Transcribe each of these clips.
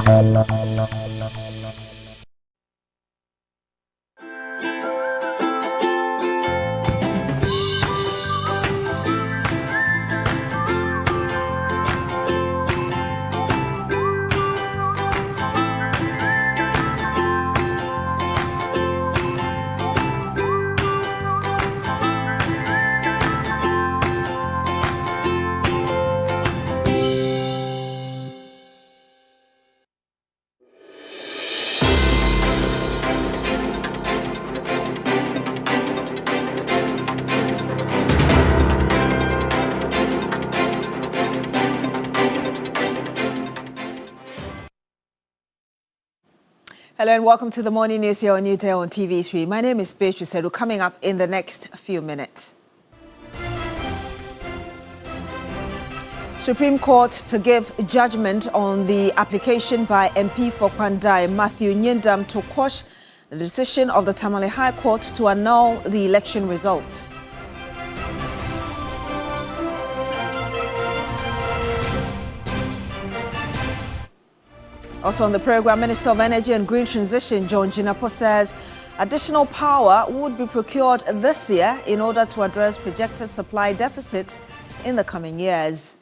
Hello and welcome to the morning news here on Newday on TV3. My name is Beatrice Sedu. Coming up in the next few minutes. Supreme Court to give judgment on the application by MP for Pandai Matthew Nyendam to quash the decision of the Tamale High Court to annul the election results. Also on the program, Minister of Energy and Green Transition John Jinapor says additional power would be procured this year in order to address projected supply deficit in the coming years.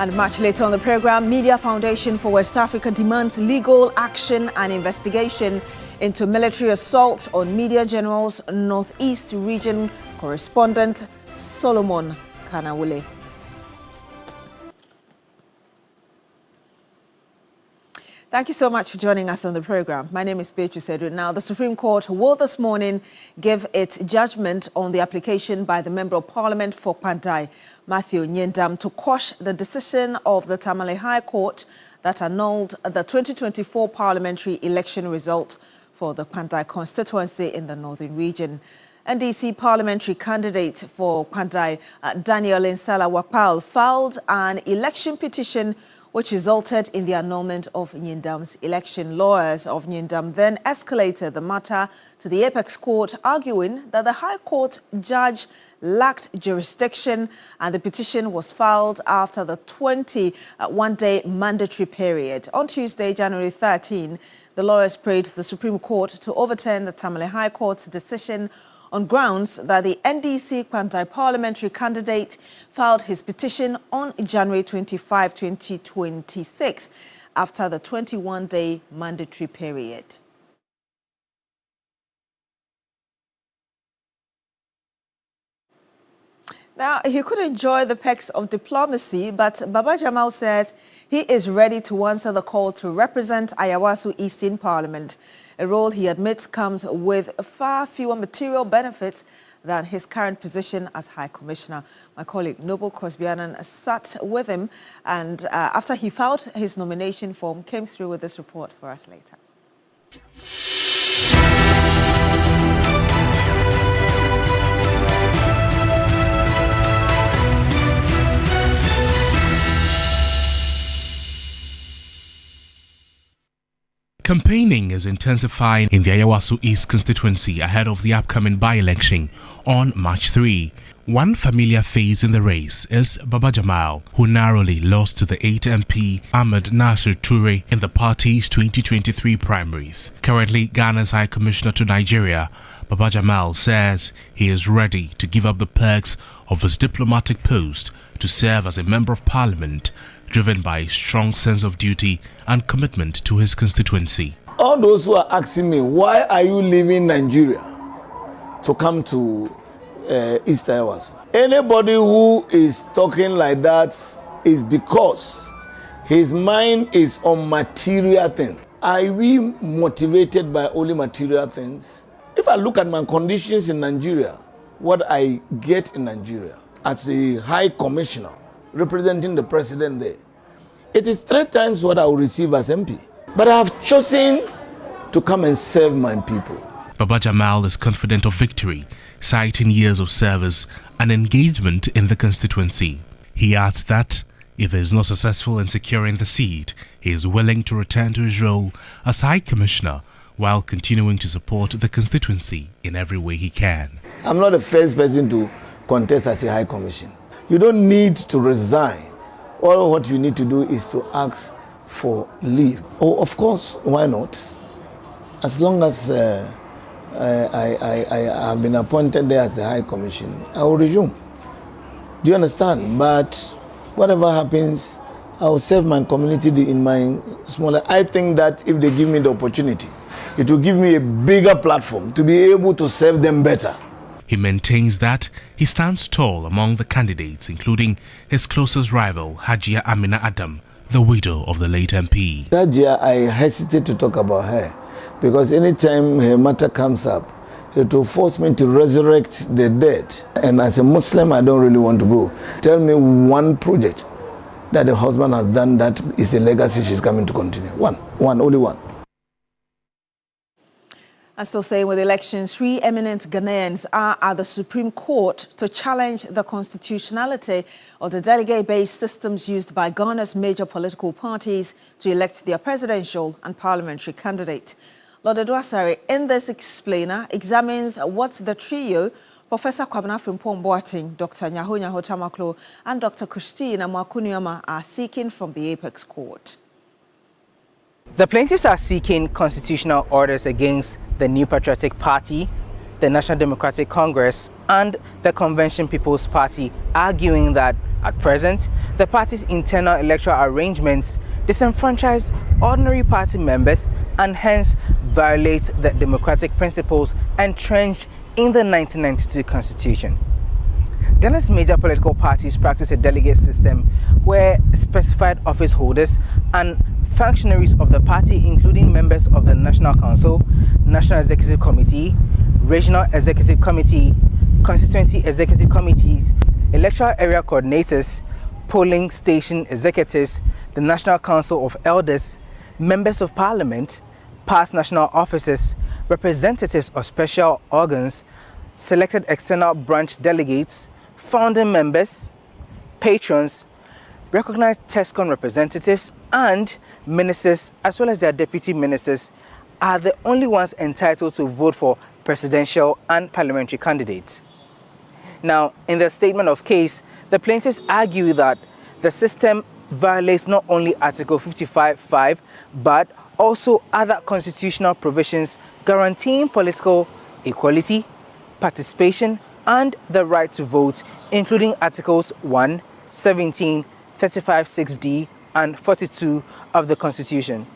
And much later on the program, Media Foundation for West Africa demands legal action and investigation into military assault on Media General's Northeast Region correspondent Solomon Kanawule. Thank you so much for joining us on the program. My name is Beatrice Sedu. Now, the Supreme Court will this morning give its judgment on the application by the Member of Parliament for Pandai, Matthew Nyendam, to quash the decision of the Tamale High Court that annulled the 2024 parliamentary election result for the Pandai constituency in the northern region. NDC parliamentary candidate for Pandai, Daniel Insala Wapal, filed an election petition which resulted in the annulment of Nyendam's election. Lawyers of Nyendam then escalated the matter to the Apex Court, arguing that the High Court judge lacked jurisdiction and the petition was filed after the 21-day mandatory period. On Tuesday, January 13, the lawyers prayed the Supreme Court to overturn the Tamale High Court's decision on grounds that the NDC Pandai parliamentary candidate filed his petition on January 25, 2026, after the 21-day mandatory period. Now, he could enjoy the perks of diplomacy, but Baba Jamal says he is ready to answer the call to represent Ayawaso East in Parliament, a role he admits comes with far fewer material benefits than his current position as High Commissioner. My colleague Noble Crosbyanan sat with him and after he filed his nomination form, came through with this report for us later. Campaigning is intensifying in the Ayawaso East constituency ahead of the upcoming by-election on March 3. One familiar face in the race is Baba Jamal, who narrowly lost to the 8 MP Ahmed Nasir Toure in the party's 2023 primaries. Currently Ghana's High Commissioner to Nigeria, Baba Jamal says he is ready to give up the perks of his diplomatic post to serve as a Member of Parliament, driven by a strong sense of duty and commitment to his constituency. All those who are asking me, why are you leaving Nigeria to come to East Ayawaso? Anybody who is talking like that is because his mind is on material things. Are we motivated by only material things? If I look at my conditions in Nigeria, what I get in Nigeria as a High Commissioner, representing the president there, it is 3 times what I will receive as MP. But I have chosen to come and serve my people. Baba Jamal is confident of victory, citing years of service and engagement in the constituency. He adds that if he is not successful in securing the seat, he is willing to return to his role as High Commissioner while continuing to support the constituency in every way he can. I'm not the first person to contest as a High Commission. You don't need to resign. All what you need to do is to ask for leave. Oh, of course, why not? As long as I have been appointed there as the High Commission, I will resume. Do you understand? But whatever happens, I will serve my community in my smaller. I think that if they give me the opportunity, it will give me a bigger platform to be able to serve them better. He maintains that he stands tall among the candidates, including his closest rival, Hajia Amina Adam, the widow of the late MP. Hajia, I hesitate to talk about her because anytime her matter comes up, it will force me to resurrect the dead. And as a Muslim, I don't really want to go. Tell me one project that the husband has done that is a legacy she's coming to continue. One, only one. And still saying with elections, 3 eminent Ghanaians are at the Supreme Court to challenge the constitutionality of the delegate-based systems used by Ghana's major political parties to elect their presidential and parliamentary candidate. Lord Edwasari, in this explainer, examines what the trio, Professor Kwabena Frimpong Boateng, Dr. Nyaho Tamaklo, and Dr. Christine Amwakunyama are seeking from the Apex Court. The plaintiffs are seeking constitutional orders against the New Patriotic Party, the National Democratic Congress, and the Convention People's Party, arguing that at present, the party's internal electoral arrangements disenfranchise ordinary party members and hence violate the democratic principles entrenched in the 1992 Constitution. Ghana's major political parties practice a delegate system where specified office holders and functionaries of the party, including members of the National Council, National Executive Committee, Regional Executive Committee, Constituency Executive Committees, Electoral Area Coordinators, Polling Station Executives, the National Council of Elders, Members of Parliament, past national officers, representatives of special organs, selected external branch delegates, founding members, patrons, recognized TESCON representatives, and ministers, as well as their deputy ministers, are the only ones entitled to vote for presidential and parliamentary candidates. Now, in the statement of case, the plaintiffs argue that the system violates not only Article 55(5), but also other constitutional provisions guaranteeing political equality, participation, and the right to vote, including Articles 1, 17, 35(6)(d), and 42 of the Constitution.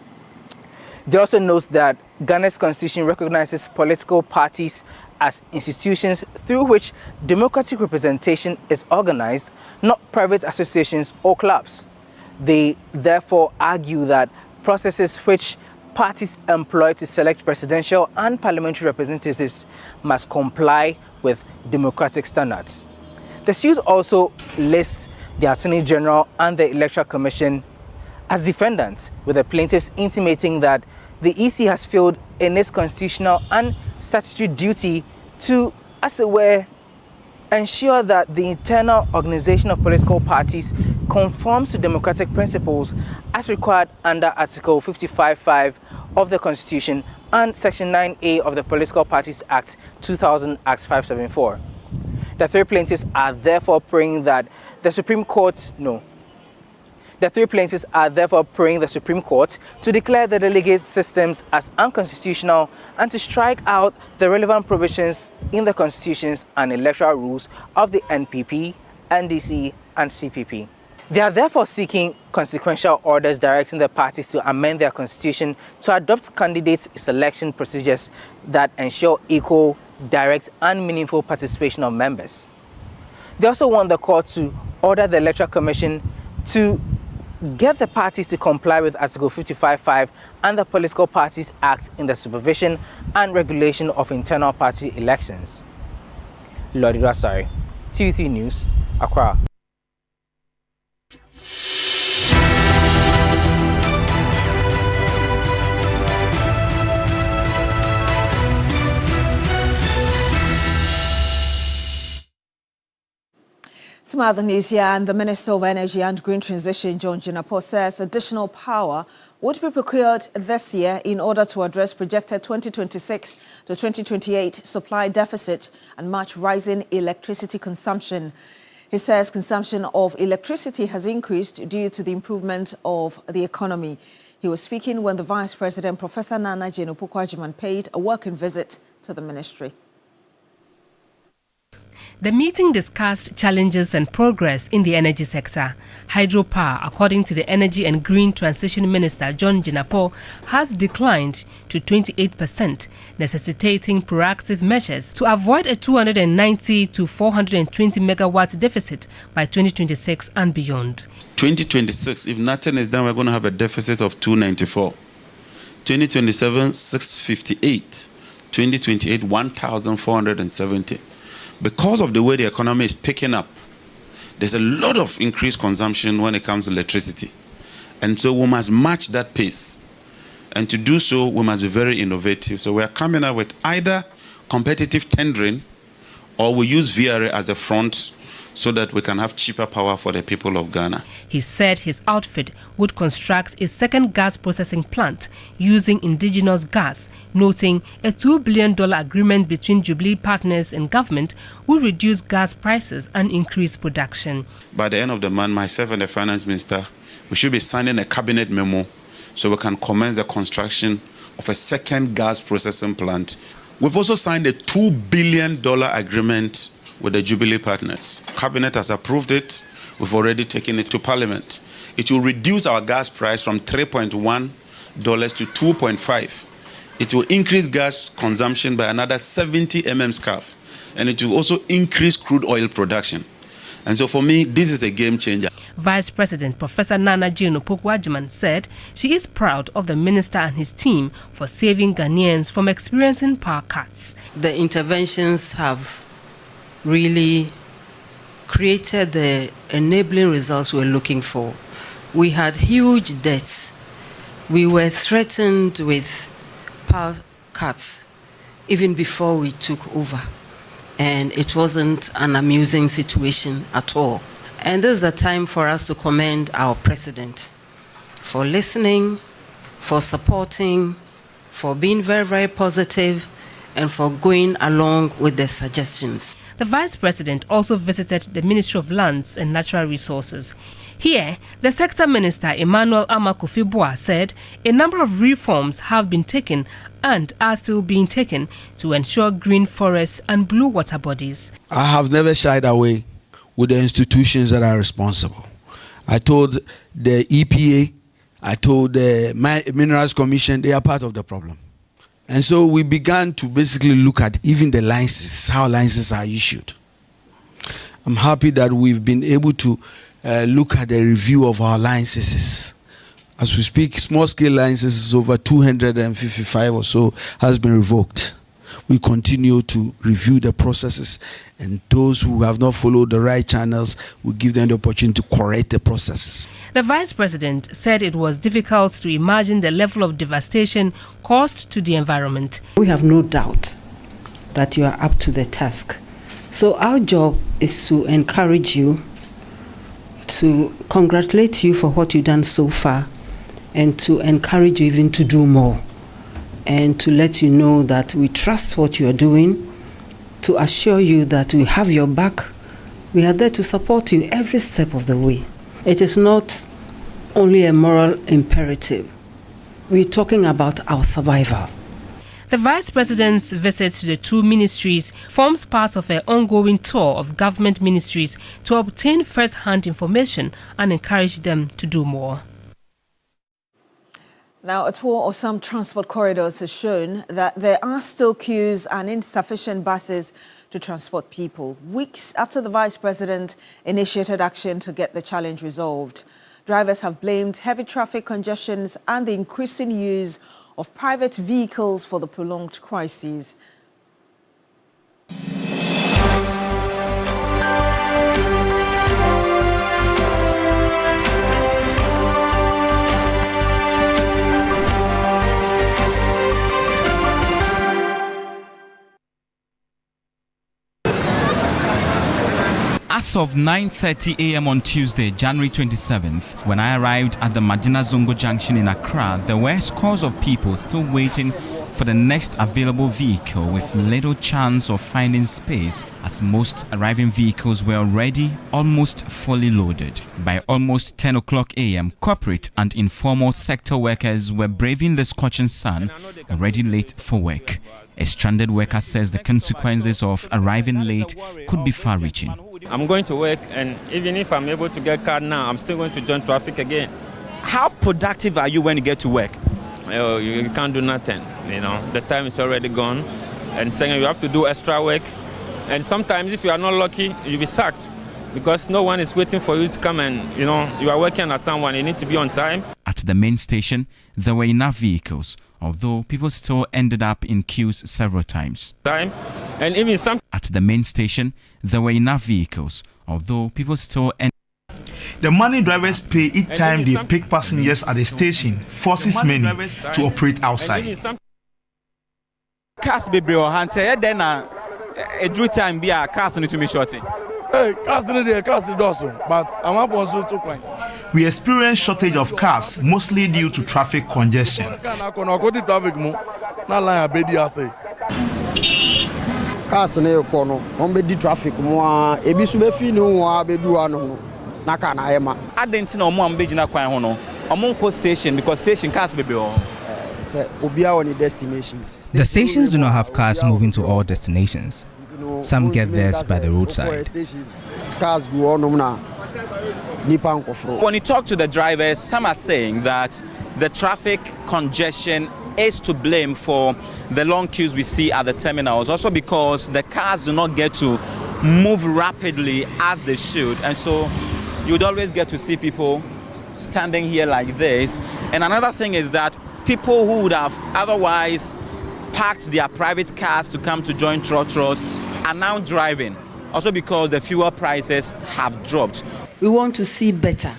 They also note that Ghana's Constitution recognizes political parties as institutions through which democratic representation is organized, not private associations or clubs. They therefore argue that processes which parties employ to select presidential and parliamentary representatives must comply with democratic standards. The suit also lists the Attorney General and the Electoral Commission as defendants, with the plaintiffs intimating that the EC has failed in its constitutional and statutory duty to, as it were, ensure that the internal organization of political parties conforms to democratic principles as required under Article 55(5) of the Constitution and Section 9A of the Political Parties Act 2000 Act 574. The three plaintiffs are therefore praying that the Supreme Court, The three plaintiffs are therefore praying the Supreme Court to declare the delegate systems as unconstitutional and to strike out the relevant provisions in the constitutions and electoral rules of the NPP, NDC, and CPP. They are therefore seeking consequential orders directing the parties to amend their constitution to adopt candidate selection procedures that ensure equal, direct, and meaningful participation of members. They also want the court to order the Electoral Commission to get the parties to comply with Article 55(5) and the Political Parties Act in the supervision and regulation of internal party elections. Lord Edwasari, TV3 News, Accra. Some other news here, and the Minister of Energy and Green Transition, John Jinapor, says additional power would be procured this year in order to address projected 2026 to 2028 supply deficit and match rising electricity consumption. He says consumption of electricity has increased due to the improvement of the economy. He was speaking when the Vice President, Professor Nana Jane-Opoku-Agyeman, paid a working visit to the ministry. The meeting discussed challenges and progress in the energy sector. Hydropower, according to the Energy and Green Transition Minister John Jinapor, has declined to 28%, necessitating proactive measures to avoid a 290 to 420 megawatt deficit by 2026 and beyond. 2026, if nothing is done, we're going to have a deficit of 294. 2027, 658. 2028, 1,470. Because of the way the economy is picking up, there's a lot of increased consumption when it comes to electricity. And so we must match that pace. And to do so, we must be very innovative. So we are coming up with either competitive tendering, or we use VRA as a front so that we can have cheaper power for the people of Ghana. He said his outfit would construct a second gas processing plant using indigenous gas, noting a $2 billion agreement between Jubilee partners and government will reduce gas prices and increase production. By the end of the month, myself and the finance minister, we should be signing a cabinet memo so we can commence the construction of a second gas processing plant. We've also signed a $2 billion agreement with the Jubilee partners. Cabinet has approved it. We've already taken it to Parliament. It will reduce our gas price from $3.1 to $2.5. It will increase gas consumption by another 70 mm-scarf. And it will also increase crude oil production. And so for me, this is a game changer. Vice President Professor Nana Jane-Opoku-Agyeman said she is proud of the minister and his team for saving Ghanaians from experiencing power cuts. The interventions have really created the enabling results we're looking for. We had huge debts. We were threatened with power cuts even before we took over. And it wasn't an amusing situation at all. And this is a time for us to commend our president for listening, for supporting, for being very, very positive, and for going along with the suggestions. The Vice President also visited the Ministry of Lands and Natural Resources. Here, the Sector Minister Emmanuel Amakofi-Boa said a number of reforms have been taken and are still being taken to ensure green forests and blue water bodies. I have never shied away with the institutions that are responsible. I told the EPA, I told the Minerals Commission, they are part of the problem. And so we began to basically look at even the licenses, how licenses are issued. I'm happy that we've been able to look at the review of our licenses. As we speak, small-scale licenses over 255 or so has been revoked. We continue to review the processes, and those who have not followed the right channels, we give them the opportunity to correct the processes. The Vice President said it was difficult to imagine the level of devastation caused to the environment. We have no doubt that you are up to the task. So our job is to encourage you, to congratulate you for what you've done so far, and to encourage you even to do more, and to let you know that we trust what you are doing, to assure you that we have your back. We are there to support you every step of the way. It is not only a moral imperative. We're talking about our survival. The Vice President's visit to the two ministries forms part of an ongoing tour of government ministries to obtain first-hand information and encourage them to do more. Now, a tour of some transport corridors has shown that there are still queues and insufficient buses to transport people, weeks after the Vice President initiated action to get the challenge resolved. Drivers have blamed heavy traffic congestions and the increasing use of private vehicles for the prolonged crises. As of 9:30 a.m. on Tuesday, January 27th, when I arrived at the Madina Zongo Junction in Accra, there were scores of people still waiting for the next available vehicle with little chance of finding space, as most arriving vehicles were already almost fully loaded. By almost 10 o'clock a.m., corporate and informal sector workers were braving the scorching sun, already late for work. A stranded worker says the consequences of arriving late could be far-reaching. I'm going to work, and even if I'm able to get a car now, I'm still going to join traffic again. How productive are you when you get to work? Oh, you can't do nothing, the time is already gone. And second, you have to do extra work. And sometimes if you are not lucky, you'll be sacked because no one is waiting for you to come and, you are working at someone, you need to be on time. At the main station, there were enough vehicles, although people still ended up in queues several times. And even At the main station, there were enough vehicles, although people still ended. The money drivers pay each time they pick passengers at the station forces many to operate outside. Cars be bro hunter then a due time be a cars need to be shorting. Hey, cars in the cars also, but I'm up also to claim. We experience shortage of cars mostly due to traffic congestion. Cars in the corner, on the traffic more, a bit of no, baby one. I didn't know more ambijina kwa hono. Among station because station cars be destinations. The stations do not have cars moving to all destinations. Some get theirs by the roadside. When you talk to the drivers, some are saying that the traffic congestion is to blame for the long queues we see at the terminals, also because the cars do not get to move rapidly as they should, and so you'd always get to see people standing here like this. And another thing is that people who would have otherwise parked their private cars to come to join Trotros are now driving, also because the fuel prices have dropped. We want to see better.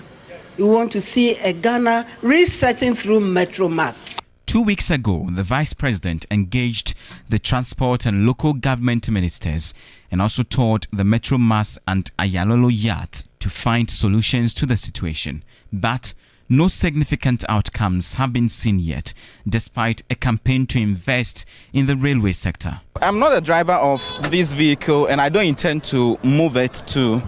We want to see a Ghana resetting through Metro Mass. 2 weeks ago, the Vice President engaged the transport and local government ministers and also toured the Metro Mass and Ayalolo Yard to find solutions to the situation. But no significant outcomes have been seen yet, despite a campaign to invest in the railway sector. I'm not a driver of this vehicle and I don't intend to move it to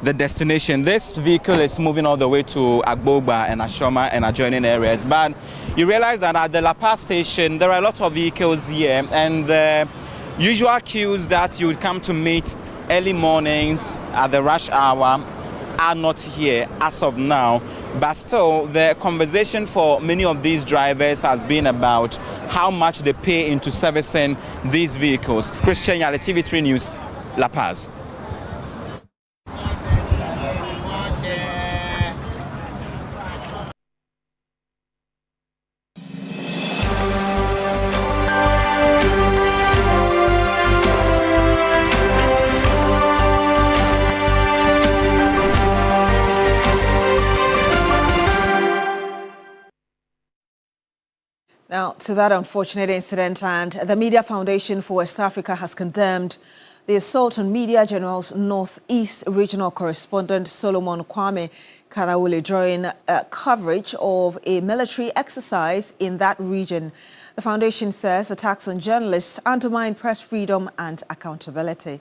the destination. This vehicle is moving all the way to Agbogba and Ashoma and adjoining areas. But you realize that at the La Paz station, there are a lot of vehicles here, and the usual queues that you would come to meet early mornings at the rush hour are not here as of now. But still, the conversation for many of these drivers has been about how much they pay into servicing these vehicles. Christian Yale, TV3 News, La Paz. Now, to that unfortunate incident, and the Media Foundation for West Africa has condemned the assault on Media General's Northeast Regional Correspondent Solomon Kwame Kanawule during coverage of a military exercise in that region. The foundation says attacks on journalists undermine press freedom and accountability.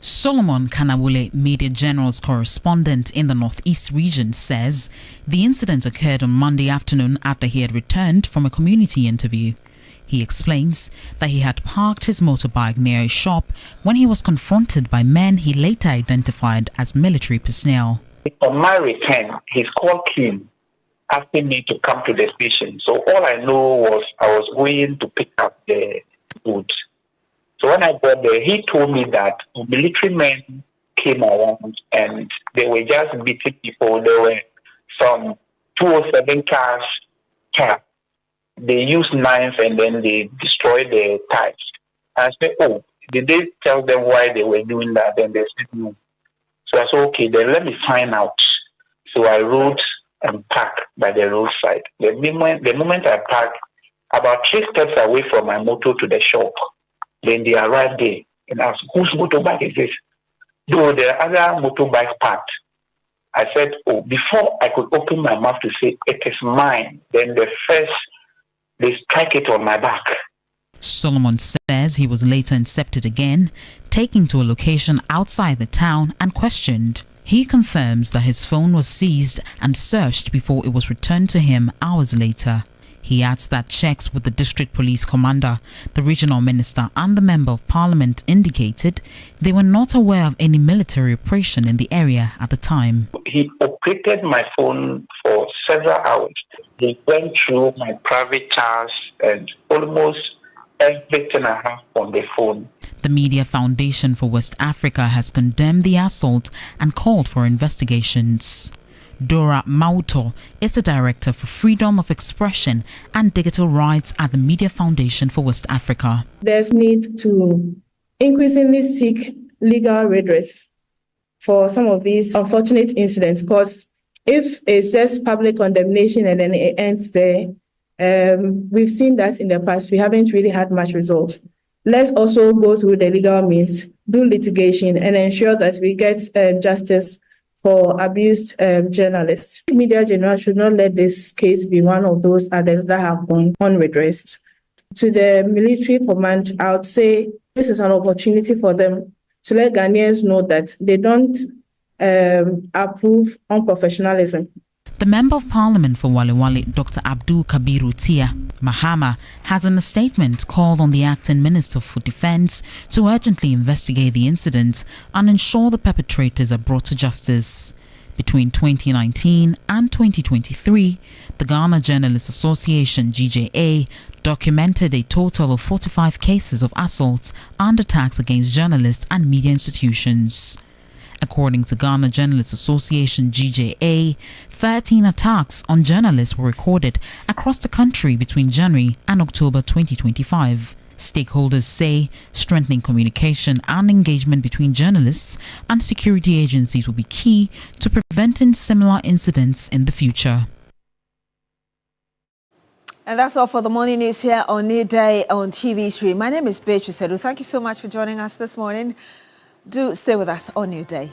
Solomon Kanawule, Media General's correspondent in the Northeast region, says the incident occurred on Monday afternoon after he had returned from a community interview. He explains that he had parked his motorbike near a shop when he was confronted by men he later identified as military personnel. On my return, his call came asking me to come to the station. So all I know was I was going to pick up the goods. So when I got there, he told me that military men came around and they were just beating people. There were some 207 cars. They used knives and then they destroyed the tires. I said, oh, did they tell them why they were doing that? And they said no. So I said, okay, then let me find out. So I rode and parked by the roadside. The moment I parked, about 3 steps away from my motor to the shop, then they arrived there and asked, whose motorbike is this? though the other motorbike parked. I said, oh, before I could open my mouth to say, it is mine, then they strike it on my back. Solomon says he was later intercepted again, taken to a location outside the town and questioned. He confirms that his phone was seized and searched before it was returned to him hours later. He adds that checks with the district police commander, the regional minister and the member of parliament indicated they were not aware of any military operation in the area at the time. He operated my phone for several hours. He went through my private chats and almost everything I have on the phone. The Media Foundation for West Africa has condemned the assault and called for investigations. Dora Mauto is the Director for Freedom of Expression and Digital Rights at the Media Foundation for West Africa. There's need to increasingly seek legal redress for some of these unfortunate incidents, because if it's just public condemnation and then it ends there, we've seen that in the past, we haven't really had much result. Let's also go through the legal means, do litigation, and ensure that we get justice for abused journalists. Media General should not let this case be one of those others that have gone unredressed. To the military command, I would say this is an opportunity for them to let Ghanaians know that they don't approve unprofessionalism. The Member of Parliament for Wale Wale, Dr. Abdul Kabiru Tia Mahama, has in a statement called on the acting Minister for Defence to urgently investigate the incident and ensure the perpetrators are brought to justice. Between 2019 and 2023, the Ghana Journalists Association (GJA) documented a total of 45 cases of assaults and attacks against journalists and media institutions. According to Ghana Journalists Association (GJA), 13 attacks on journalists were recorded across the country between January and October 2025. Stakeholders say strengthening communication and engagement between journalists and security agencies will be key to preventing similar incidents in the future. And that's all for the morning news here on Newday on TV3. My name is Beatrice Sedu. Thank you so much for joining us this morning. Do stay with us on Newday.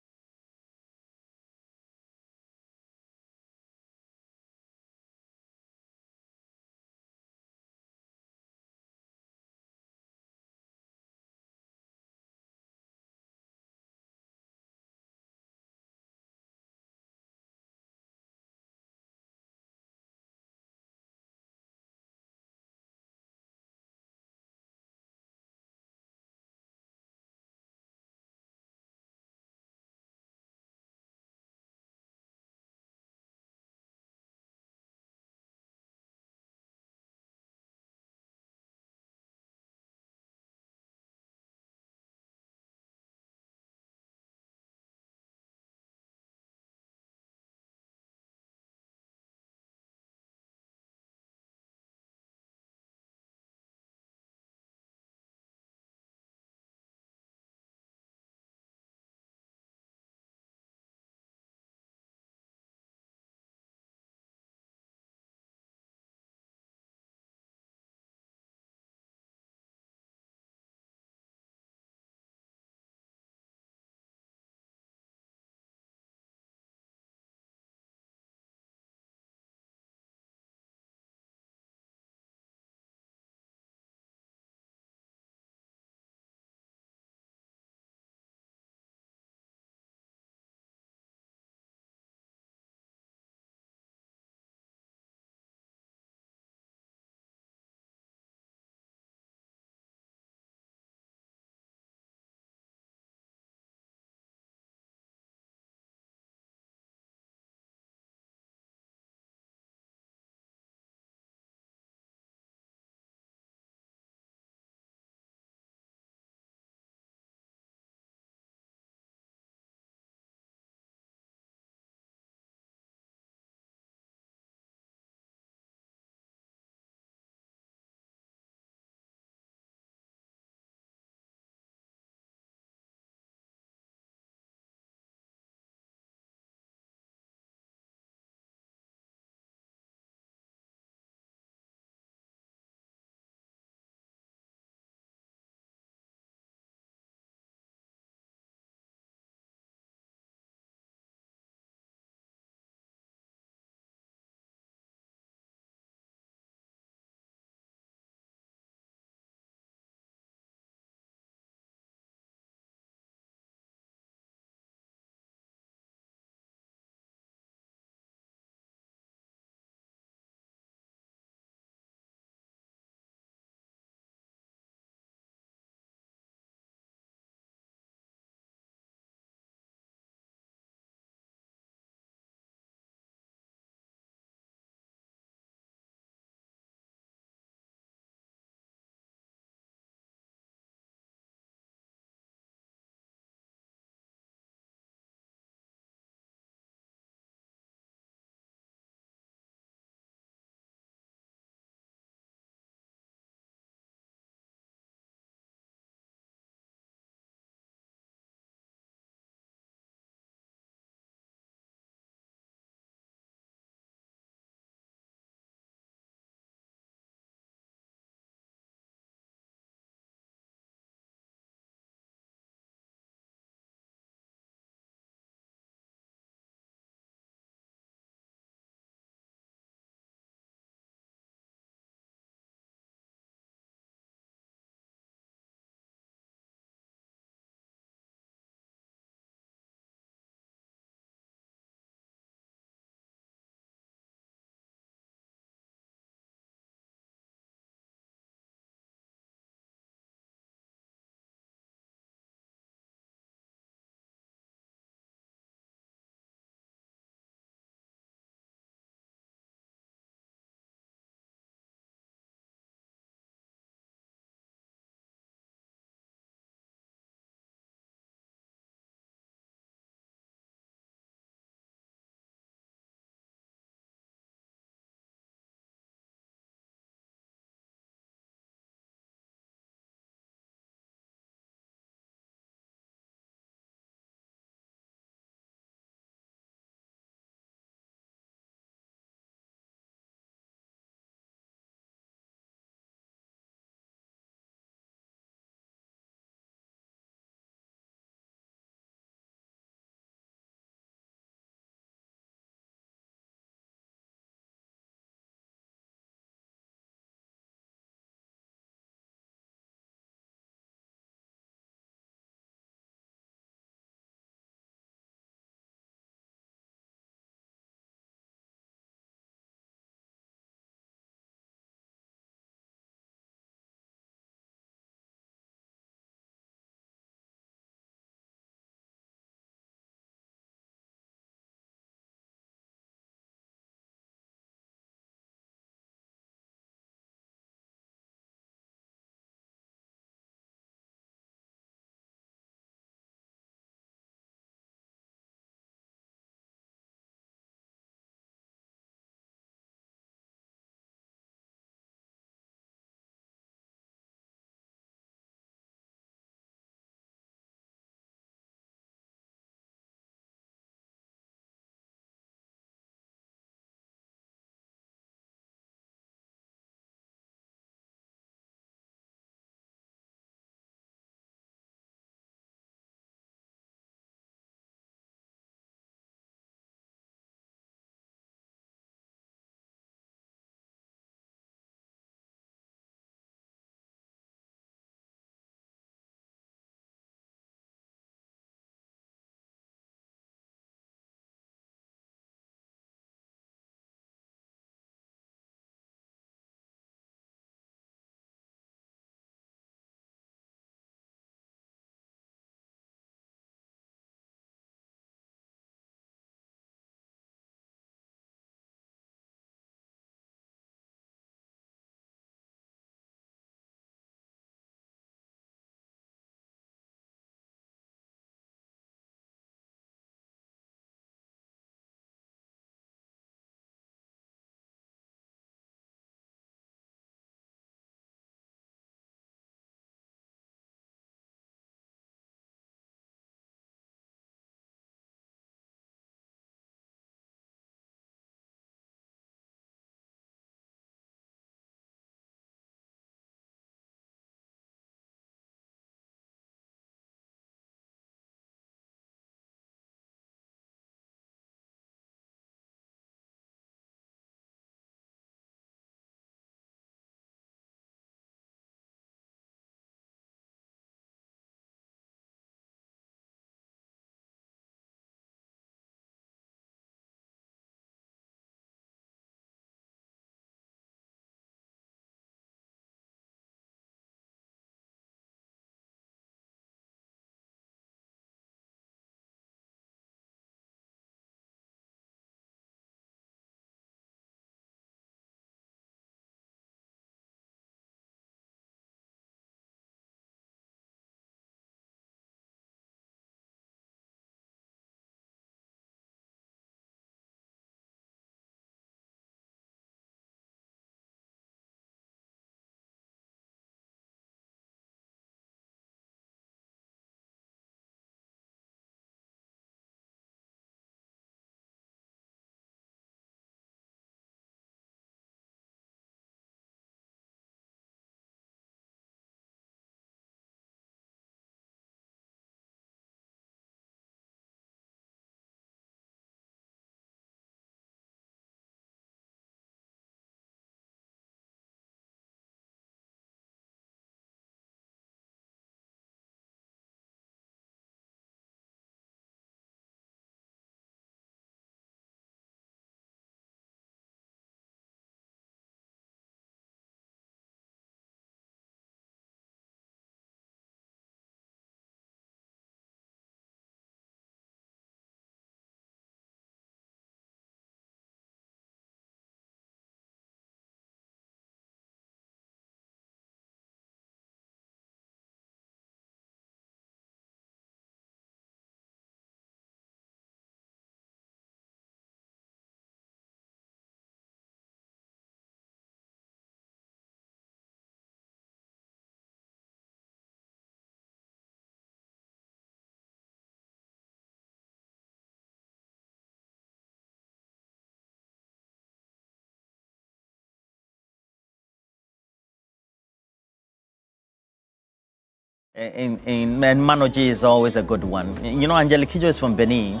in Manoji is always a good one. You know, Angelique Kidjo is from Benin,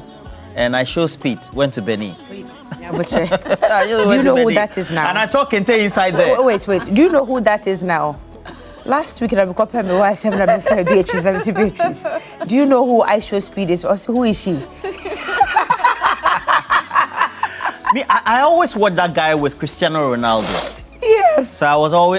and I show speed, went to Benin. Yeah, but do you know who that is now? And I saw Kente inside there. Wait. Do you know who that is now? Last week, I'm copying my wife, I'm Beatrice. Do you know who I show speed is? Also, who is she? I always watch that guy with Cristiano Ronaldo. Yes. So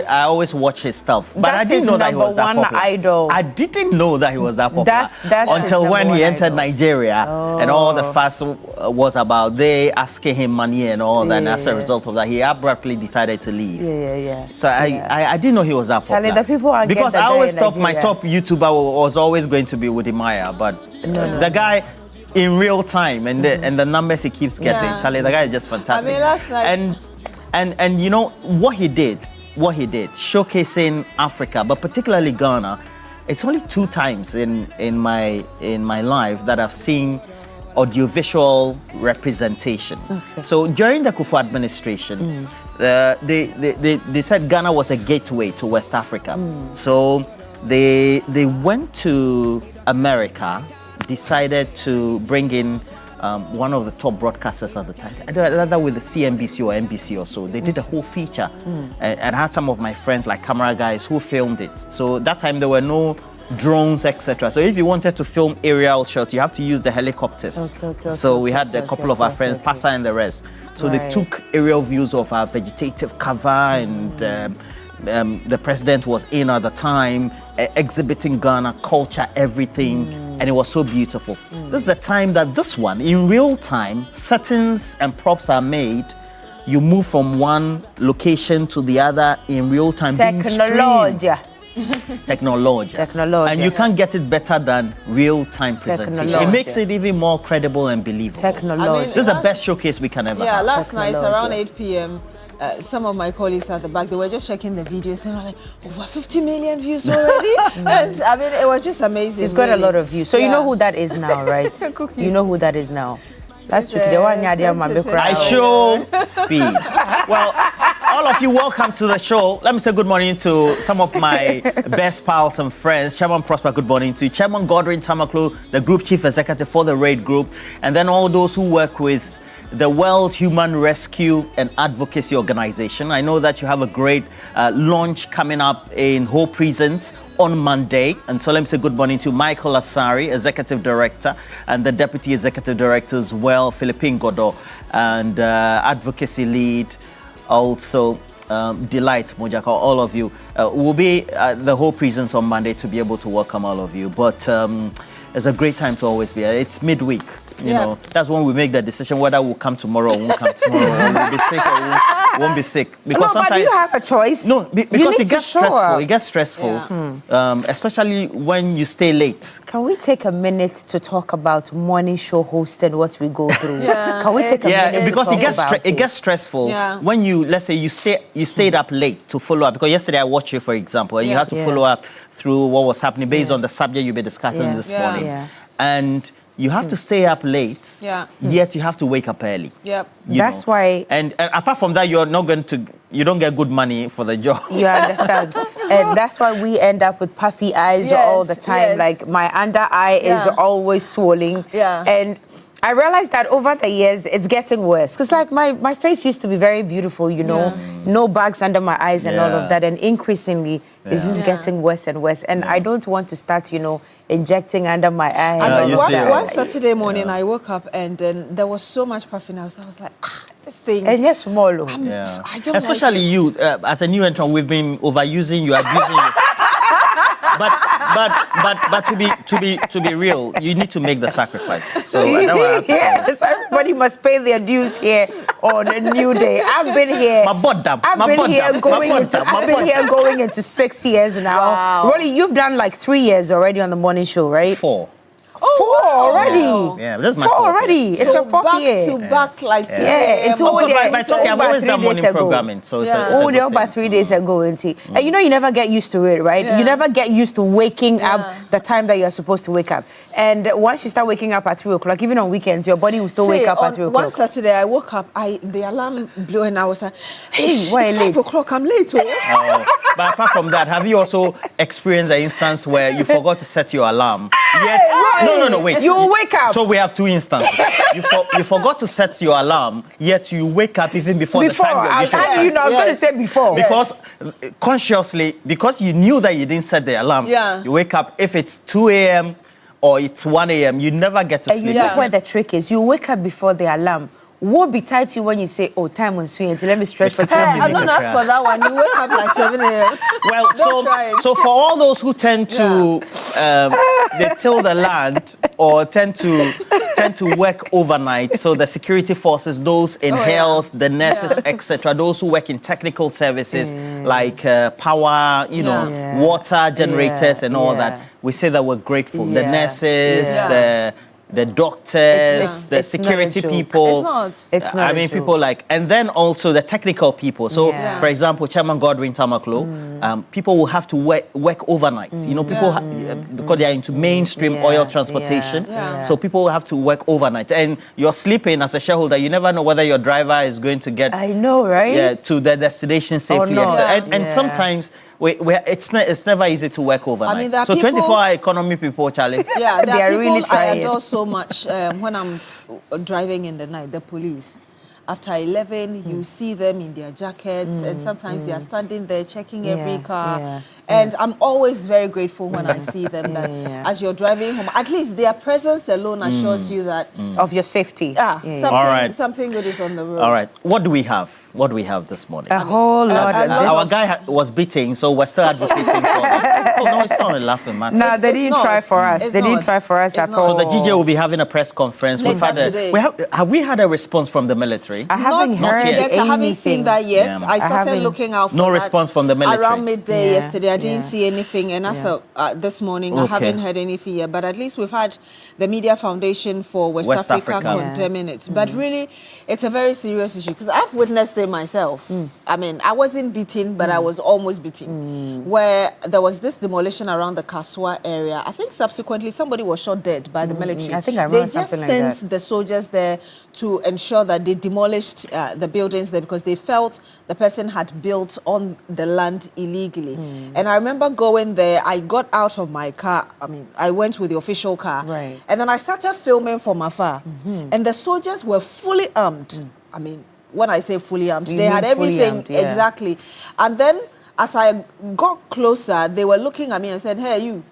I always watch his stuff, but That's I didn't know that he was that number popular. one idol. I didn't know that he was that popular That's until his when number he one entered idol. Nigeria, and all the fuss was about they asking him money and all that. And as a result of that, he abruptly decided to leave. Yeah. So I didn't know he was that popular. Charlie, the people are because getting I always there in thought my Nigeria. top YouTuber was always going to be Woody Maya, but the guy in real time and the numbers he keeps getting, Yeah. Charlie, the guy is just fantastic. I mean, last night And you know what he did, showcasing Africa, but particularly Ghana. It's only 2 times in my life that I've seen audiovisual representation. Okay. So during the Kufuor administration, they said Ghana was a gateway to West Africa. So they went to America, decided to bring in one of the top broadcasters at the time, either with the CNBC or NBC or so. They did a whole feature and had some of my friends like camera guys who filmed it. So that time there were no drones, etc. So if you wanted to film aerial shots, you have to use the helicopters. So we had a couple of our friends, Pasa and the rest. So they took aerial views of our vegetative cover and the president was in at the time, exhibiting Ghana culture, everything, and it was so beautiful. This is the time that this one, in real time, settings and props are made. You move from one location to the other in real time. Technology. Technology. And you can't get it better than real-time presentation. Technology. It makes it even more credible and believable. Technology. I mean, This is the best showcase we can ever have. Last night around 8 p.m., some of my colleagues at the back, they were just checking the videos and were like, over 50 million views already? And I mean, it was just amazing. It's got a lot of views. So you know who that is now, right? Cookie. You know who that is now. Last week, the one I show speed. Well, all of you, welcome to the show. Let me say good morning to some of my best pals and friends. Chairman Prosper, good morning to you. Chairman Godwin Tamaklo, the Group Chief Executive for the RAID Group. And then all those who work with the World Human Rescue and Advocacy Organization. I know that you have a great launch coming up in Ho Prisons on Monday. And so let me say good morning to Michael Asari, Executive Director, and the Deputy Executive Director as well, Philippine Godot, and Advocacy Lead, also Delight Mojaka, all of you. We'll be at the Ho Prisons on Monday to be able to welcome all of you. But it's a great time to always be here. It's midweek. You know, that's when we make the decision whether we'll come tomorrow or won't come tomorrow, or we'll be sick or won't be sick. Because no, but you have a choice. No, because it gets stressful. It gets stressful, Yeah. Especially when you stay late. Can we take a minute to talk about morning show host and what we go through? Yeah. Can we take a minute Because to it talk about it gets stressful Yeah. when you, let's say you stayed up late to follow up. Because yesterday I watched you, for example, and you had to follow up through what was happening based on the subject you've been discussing this morning. Yeah. And you have to stay up late, yet you have to wake up early. Yep. That's why. And apart from that, you don't get good money for the job. You understand? And that's why we end up with puffy eyes all the time. Like my under eye is always swollen. Yeah. And I realized that over the years, it's getting worse. Because like my face used to be very beautiful, you know, no bags under my eyes and all of that. And increasingly, it's just getting worse and worse. And I don't want to start, you know, injecting under my eye. I mean, one Saturday morning, I woke up and then there was so much puffiness. I was like, this thing. And yes, small. I don't Especially like you, as a new entrant, we've been overusing you, abusing you. But to be real, you need to make the sacrifice. So yes, everybody must pay their dues here on a new day. I've been here. I've been here going into 6 years now. Wow. Really, you've done like 3 years already on the morning show, right? 4. 4 already. Yeah, that's my 4 4th already. year. It's your 4th year. To back like it's but over it's okay. I've always done morning programming, so it's a good about 3 days ago, and you know you never get used to it, right? You never get used to waking up the time that you're supposed to wake up. And once you start waking up at 3 o'clock, even on weekends, your body will still wake up at 3 o'clock. One Saturday, I woke up, the alarm blew, and I was like, hey, why it's 5 o'clock, I'm late. But apart from that, have you also experienced an instance where you forgot to set your alarm? Yet, no, wait. You will wake up. So we have 2 instances. You forgot to set your alarm, yet you wake up even before the time you're usually. How do you know? I was going to say before. Because consciously, because you knew that you didn't set the alarm, you wake up. If it's 2 a.m. or it's 1 a.m., you never get to sleep. You know where the trick is? You wake up before the alarm. What be tight to you when you say, oh, time on swing, let me stretch for 20 minutes? I'm not asked for that one. You wake up like 7 a.m. Well, so for all those who tend to they till the land or tend to work overnight, so the security forces, those in health, the nurses, etc., those who work in technical services like power, water generators and all that, we say that we're grateful. The nurses, the doctors, the security people. It's not. I mean, people like, and then also the technical people. So, for example, Chairman Godwin Tamaklo, people will have to work overnight. You know, people because they are into mainstream oil transportation. So people will have to work overnight. And you're sleeping as a shareholder. You never know whether your driver is going to get. I know, right? Yeah, to the destination safely. And sometimes. It's never easy to work overnight. I mean, so 24-hour economy people, Charlie. Yeah, they are really trying. I adore so much when I'm driving in the night, the police. After 11, you see them in their jackets, and sometimes they are standing there checking every car. And I'm always very grateful when I see them that as you're driving home, at least their presence alone assures you that of your safety. Something good is on the road. All right. What do we have? What do we have this morning? A whole lot of Our guy was beating, so we're still advocating for that. Oh, no, it's not a laughing matter. No, they didn't try for us. They didn't try for us at all. So the GJ will be having a press conference. Have we had a response from the military? I haven't heard anything. I haven't seen that yet. I started looking out for no response from the military. Around midday yesterday. I didn't see anything. And as of this morning, I haven't heard anything yet. But at least we've had the Media Foundation for West Africa condemning it. But really, it's a very serious issue because I've witnessed it myself. I mean, I wasn't beaten, but I was almost beaten. Where there was this demolition around the Kaswa area. I think subsequently somebody was shot dead by the military. I think I remember something like that. They just sent the soldiers there to ensure that they demolished the buildings there because they felt the person had built on the land illegally. And I remember going there, I got out of my car. I mean, I went with the official car. Right. And then I started filming from afar. And the soldiers were fully armed. I mean, when I say fully armed, they had everything exactly. And then as I got closer, they were looking at me and said, hey, you,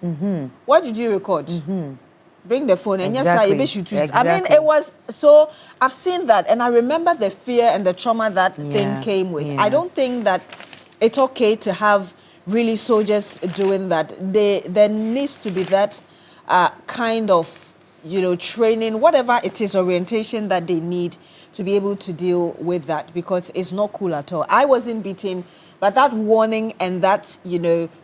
what did you record? Bring the phone. And I mean, it was so, I've seen that. And I remember the fear and the trauma that thing came with. I don't think that it's okay to have really soldiers doing that. There needs to be that kind of, training, whatever it is, orientation that they need to be able to deal with that because it's not cool at all. I wasn't beaten, but that warning and that,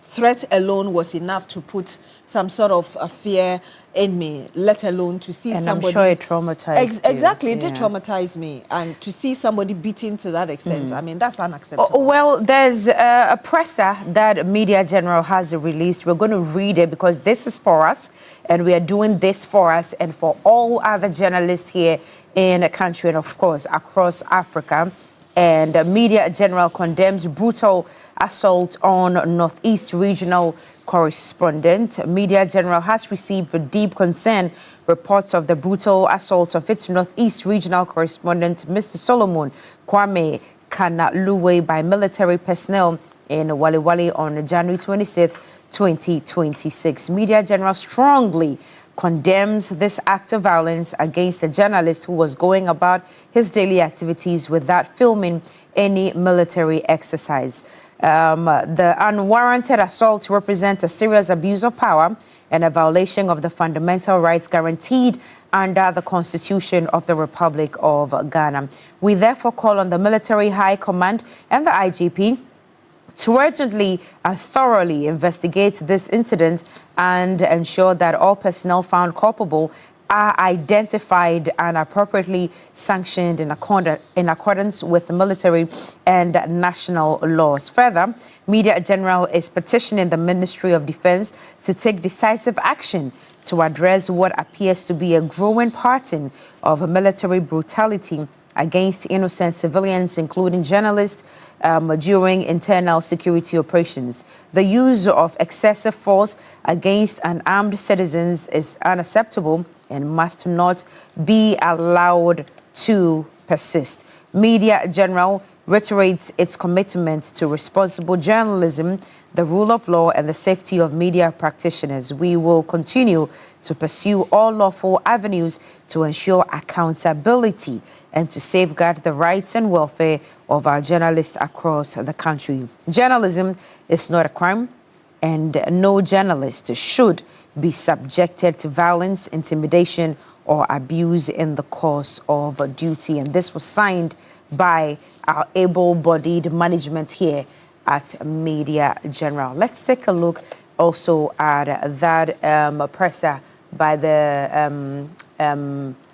threat alone was enough to put some sort of fear in me, let alone to see somebody. I'm sure it traumatized Exactly, it did traumatize me. And to see somebody beaten to that extent, I mean, that's unacceptable. Well, there's a presser that Media General has released. We're going to read it because this is for us, and we are doing this for us and for all other journalists here in the country and, of course, across Africa. And Media General condemns brutal assault on Northeast Regional correspondent. Media General has received with deep concern reports of the brutal assault of its Northeast Regional correspondent, Mr. Solomon Kwame Kanaluwe, by military personnel in Wale Wale on January 26, 2026. Media General strongly condemns this act of violence against a journalist who was going about his daily activities without filming any military exercise. The unwarranted assault represents a serious abuse of power and a violation of the fundamental rights guaranteed under the Constitution of the Republic of Ghana. We therefore call on the Military High Command and the IGP to urgently and thoroughly investigate this incident and ensure that all personnel found culpable are identified and appropriately sanctioned in accordance with military and national laws. Further, Media General is petitioning the Ministry of Defense to take decisive action to address what appears to be a growing pattern of military brutality against innocent civilians, including journalists, during internal security operations. The use of excessive force against unarmed citizens is unacceptable and must not be allowed to persist. Media General reiterates its commitment to responsible journalism, the rule of law, and the safety of media practitioners. We will continue to pursue all lawful avenues to ensure accountability and to safeguard the rights and welfare of our journalists across the country. Journalism is not a crime, and no journalist should be subjected to violence, intimidation, or abuse in the course of duty. And this was signed by our able-bodied management here at Media General. Let's take a look also at that presser by the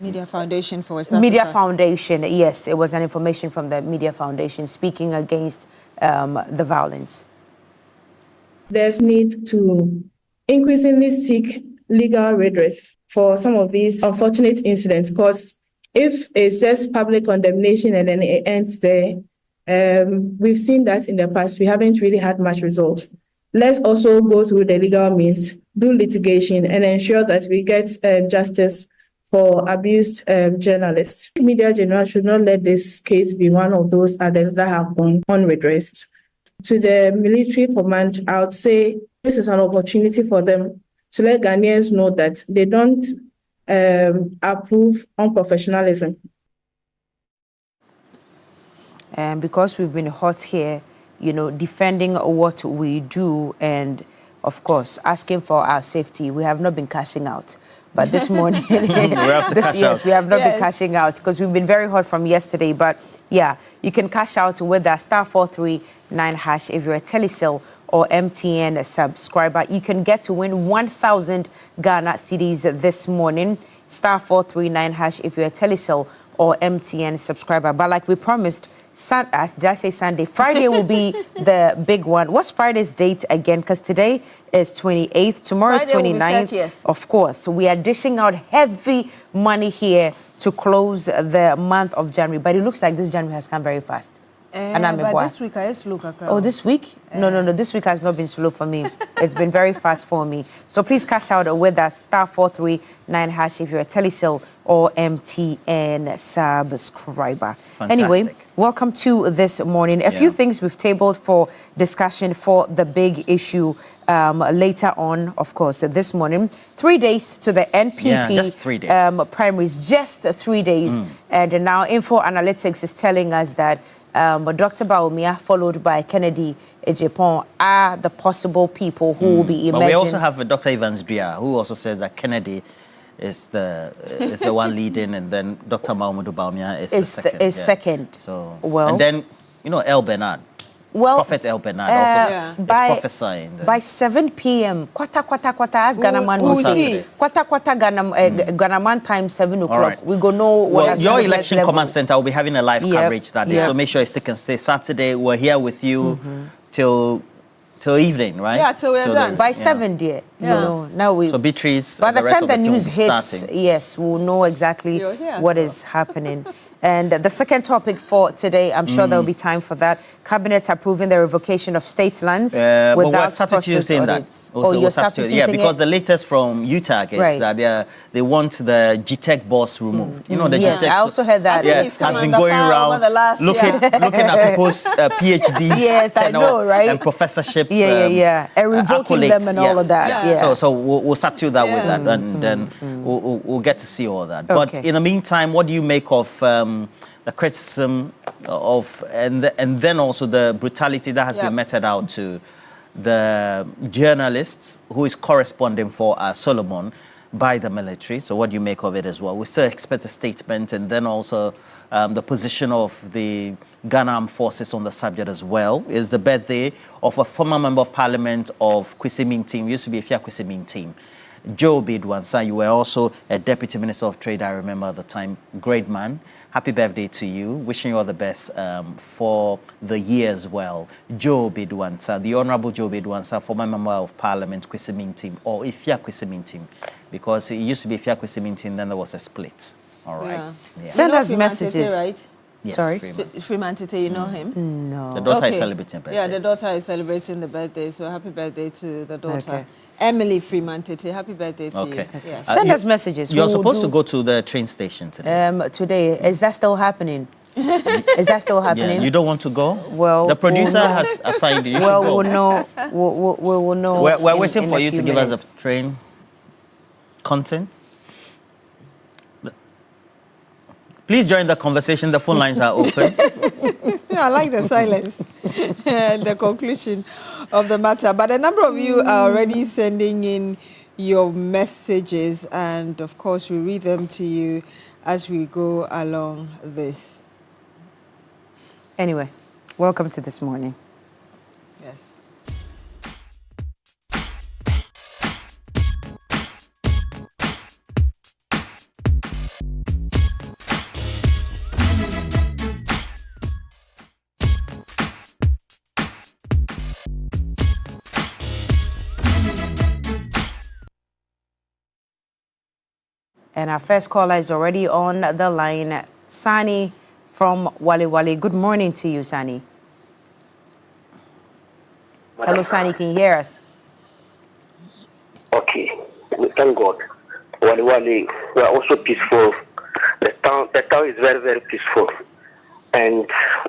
Media Foundation for West Africa. Media Foundation, yes, it was an information from the Media Foundation speaking against the violence. There's need to increasingly seek legal redress for some of these unfortunate incidents, because if it's just public condemnation and then it ends there, we've seen that in the past. We haven't really had much result. Let's also go through the legal means, do litigation, and ensure that we get justice for abused journalists. Media General should not let this case be one of those others that have gone unredressed. To the military command, I would say this is an opportunity for them to let Ghanaians know that they don't approve unprofessionalism. And because we've been hot here, you know, defending what we do and, of course, asking for our safety, we have not been cashing out. But this morning, we have not been cashing out because we've been very hot from yesterday. But yeah, you can cash out with that *439# if you're a Telecel or MTN subscriber. You can get to win 1,000 Ghana cedis this morning. *439# if you're a Telecel or MTN subscriber. But like we promised, did I say Sunday? Friday will be the big one. What's Friday's date again? Because today is 28th, tomorrow is 29th. Of course, we are dishing out heavy money here to close the month of January. But it looks like this January has come very fast. But this week I used to look across. Oh, this week? No. This week has not been slow for me. It's been very fast for me. So please cash out with us, *439# if you're a Telecel or MTN subscriber. Fantastic. Anyway, welcome to this morning. A few things we've tabled for discussion for the big issue later on, of course, this morning. 3 days to the NPP just 3 days. primaries, just 3 days. And now Info Analytics is telling us that Dr. Baumia, followed by Kennedy Ejepon, are the possible people who will be emerging. But we also have Dr. Evans Dria, who also says that Kennedy is the one leading, and then Dr. Mahmoud Baumia is the second. Second. So, well, and then, you know, El Bernard. Prophet El Bernard also is prophesying. By 7 p.m., kwata, as Ghanaman will say. Kwata, Ghanaman time, 7 o'clock. Right. We go know what your election command center will be having a live coverage that day. So make sure you stick and stay. Saturday, we're here with you till evening, right? Yeah, till we're done. By 7, dear. You know, now we. So Beatrice. By the time the news hits, yes, we'll know exactly what is happening. And the second topic for today, I'm sure there'll be time for that. Cabinet approving the revocation of state lands without process audits. You're substituting it? Yeah, because the latest from UTAG is that they want the GTEC boss removed. You know, the GTEC. I also heard that. Yes, has been going around looking at people's PhDs. Yes, I know, right? And professorship. And revoking them and all of that. So we'll substitute that with that, and then we'll get to see all that. But in the meantime, what do you make of the criticism of and then also the brutality that has been meted out to the journalists who is corresponding for Solomon, by the military. So what do you make of it as well? We still expect a statement, and then also the position of the Ghana Armed Forces on the subject as well. Is the birthday of a former member of parliament of Kwesi Mintim, used to be a Fia Kwesi Mintim, Joe Bidwansa. You were also a deputy minister of trade, I remember at the time. Great man. Happy birthday to you. Wishing you all the best for the year as well. Joe Bidwansa, the Honorable Joe Bidwansa, former member of parliament, Kwesi Mintim, or Ifya Kwesi Mintim, because it used to be Ifya Kwesi Mintim, then there was a split. All right. Yeah. Yeah. Send us Freeman messages. Tete, right? Yes, Sorry? Freeman Tete, you know him? No. The daughter is celebrating birthday. Yeah, the daughter is celebrating the birthday, so happy birthday to the daughter. Okay. Emily Freeman Tete, happy birthday to you. Yes. Send us messages. You're We'll supposed to do- go to the train station today. Today. Is that still happening? Is that still happening? Yeah, you don't want to go? Well, the producer we'll know. has assigned you. You Well, should go. we'll know. We'll know. We're in- waiting in for a you few to give minutes. us the train content. Please join the conversation. The phone lines are open. I like the silence and the conclusion of the matter. But a number of you are already sending in your messages, and of course, we read them to you as we go along this. Anyway, welcome to This Morning. Yes. And our first caller is already on the line. Sani from Wale Wale. Good morning to you, Sani. Hello, Sani, can you hear us? Okay, thank God. Wale Wale, we are also peaceful. The town is very, very peaceful. And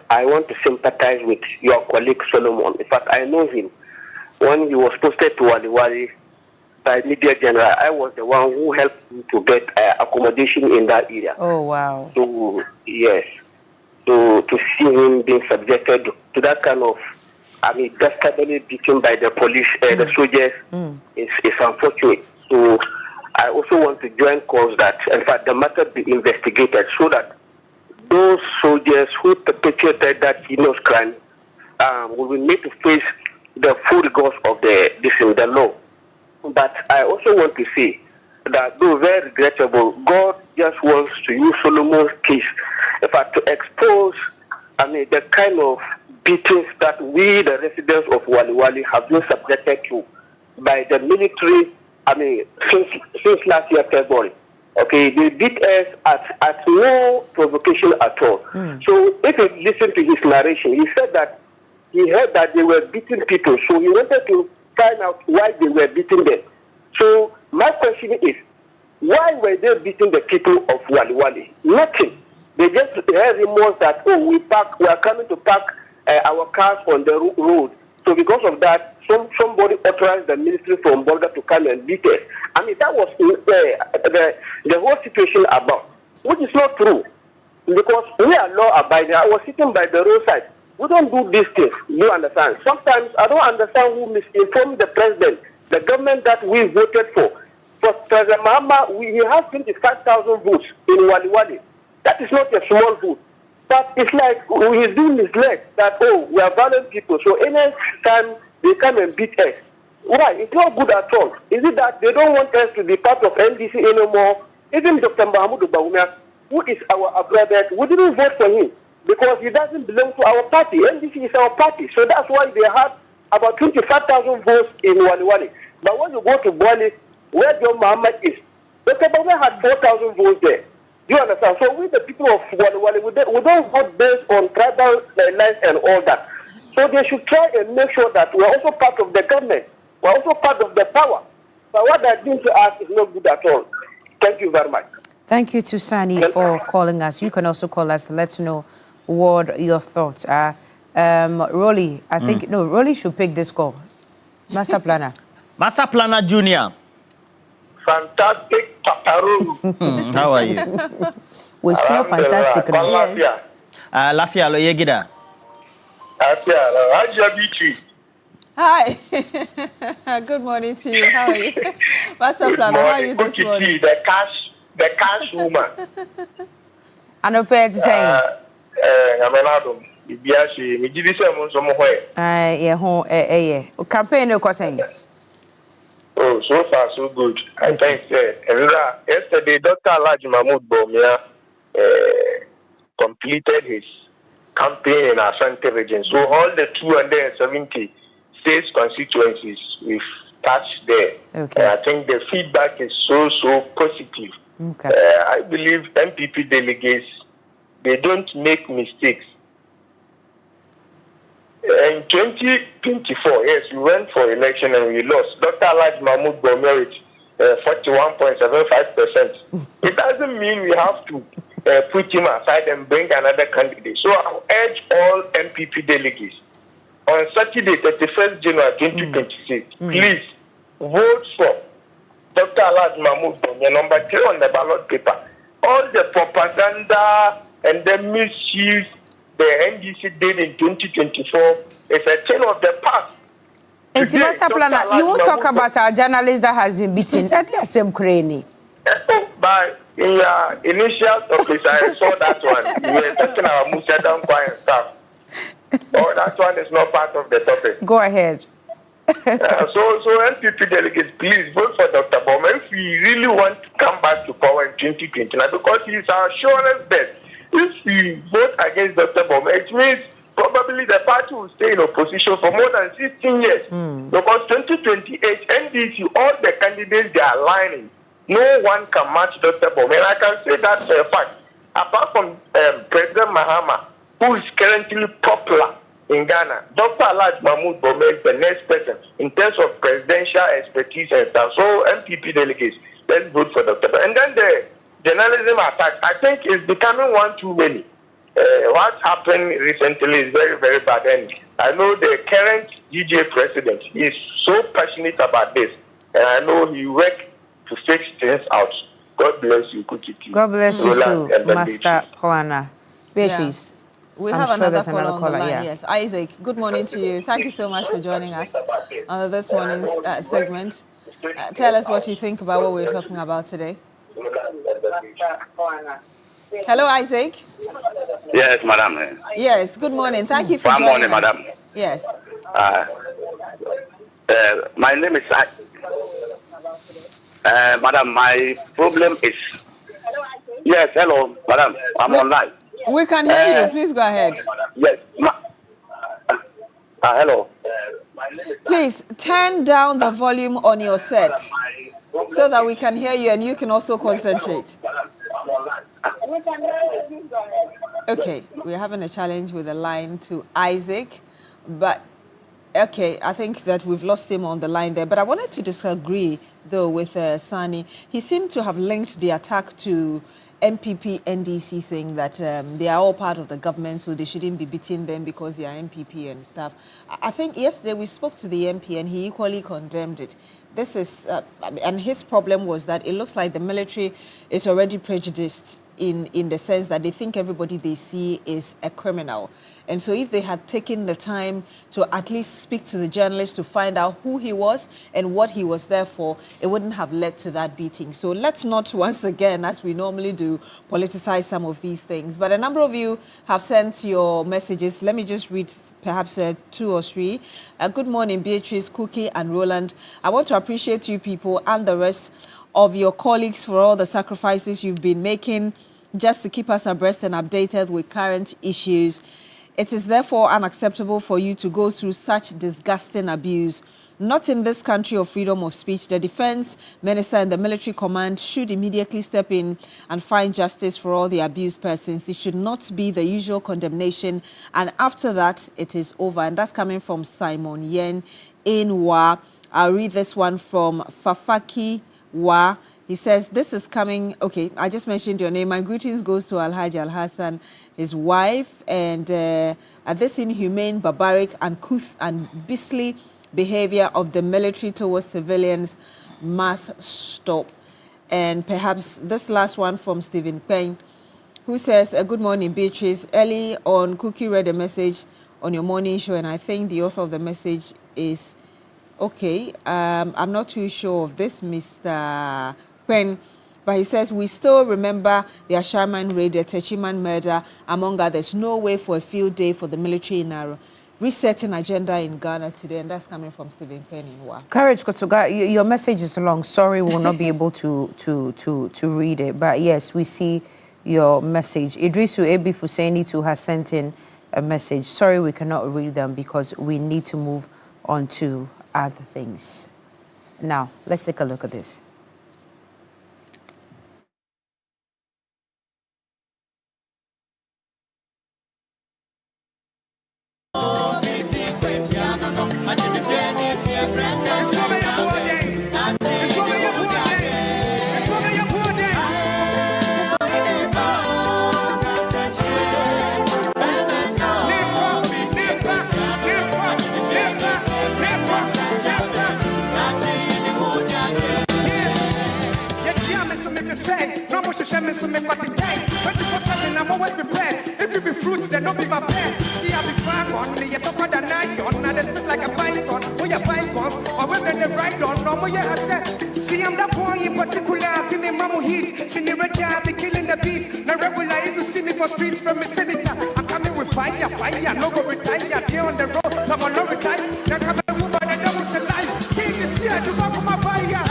I want to sympathize with your colleague Solomon. In fact, I know him. When he was posted to Wale Wale by Media General, I was the one who helped him to get accommodation in that area. Oh, wow. So, yes. So, to see him being subjected to that kind of, dastardly beaten by the police, the soldiers, is unfortunate. So, I also want to join cause that, in fact, the matter be investigated so that those soldiers who perpetrated that heinous crime will be made to face the full rigors of the law. But I also want to say that, though very regrettable, God just wants to use Solomon's case, in fact, to expose, the kind of beatings that we, the residents of Wale Wale, have been subjected to by the military, since last year, February. Okay, they beat us at no provocation at all. So if you listen to his narration, he said that he heard that they were beating people, so he wanted to find out why they were beating them. So my question is, why were they beating the people of Wale Wale? Nothing. They just had remorse that, we are coming to park our cars on the road. So because of that, somebody authorized the ministry from border to come and beat us. That was the whole situation about, which is not true. Because we are law-abiding. I was sitting by the roadside. We don't do these things, you understand? Sometimes I don't understand who misinformed the president, the government that we voted for. For President Mahama, he has 25,000 votes in Wale Wale. That is not a small vote. But it's like he's being misled that, we are violent people. So any time they come and beat us, why? It's not good at all. Is it that they don't want us to be part of NDC anymore? Even Dr. Mahamudu Bawumia, who is our brother, we didn't vote for him, because he doesn't belong to our party. NDC is our party. So that's why they had about 25,000 votes in Wale Wale. But when you go to Bwale, where John Muhammad is, Dr. Bawumia had 4,000 votes there. Do you understand? So we, the people of Wale Wale, we don't vote based on tribal lines and all that. So they should try and make sure that we are also part of the government. We are also part of the power. But what they're doing to us is not good at all. Thank you very much. Thank you to Sani for calling us. You can also call us to let us know what your thoughts are. Rolly, I think, Rolly should pick this call. Master Planner. Master Planner Junior. Fantastic, Paparu. How are you? We're so fantastic. Lafia lo yegida. Lafia, Hi. Good morning to you. How are you? Master Planner, how are you this morning? The cash woman. I know pay to say. Amelado. Ibiashi, me give you some more. Yeah, home, yeah. Campaign, no question. Oh, so far so good. I think yesterday Dr. Alhaji Mahmoud Bawumia completed his campaign in Asante region. So all the 270 states constituencies we've touched there. Okay. I think the feedback is so positive. Okay. I believe MPP delegates, they don't make mistakes. In 2024, yes, we went for election and we lost. Dr. Alhaji Mahmoud Bawumia with 41.75%. It doesn't mean we have to put him aside and bring another candidate. So I urge all MPP delegates on Saturday, 31st January 2026, please vote for Dr. Alhaji Mahmoud Bawumia, number 3 on the ballot paper. All the propaganda and the misuse the NDC did in 2024 is a tale of the past. It's Master Planner, you won't talk about our journalist that has been beaten. That's the same cranny. But in your initial topics, I saw that one. You were talking about Musa Dankwa and stuff. Oh, that one is not part of the topic. Go ahead. So MPP delegates, please vote for Dr. Bawumia if we really want to come back to power in 2029, because he is our surest bet. If we vote against Dr. Bawumia, it means probably the party will stay in opposition for more than 16 years. Because 2028, NDC, all the candidates they are aligning, no one can match Dr. Bawumia. And I can say that for a fact. Apart from President Mahama, who is currently popular in Ghana, Dr. Alhaji Mahmoud Bawumia is the next person in terms of presidential expertise and stuff. So MPP delegates, let's vote for Dr. Bawumia. And then the journalism attack, I think, is becoming one too many. What happened recently is very, very bad. And I know the current DJ president is so passionate about this. And I know he works to fix things out. God bless you, Kutiti. God bless you too, Master Planner. Beatrice. We have another caller on the line. Yes, Isaac, good morning to you. Thank you so much for joining us on this morning's segment. Tell us what you think about what we're talking about today. Hello, Isaac. Yes, madam. Yes, good morning. Thank you for joining us. Good morning, madam. Yes. My name is... madam, my problem is... Yes, hello, madam. I'm online. We can hear you. Please go ahead. Yes. Hello. Please turn down the volume on your set so that we can hear you and you can also concentrate. Okay, we're having a challenge with the line to Isaac, but okay, I think that we've lost him on the line there. But I wanted to disagree, though, with Sani. He seemed to have linked the attack to MPP NDC thing, that they are all part of the government, so they shouldn't be beating them because they are MPP and stuff. I think yesterday we spoke to the MP and he equally condemned it. This is, and his problem was that it looks like the military is already prejudiced in the sense that they think everybody they see is a criminal. And so if they had taken the time to at least speak to the journalist to find out who he was and what he was there for, it wouldn't have led to that beating. So let's not once again, as we normally do, politicize some of these things. But a number of you have sent your messages. Let me just read perhaps 2 or 3. Good morning, Beatrice, Cookie, and Roland. I want to appreciate you people and the rest of your colleagues for all the sacrifices you've been making just to keep us abreast and updated with current issues. It is therefore unacceptable for you to go through such disgusting abuse. Not in this country of freedom of speech. The defense minister and the military command should immediately step in and find justice for all the abused persons. It should not be the usual condemnation, and after that, it is over. And that's coming from Simon Yen Inwa. I'll read this one from Fafaki Wa. He says, this is coming, okay, I just mentioned your name. My greetings goes to Alhaji Al-Hassan, his wife, and this inhumane, barbaric, uncouth, and beastly behavior of the military towards civilians must stop. And perhaps this last one from Stephen Payne, who says, good morning, Beatrice. Early on, Cookie read a message on your morning show, and I think the author of the message is, okay, I'm not too sure of this, Mr. Quinn, but he says, we still remember the Asharman raid, the Techiman murder, among others. No way for a field day for the military in Naro. Resetting agenda in Ghana today, and that's coming from Stephen Penny. Wow. Courage, Kotoga, your message is long. Sorry, we'll not be able to read it. But yes, we see your message. Idrisu Ebi Fuseni too has sent in a message. Sorry, we cannot read them because we need to move on to other things. Now, let's take a look at this. I'm always prepared. If you be fruits, then don't be my pet. See, I be far on me. You talk about the night on. Now they spit like a python. Oh, yeah, pythons. Or when they ride on. No more, yeah, I said. See, I'm that boy in particular. I feel me, mama heat. See me right here, I be killing the beat. Now regular, if you see me for streets from me, senator. I'm coming with fire, fire. No go retire. Be on the road. Come on, no retire. Now come and move by the devil's alive. King is here. Do walk on my fire.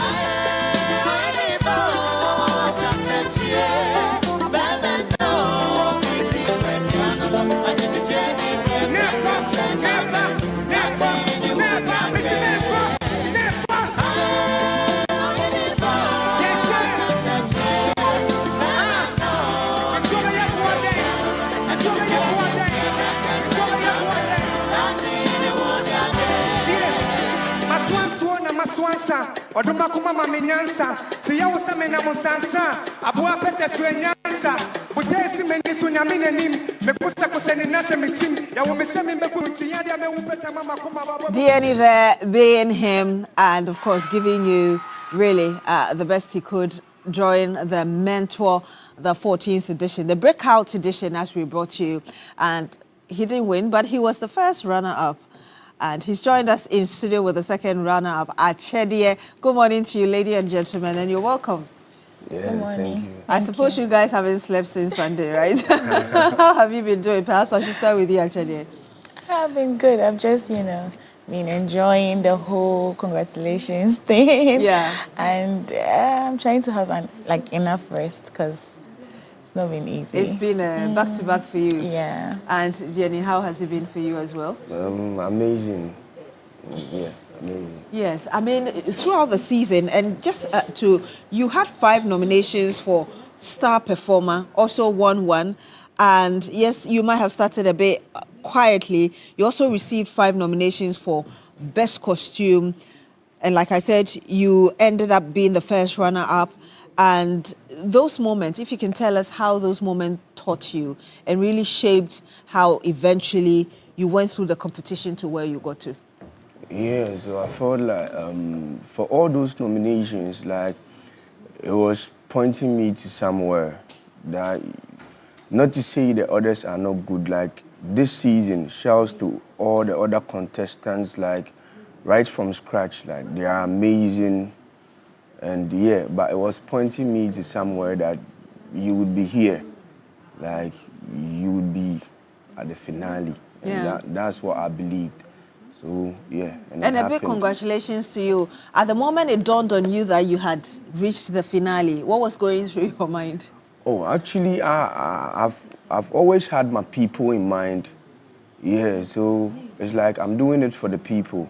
Oduma kuma mamenyansa tiya usame na musansa abua pete suenyansa bujesi menisu nyamine nim mekusa kuseni nashe mitim ya umesemi mekuti yadi ameupeta mama kuma babo. Diani there being him and of course giving you really the best he could during the Mentor, the 14th edition, the breakout edition as we brought you, and he didn't win but he was the first runner-up. And he's joined us in studio with the second runner-up, Achedie. Good morning to you, ladies and gentlemen, and you're welcome. Yeah, good morning. I suppose you guys haven't slept since Sunday, right? How have you been doing? Perhaps I should start with you, Achedie. I've been good. I've just, been enjoying the whole congratulations thing. Yeah. And I'm trying to have enough rest because it's not been easy. It's been back-to-back for you. Yeah. And Jenny, how has it been for you as well? Amazing. Yeah, amazing. Yes, I mean, throughout the season, and just you had 5 nominations for Star Performer, also won 1. And yes, you might have started a bit quietly. You also received 5 nominations for Best Costume. And like I said, you ended up being the first runner-up. And those moments, if you can tell us how those moments taught you and really shaped how eventually you went through the competition to where you got to. Yeah, so I felt like for all those nominations, it was pointing me to somewhere that, not to say the others are not good, this season, shouts to all the other contestants, right from scratch, they are amazing. And yeah, but it was pointing me to somewhere that you would be here, you would be at the finale. Yeah. And that's what I believed. So yeah. And a big congratulations to you. At the moment it dawned on you that you had reached the finale, what was going through your mind? Oh, actually, I've always had my people in mind. Yeah, so it's I'm doing it for the people.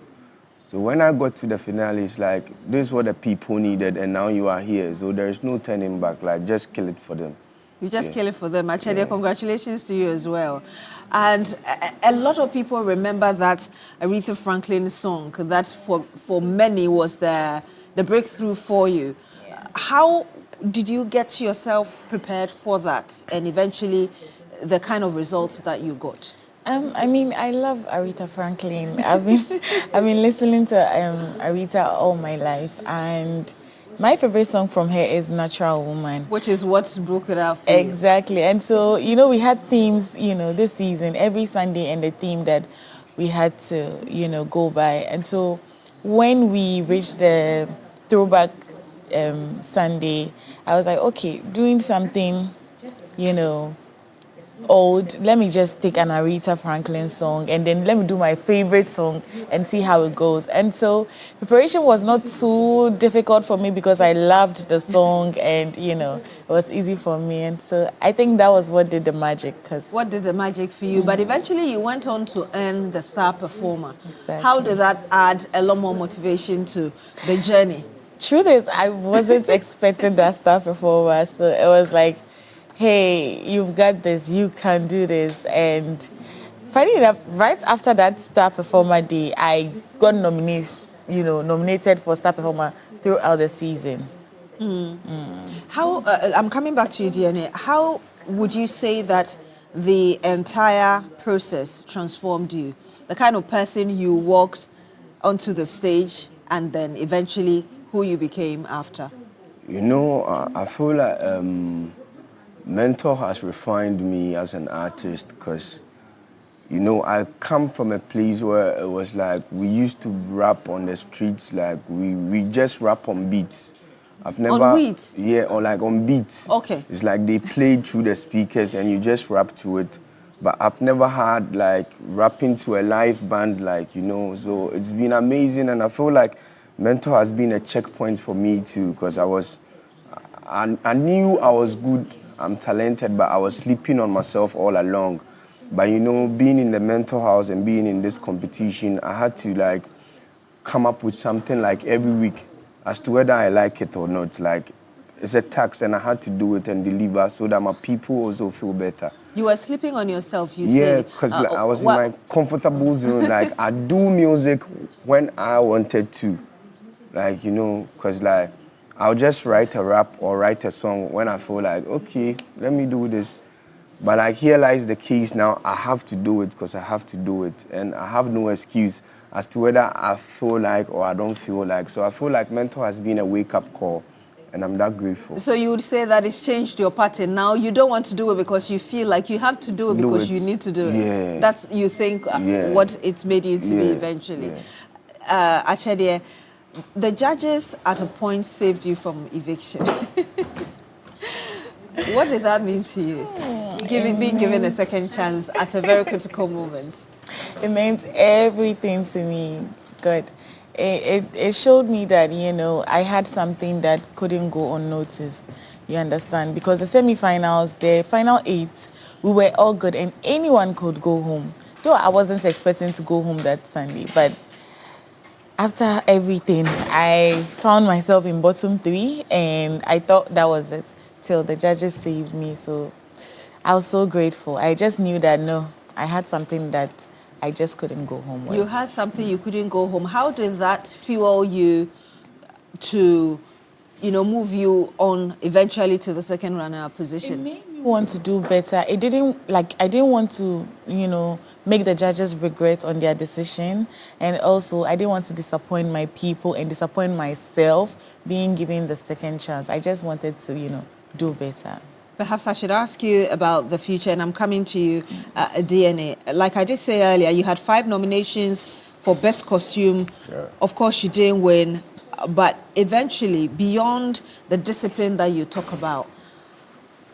So when I got to the finale, it's this is what the people needed, and now you are here. So there's no turning back. Just kill it for them. You just kill it for them. Actually, congratulations to you as well. And a lot of people remember that Aretha Franklin song that for many was the breakthrough for you. How did you get yourself prepared for that and eventually the kind of results that you got? I love Aretha Franklin. I've been listening to Aretha all my life, and my favorite song from her is Natural Woman. Which is what broke it out for you. Exactly. And so, we had themes, this season, every Sunday, and the theme that we had to, go by. And so when we reached the throwback Sunday, I was like, okay, doing something, old, let me just take an Aretha Franklin song and then let me do my favorite song and see how it goes. And so preparation was not too difficult for me because I loved the song and, it was easy for me. And so I think that was what did the magic. What did the magic for you? But eventually you went on to earn the Star Performer. Exactly. How did that add a lot more motivation to the journey? Truth is, I wasn't expecting that Star Performer. So it was like, hey, you've got this, you can do this. And funny enough, right after that Star Performer day, I got nominated for Star Performer throughout the season. How, I'm coming back to you, DNA. How would you say that the entire process transformed you? The kind of person you walked onto the stage and then eventually who you became after? I feel like mentor has refined me as an artist because, I come from a place where it was like we used to rap on the streets, like we just rap on beats. I've never... On beats? Yeah, or like on beats. Okay. It's like they played through the speakers and you just rap to it. But I've never had like rapping to a live band, so it's been amazing and I feel like mentor has been a checkpoint for me too because I knew I was good, I'm talented, but I was sleeping on myself all along. But being in the mental house and being in this competition, I had to come up with something every week as to whether I like it or not. It's a task and I had to do it and deliver so that my people also feel better. You were sleeping on yourself, you say? say? Yeah, because I was in my comfortable zone. I do music when I wanted to. Because I'll just write a rap or write a song when I feel like, okay, let me do this. But here lies the case now. I have to do it because I have to do it. And I have no excuse as to whether I feel like or I don't feel like. So I feel like mentor has been a wake-up call. And I'm that grateful. So you would say that it's changed your pattern. Now you don't want to do it because you feel like you have to do it because you need to do it. Yeah. That's, you think, what it's made you to be eventually. Yeah. Achede, the judges at a point saved you from eviction. What did that mean to you? Being given a second chance at a very critical moment. It meant everything to me. Good. It showed me that, I had something that couldn't go unnoticed. You understand? Because the semi-finals, the final 8, we were all good and anyone could go home. Though I wasn't expecting to go home that Sunday, but after everything, I found myself in bottom 3 and I thought that was it till the judges saved me. So I was so grateful. I just knew that, I had something that I just couldn't go home with. You had something you couldn't go home. How did that fuel you to, move you on eventually to the second runner-up position? It made me want to do better. I didn't want to, make the judges regret on their decision. And also, I didn't want to disappoint my people and disappoint myself being given the second chance. I just wanted to, do better. Perhaps I should ask you about the future, and I'm coming to you, DNA. Like I did say earlier, you had 5 nominations for Best Costume. Sure. Of course, you didn't win, but eventually, beyond the discipline that you talk about,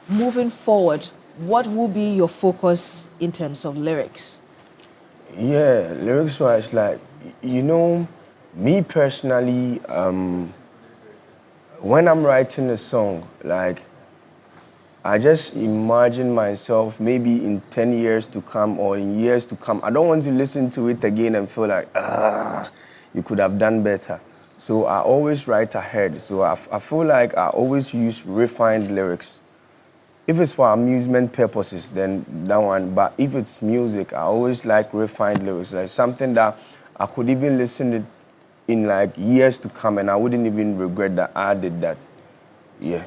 moving forward, what will be your focus in terms of lyrics? Yeah, lyrics-wise, me personally, when I'm writing a song, I just imagine myself maybe in 10 years to come or in years to come. I don't want to listen to it again and feel like, you could have done better. So I always write ahead. So I feel like I always use refined lyrics. If it's for amusement purposes, then that one. But if it's music, I always like refined lyrics, like something that I could even listen to in years to come and I wouldn't even regret that I did that. Yeah.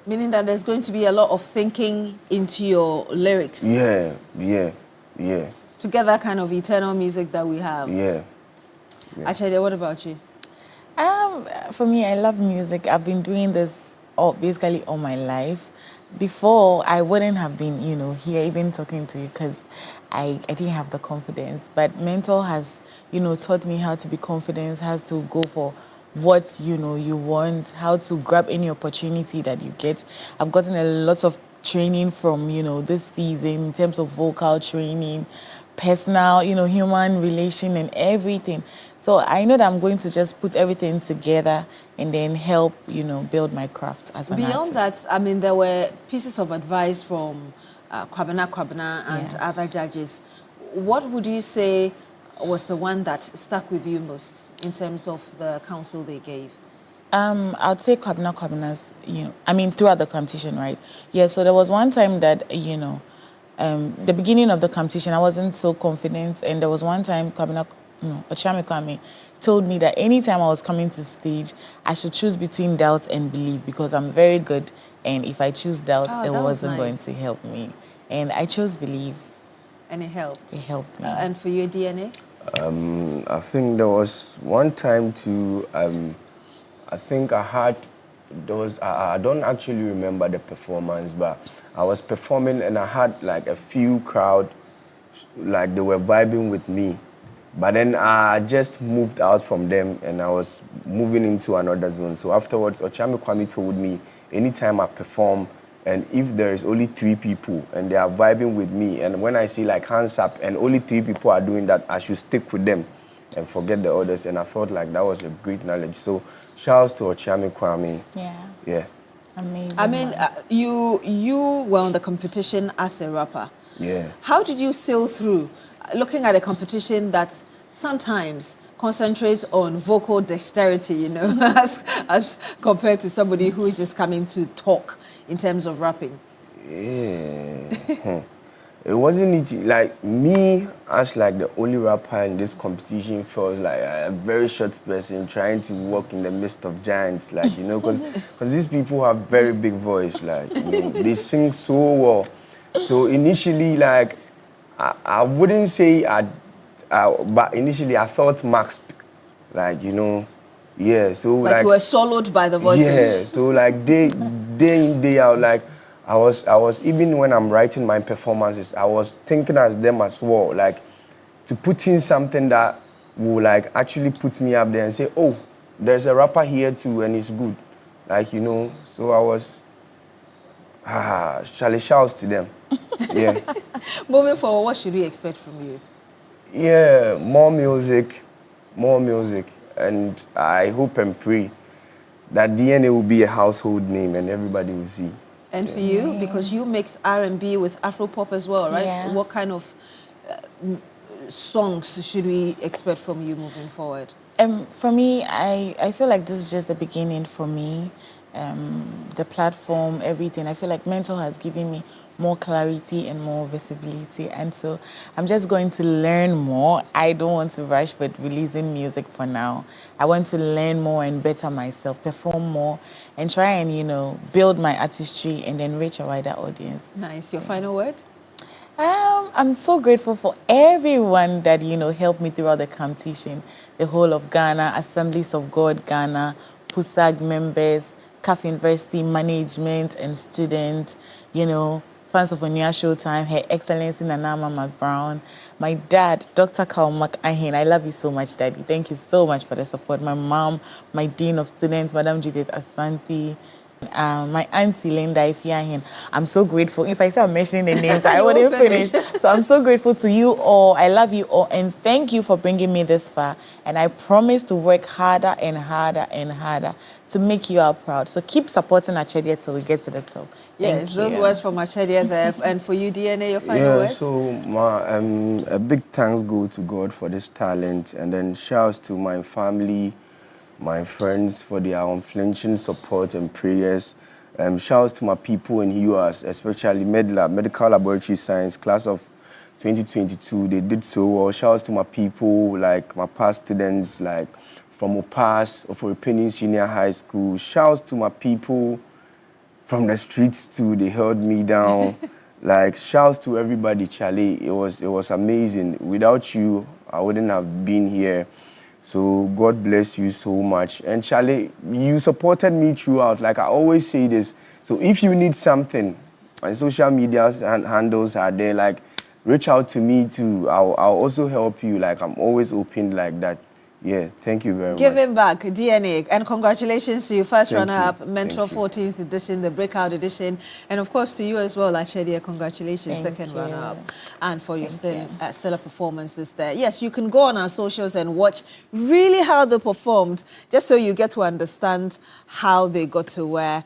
Meaning that there's going to be a lot of thinking into your lyrics. Yeah. To get that kind of eternal music that we have. Yeah. Achede, what about you? For me, I love music. I've been doing this basically all my life. before I wouldn't have been, here even talking to you because I didn't have the confidence. But mentor has, taught me how to be confident, how to go for what, you want, how to grab any opportunity that you get. I've gotten a lot of training from, this season in terms of vocal training, personal, human relation and everything. So I know that I'm going to just put everything together and then help, build my craft as an Beyond artist. that, I mean, there were pieces of advice from Kwabena and other judges. What would you say was the one that stuck with you most in terms of the counsel they gave? I'd say Kwabena's, throughout the competition, right? Yeah, so there was one time that, the beginning of the competition, I wasn't so confident. And there was one time Ochame Kwame told me that anytime I was coming to stage, I should choose between doubt and belief because I'm very good. And if I choose doubt, it wasn't going to help me. And I chose belief. And it helped? It helped me. And for your DNA? I think there was one time too, I think I don't actually remember the performance, but I was performing and I had like a few crowd, like they were vibing with me. But then I just moved out from them and I was moving into another zone. So afterwards, Ochame Kwame told me, anytime I perform, and if there is only 3 people and they are vibing with me, and when I see like hands up and only 3 people are doing that, I should stick with them and forget the others. And I felt like that was a great knowledge. So shouts to Ochame Kwame. Yeah. Amazing. I mean, you were on the competition as a rapper. Yeah. How did you sail through looking at a competition that sometimes concentrates on vocal dexterity, as compared to somebody who is just coming to talk in terms of rapping? Yeah. It wasn't easy. Like me, as like the only rapper in this competition, felt like a very short person trying to walk in the midst of giants, like, because these people have very big voice, like, they sing so well. So initially, like, I wouldn't say but initially I felt maxed, like, yeah. So like you were swallowed by the voices. Yeah. So like day in, day out, like I was even when I'm writing my performances, I was thinking as them as well, like to put in something that will like actually put me up there and say, oh, there's a rapper here too and it's good, like, So I was. Charlie, shouts to them. Yeah. Moving forward, what should we expect from you? Yeah, more music, and I hope and pray that DNA will be a household name and everybody will see. And for you, because you mix R&B with Afro-pop as well, right? Yeah. So what kind of songs should we expect from you moving forward? For me, I feel like this is just the beginning for me. The platform, everything. I feel like Mentor has given me more clarity and more visibility. And so I'm just going to learn more. I don't want to rush with releasing music for now. I want to learn more and better myself, perform more, and try and, build my artistry and then reach a wider audience. Nice. Your final word? I'm so grateful for everyone that, helped me throughout the competition. The whole of Ghana, Assemblies of God Ghana, PUSAG members, CAF University management and students, fans of Onia Showtime, Her Excellency Nanama McBrown, my dad, Dr. Karl McAhin. I love you so much, Daddy. Thank you so much for the support. My mom, my Dean of Students, Madam Judith Asante, my auntie Linda Ifiahin. I'm so grateful. If I start mentioning the names, I wouldn't finish. So I'm so grateful to you all. I love you all. And thank you for bringing me this far. And I promise to work harder and harder and harder to make you all proud. So keep supporting Achedia till we get to the top. Yes, those words from Achedia there. And for you, DNA, your final words? So a big thanks go to God for this talent. And then shouts to my family, my friends for their unflinching support and prayers. Shouts to my people in US, especially Medical Laboratory Science, class of 2022. They did so well. Shouts to my people, like my past students, like from Opas, Oforipini Senior High School. Shouts to my people from the streets too. They held me down. Like, shouts to everybody, Charlie. It was amazing. Without you, I wouldn't have been here. So God bless you so much. And Charlie, you supported me throughout. Like I always say this. So if you need something, my social media handles are there. Like reach out to me too. I'll also help you. Like I'm always open like that. Yeah, thank you very much. Giving back, DNA, and congratulations to you, first runner-up, Mentor Thank you. 14th edition, the breakout edition, and of course to you as well, Achedia, congratulations, Thank second you. runner-up, and for your Thank you. stellar performances there. Yes, you can go on our socials and watch really how they performed, just so you get to understand how they got to where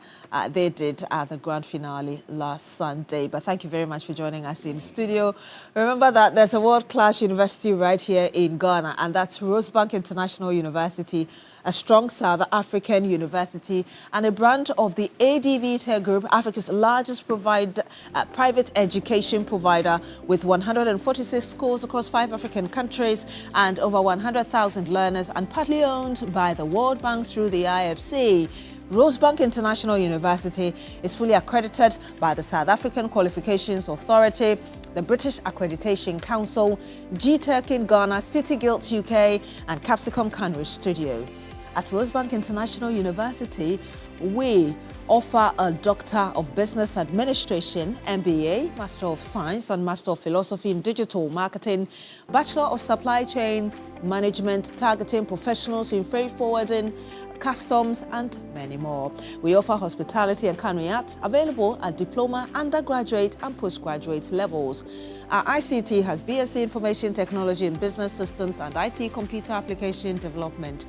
they did at the grand finale last Sunday. But thank you very much for joining us in studio. Remember that there's a world-class university right here in Ghana, and that's Rosebank International University, a strong South African university and a branch of the ADV Group, Africa's largest private education provider, with 146 schools across 5 African countries and over 100,000 learners, and partly owned by the World Bank through the IFC. Rosebank International University is fully accredited by the South African Qualifications Authority, the British Accreditation Council, GTEC in Ghana, City Guild UK, and Capsicum Cambridge Studio. At Rosebank International University, we offer a Doctor of Business Administration, MBA, Master of Science and Master of Philosophy in Digital Marketing, Bachelor of Supply Chain Management, targeting professionals in freight forwarding, customs, and many more. We offer hospitality and culinary arts, available at diploma, undergraduate, and postgraduate levels. Our ICT has BSc Information Technology and Business Systems and IT Computer Application Development,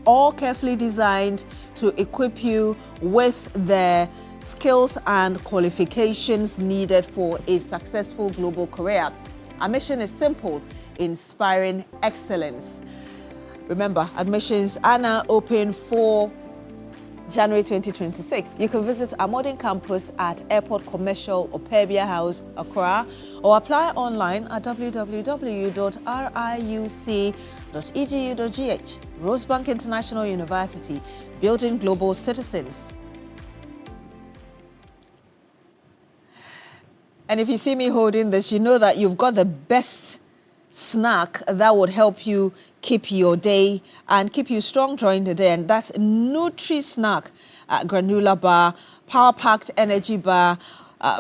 all carefully designed to equip you with the skills and qualifications needed for a successful global career. Our mission is simple: inspiring excellence. Remember, admissions are now open for January 2026. You can visit our modern campus at Airport Commercial Opebia House, Accra, or apply online at www.riuc.edu.gh. Rosebank International University, building global citizens. And if you see me holding this, you know that you've got the best snack that would help you keep your day and keep you strong during the day, and that's Nutri Snack granola bar, power-packed energy bar,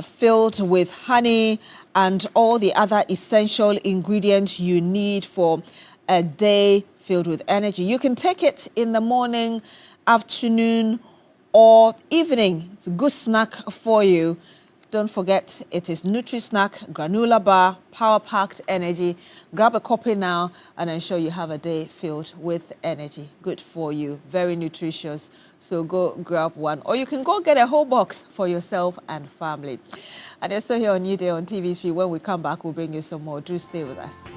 filled with honey and all the other essential ingredients you need for a day filled with energy. You can take it in the morning, afternoon, or evening. It's a good snack for you. Don't forget, it is Nutri-Snack, granola bar, power-packed energy. Grab a copy now and ensure you have a day filled with energy. Good for you, very nutritious. So go grab one. Or you can go get a whole box for yourself and family. And you're still here on Newday on TV3. When we come back, we'll bring you some more. Do stay with us.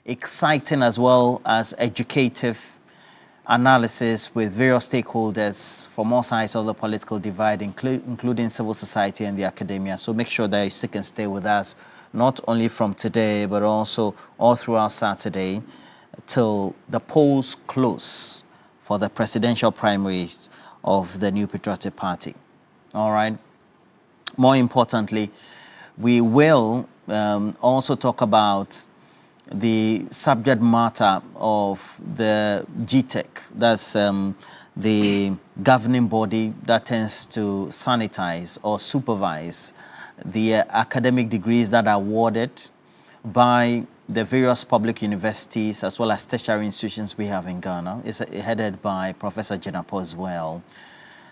exciting as well as educative analysis with various stakeholders from all sides of the political divide, including civil society and the academia. So make sure that you stick and stay with us, not only from today, but also all throughout Saturday till the polls close for the presidential primaries of the New Patriotic Party. All right. More importantly, we will also talk about the subject matter of the GTEC. That's the governing body that tends to sanitize or supervise the academic degrees that are awarded by the various public universities as well as tertiary institutions we have in Ghana. It's headed by Professor Jenapo as well.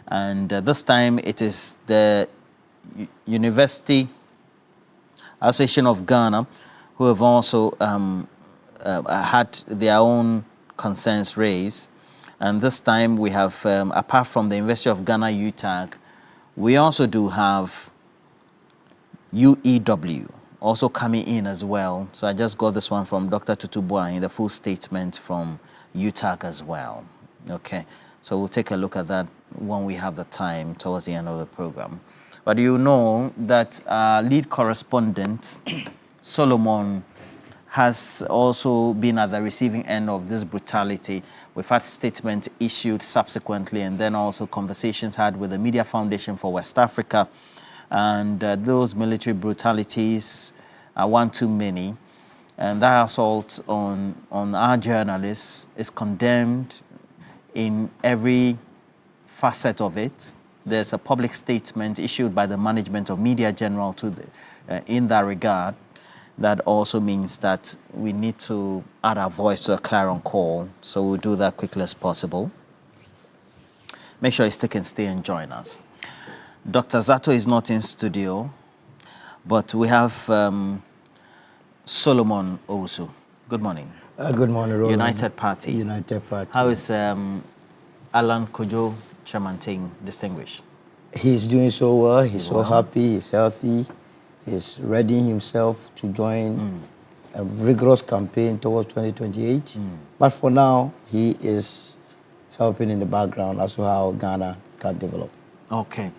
And this time it is the University Association of Ghana who have also had their own concerns raised. And this time we have, apart from the University of Ghana UTAG, we also do have UEW also coming in as well. So I just got this one from Dr. Tutubua in the full statement from UTAG as well. Okay, so we'll take a look at that when we have the time towards the end of the program. But you know that our lead correspondent, Solomon, has also been at the receiving end of this brutality. We've had statements issued subsequently and then also conversations had with the Media Foundation for West Africa. And those military brutalities are one too many. And that assault on our journalists is condemned in every facet of it. There's a public statement issued by the management of Media General to in that regard. That also means that we need to add our voice to a clarion call. So we'll do that quickly as possible. Make sure you stick and stay and join us. Dr. Zato is not in studio, but we have Solomon Owusu. Good morning. Good morning, Roland. United Party. United Party. How is Alan Kojo Chamanting distinguished? He's doing so well. He's so happy. He's healthy. He's readying himself to join a rigorous campaign towards 2028. But for now, he is helping in the background as to how Ghana can develop. Okay.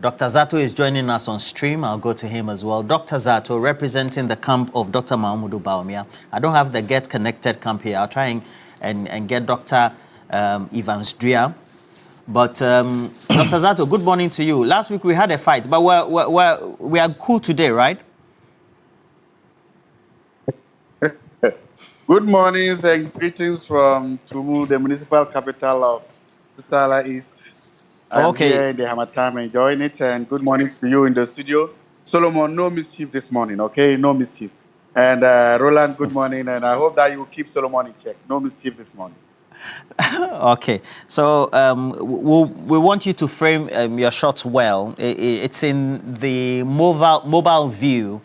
Dr. Zato is joining us on stream. I'll go to him as well. Dr. Zato, representing the camp of Dr. Mahmoudou Bawumia. I don't have the Get Connected camp here. I'll try and get Dr. Evans Dria. But Dr. Zato, good morning to you. Last week we had a fight, but we are cool today, right? Good mornings and greetings from Tumu, the municipal capital of Susala East. I'm here in the Hamatan enjoying it, and good morning to you in the studio. Solomon, no mischief this morning, okay? No mischief. And Roland, good morning, and I hope that you will keep Solomon in check. No mischief this morning. Okay, so we want you to frame your shots well. It's in the mobile view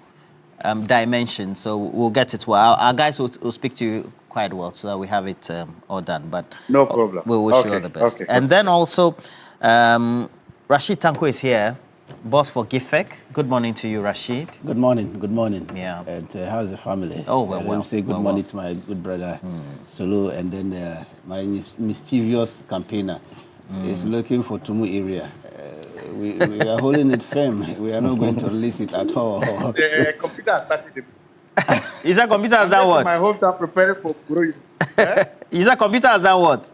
dimension, so we'll get it well. Our guys will speak to you quite well so that we have it all done. But no problem. We wish you all the best. And then also, Rashid Tanko is here, boss for GIFEC. Good morning to you, Rashid. Good morning. Good morning. Yeah. And how's the family? Oh, well. Let me say good morning to my good brother, Solo, and then my mischievous campaigner is looking for Tumu area. We are holding it firm. We are not going to release it at all. The computer has started. Is that computer has done what? My hometown preparing for Kuro. Is that computer has done what?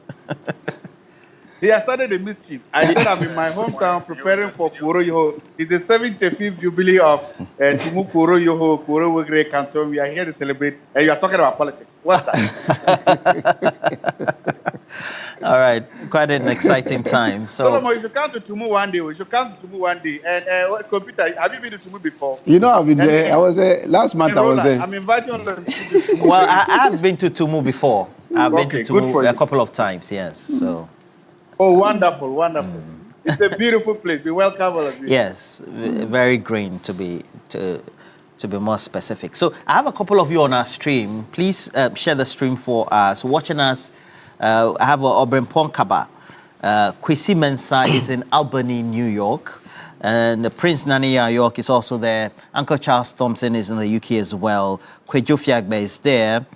He has started the mischief. I said I'm in my hometown preparing for Kuro Yoho. It's the 75th jubilee of Tumu Kuro Yoho, Kuro Wegre Canton. We are here to celebrate. And you are talking about politics. What's that? All right, quite an exciting time. So, Solomon, you should come to Tumu one day. We should come to Tumu one day. And what computer? Have you been to Tumu before? You know, I've been there. I was there last month. I was there. I'm inviting you on the well, I have been to Tumu before. I've been to Tumu a couple of times. Yes. So. Oh, wonderful, wonderful. It's a beautiful place. We welcome all of you. Yes, very green to be more specific. So I have a couple of you on our stream. Please share the stream for us. Watching us, I have Obrempong Kaba. Kwesi Mensah is in Albany, New York. And Prince Nani York is also there. Uncle Charles Thompson is in the UK as well. Kwejo Fiagbe is there.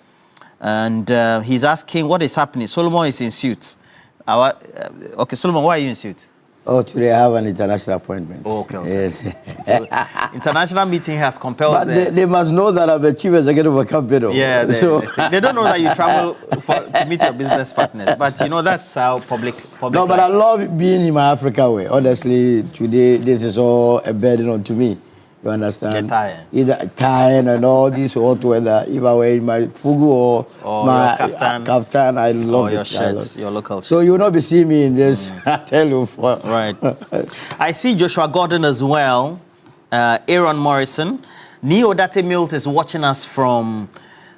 And he's asking what is happening. Solomon is in suits. Okay, Solomon, why are you in suits? Oh, today I have an international appointment. Oh, okay. Yes. So, international meeting has compelled but they must know that I'm a chief executive of a company. Yeah, they don't know that you travel to meet your business partners. But you know, that's how public No, but I love being in my Africa way. Honestly, today this is all a burden onto me. You understand? You're tired. Either tired and all this hot weather. If I were in my fugu or my kaftan, I love your it. shirts, your local shirts. So you will not be seeing me in this. I tell you. Right. I see Joshua Gordon as well. Aaron Morrison. Neo Date Milt is watching us from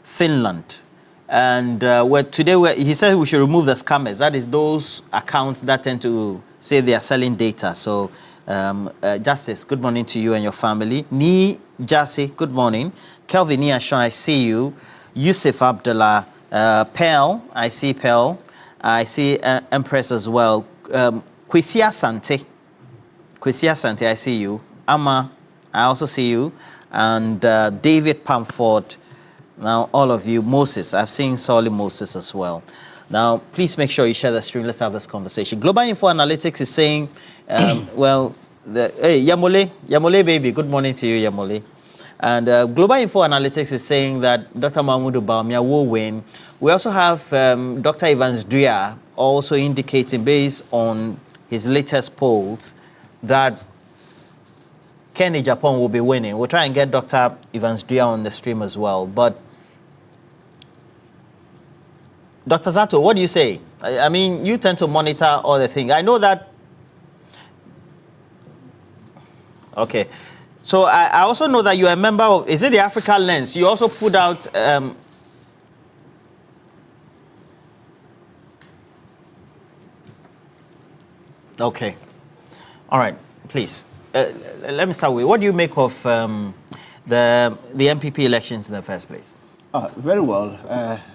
Finland. And he said we should remove the scammers. That is those accounts that tend to say they are selling data. So Justice, good morning to you and your family. Ni Jassy, good morning. Kelvin Niashon, I see you. Yusuf Abdullah, Pearl, I see Pearl. I see Empress as well. Kwesi Asante, I see you. Amma, I also see you. And David Pamford, now all of you. Moses, I've seen Solly Moses as well. Now, please make sure you share the stream. Let's have this conversation. Global Info Analytics is saying, hey, Yamole baby, good morning to you, Yamole. And Global Info Analytics is saying that Dr. Mahmoud Bawumia will win. We also have Dr. Evans Dua also indicating, based on his latest polls, that Kenny Japan will be winning. We'll try and get Dr. Evans Dua on the stream as well. But Dr. Zato, what do you say? I mean, you tend to monitor all the things. I know that. Okay. So I also know that you're a member of, is it the Africa Lens? You also put out okay. All right, please. Let me start with, what do you make of the MPP elections in the first place? Very well.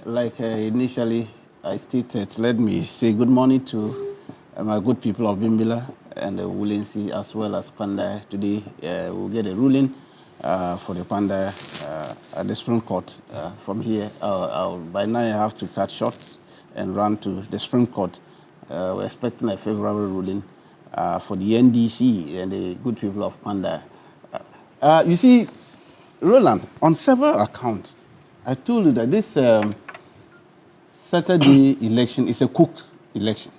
Initially I stated, let me say good morning to my good people of Bimbila and the Wulensi as well as Panda. Today we'll get a ruling for the Panda at the Supreme Court. From here, by now I have to cut short and run to the Supreme Court. We're expecting a favorable ruling for the NDC and the good people of Panda. You see, Roland, on several accounts, I told you that this Saturday election is a cooked election.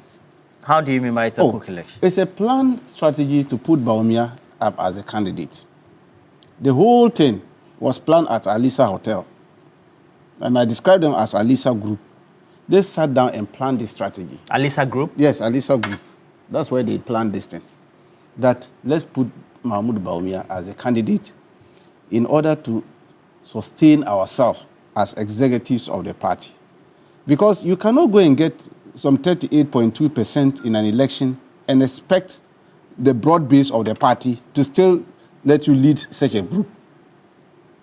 How do you mean by it's a cooked election? It's a planned strategy to put Bawumia up as a candidate. The whole thing was planned at Alisa Hotel. And I described them as Alisa Group. They sat down and planned this strategy. Alisa Group? Yes, Alisa Group. That's where they planned this thing. That let's put Mahmoud Bawumia as a candidate in order to sustain ourselves as executives of the party. Because you cannot go and get some 38.2% in an election and expect the broad base of the party to still let you lead such a group.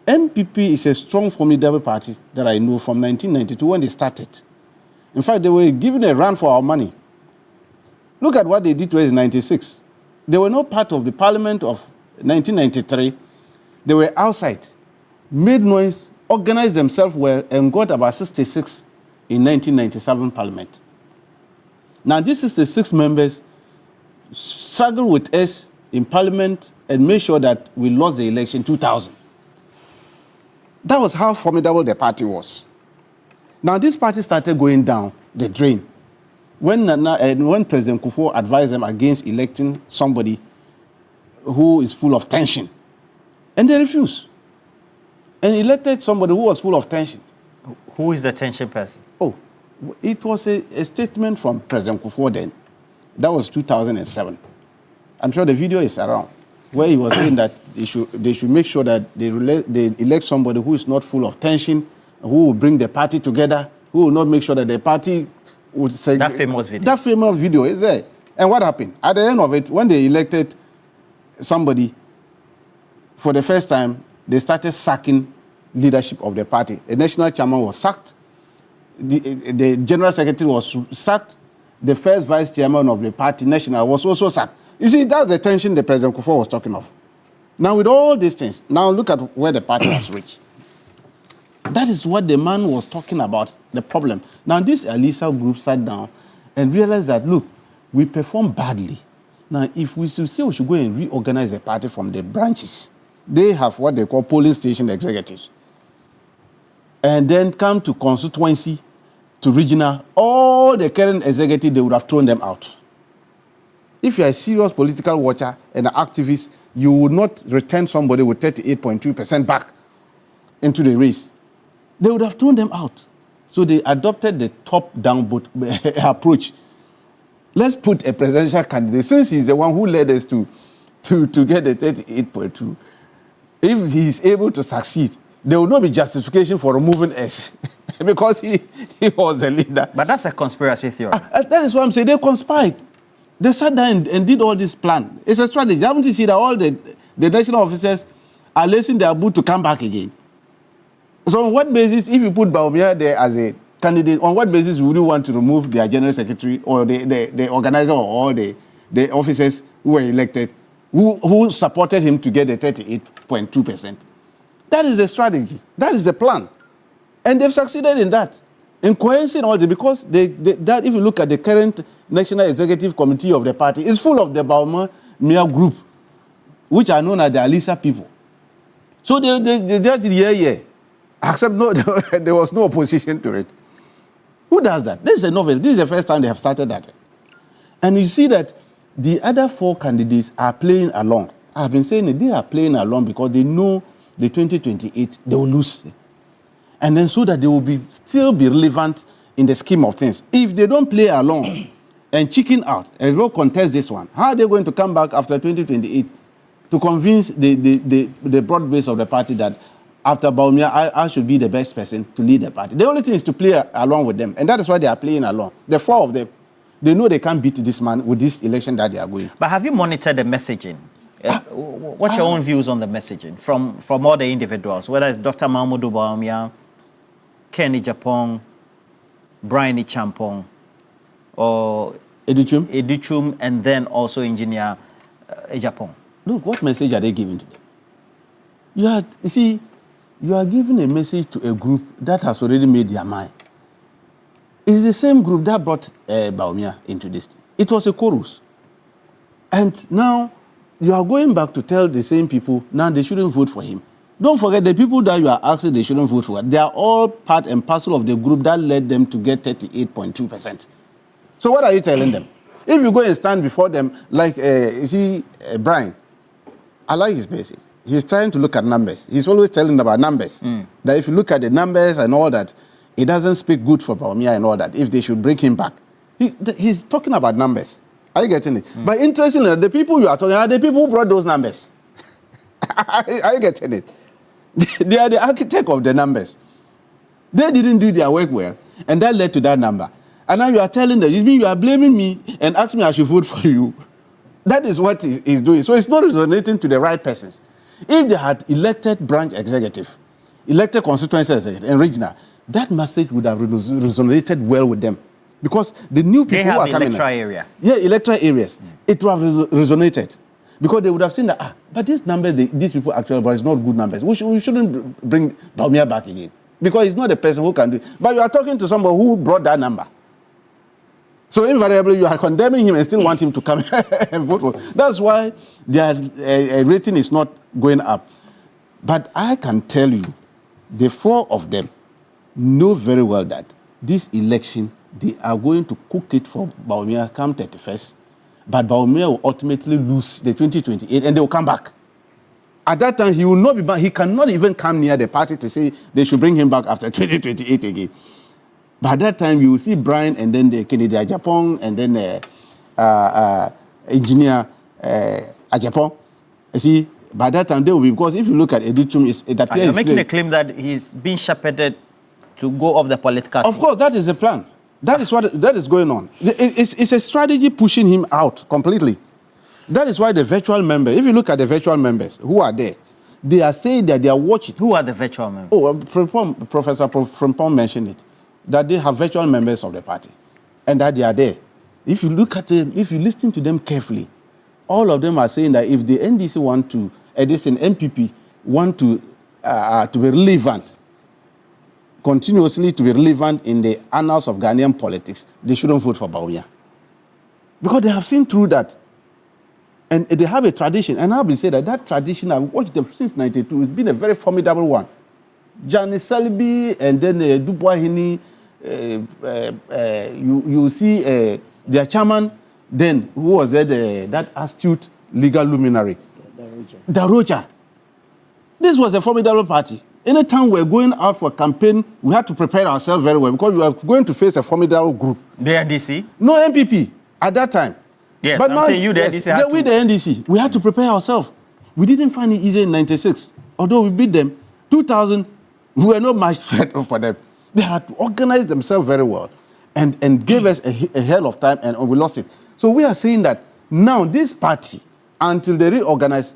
MPP is a strong, formidable party that I know from 1992 when they started. In fact, they were given a run for our money. Look at what they did to us in 96. They were not part of the parliament of 1993. They were outside, made noise, organized themselves well, and got about 66 in 1997 parliament. Now, these 66 members struggled with us in parliament and made sure that we lost the election 2000. That was how formidable the party was. Now, this party started going down the drain when President Kufuor advised them against electing somebody who is full of tension. And they refused. And elected somebody who was full of tension. Who is the tension person? Oh, it was a statement from President Kufuor then. That was 2007. I'm sure the video is around, where he was saying that they should make sure that they elect somebody who is not full of tension, who will bring the party together, who will not make sure that the party would say... That famous video. That famous video is there. And what happened? At the end of it, when they elected somebody, for the first time, they started sacking leadership of the party. The national chairman was sacked. The general secretary was sacked. The first vice chairman of the party, national, was also sacked. You see, that's the tension the President Kufuor was talking of. Now, with all these things, now look at where the party has reached. That is what the man was talking about, the problem. Now, this Elisa group sat down and realized that, look, we perform badly. Now, if we should say we should go and reorganize the party from the branches, they have what they call polling station executives. And then come to constituency, to regional, all the current executive, they would have thrown them out. If you're a serious political watcher and an activist, you would not return somebody with 38.2% back into the race. They would have thrown them out. So they adopted the top-down approach. Let's put a presidential candidate, since he's the one who led us to get the 38.2. If he's able to succeed, there will not be justification for removing us because he was the leader. But that's a conspiracy theory. That is what I'm saying. They conspired. They sat down and did all this plan. It's a strategy. Haven't you seen that all the national officers are lacing their boot to come back again? So on what basis, if you put Bawumia there as a candidate, on what basis would you want to remove their general secretary or the organizer or all the officers who were elected, who supported him to get the 38.2%? That is the strategy. That is the plan. And they've succeeded in that. In coercing all this, because that if you look at the current National Executive Committee of the party, it's full of the Bawumia group, which are known as the Alisa people. So they did except no, there was no opposition to it. Who does that? This is a novel. This is the first time they have started that. And you see that the other four candidates are playing along. I've been saying that they are playing along because they know the 2028, they will lose. And then so that they will still be relevant in the scheme of things. If they don't play along and chicken out and don't contest this one, how are they going to come back after 2028 to convince the broad base of the party that after Bawumia, I should be the best person to lead the party? The only thing is to play along with them. And that is why they are playing along. The four of them, they know they can't beat this man with this election that they are going. But have you monitored the messaging? What's your own views on the messaging from all the individuals, whether it's Dr. Mahmoudou Bawumia, Kenny Japong, Brian Champong, or Educhum, and then also Engineer Japong? Look, what message are they giving to them? You are giving a message to a group that has already made their mind. It's the same group that brought Bawumia into this thing. It was a chorus. And now you are going back to tell the same people, now they shouldn't vote for him. Don't forget, the people that you are asking they shouldn't vote for, they are all part and parcel of the group that led them to get 38.2%. So what are you telling them? If you go and stand before them, like, Brian, I like his message. He's trying to look at numbers. He's always telling about numbers. That if you look at the numbers and all that, it doesn't speak good for Bawumia and all that, if they should bring him back. He's talking about numbers. Are you getting it? But interestingly, the people you are talking about are the people who brought those numbers. Are you getting it? They are the architect of the numbers. They didn't do their work well, and that led to that number. And now you are telling them, it means you are blaming me and asking me I should vote for you. That is what he's doing. So it's not resonating to the right persons. If they had elected branch executive, elected constituency executive, and regional, that message would have resonated well with them. Because the new people who are coming in. Area. Yeah, electoral areas. It would have resonated. Because they would have seen that, but this number, these people actually brought is not good numbers. We shouldn't bring Bawumia back again. Because he's not the person who can do it. But you are talking to somebody who brought that number. So invariably, you are condemning him and still want him to come and vote for. That's why their rating is not going up. But I can tell you, the four of them know very well that this election, they are going to cook it for Bawumia come 31st. But Bawumia will ultimately lose the 2028 and they will come back. At that time, he will not be back. He cannot even come near the party to say they should bring him back after 2028 again. But at that time, you will see Brian and then the Kennedy Ajapong and then Engineer Ajapong. You see, by that time, they will be, because if you look at Educhum, you're making a claim that he's being shepherded to go off the political scene. Of course, that is the plan. That is going on. It's a strategy pushing him out completely. That is why the virtual members, if you look at the virtual members who are there, they are saying that they are watching. Who are the virtual members? Oh, Professor Frimpong mentioned it, that they have virtual members of the party and that they are there. If you look at them, if you listen to them carefully, all of them are saying that if the NDC want to, NPP want to be relevant, continuously to be relevant in the annals of Ghanaian politics, they shouldn't vote for Bawumia. Because they have seen through that. And they have a tradition. And I've been saying that tradition, I've watched them since 92, it's been a very formidable one. Gianni Selby and then Dubois Hini, you see their chairman then, who was there, that astute legal luminary, Daroja. This was a formidable party. Anytime we're going out for a campaign, we had to prepare ourselves very well because we are going to face a formidable group. The NDC? No MPP at that time. Yes, but I'm now, saying you, the NDC. With the NDC, we had to prepare ourselves. We didn't find it easy in 96. Although we beat them, 2000, we were not much threat for them. They had to organize themselves very well and gave us a hell of time, and we lost it. So we are saying that now this party, until they reorganize,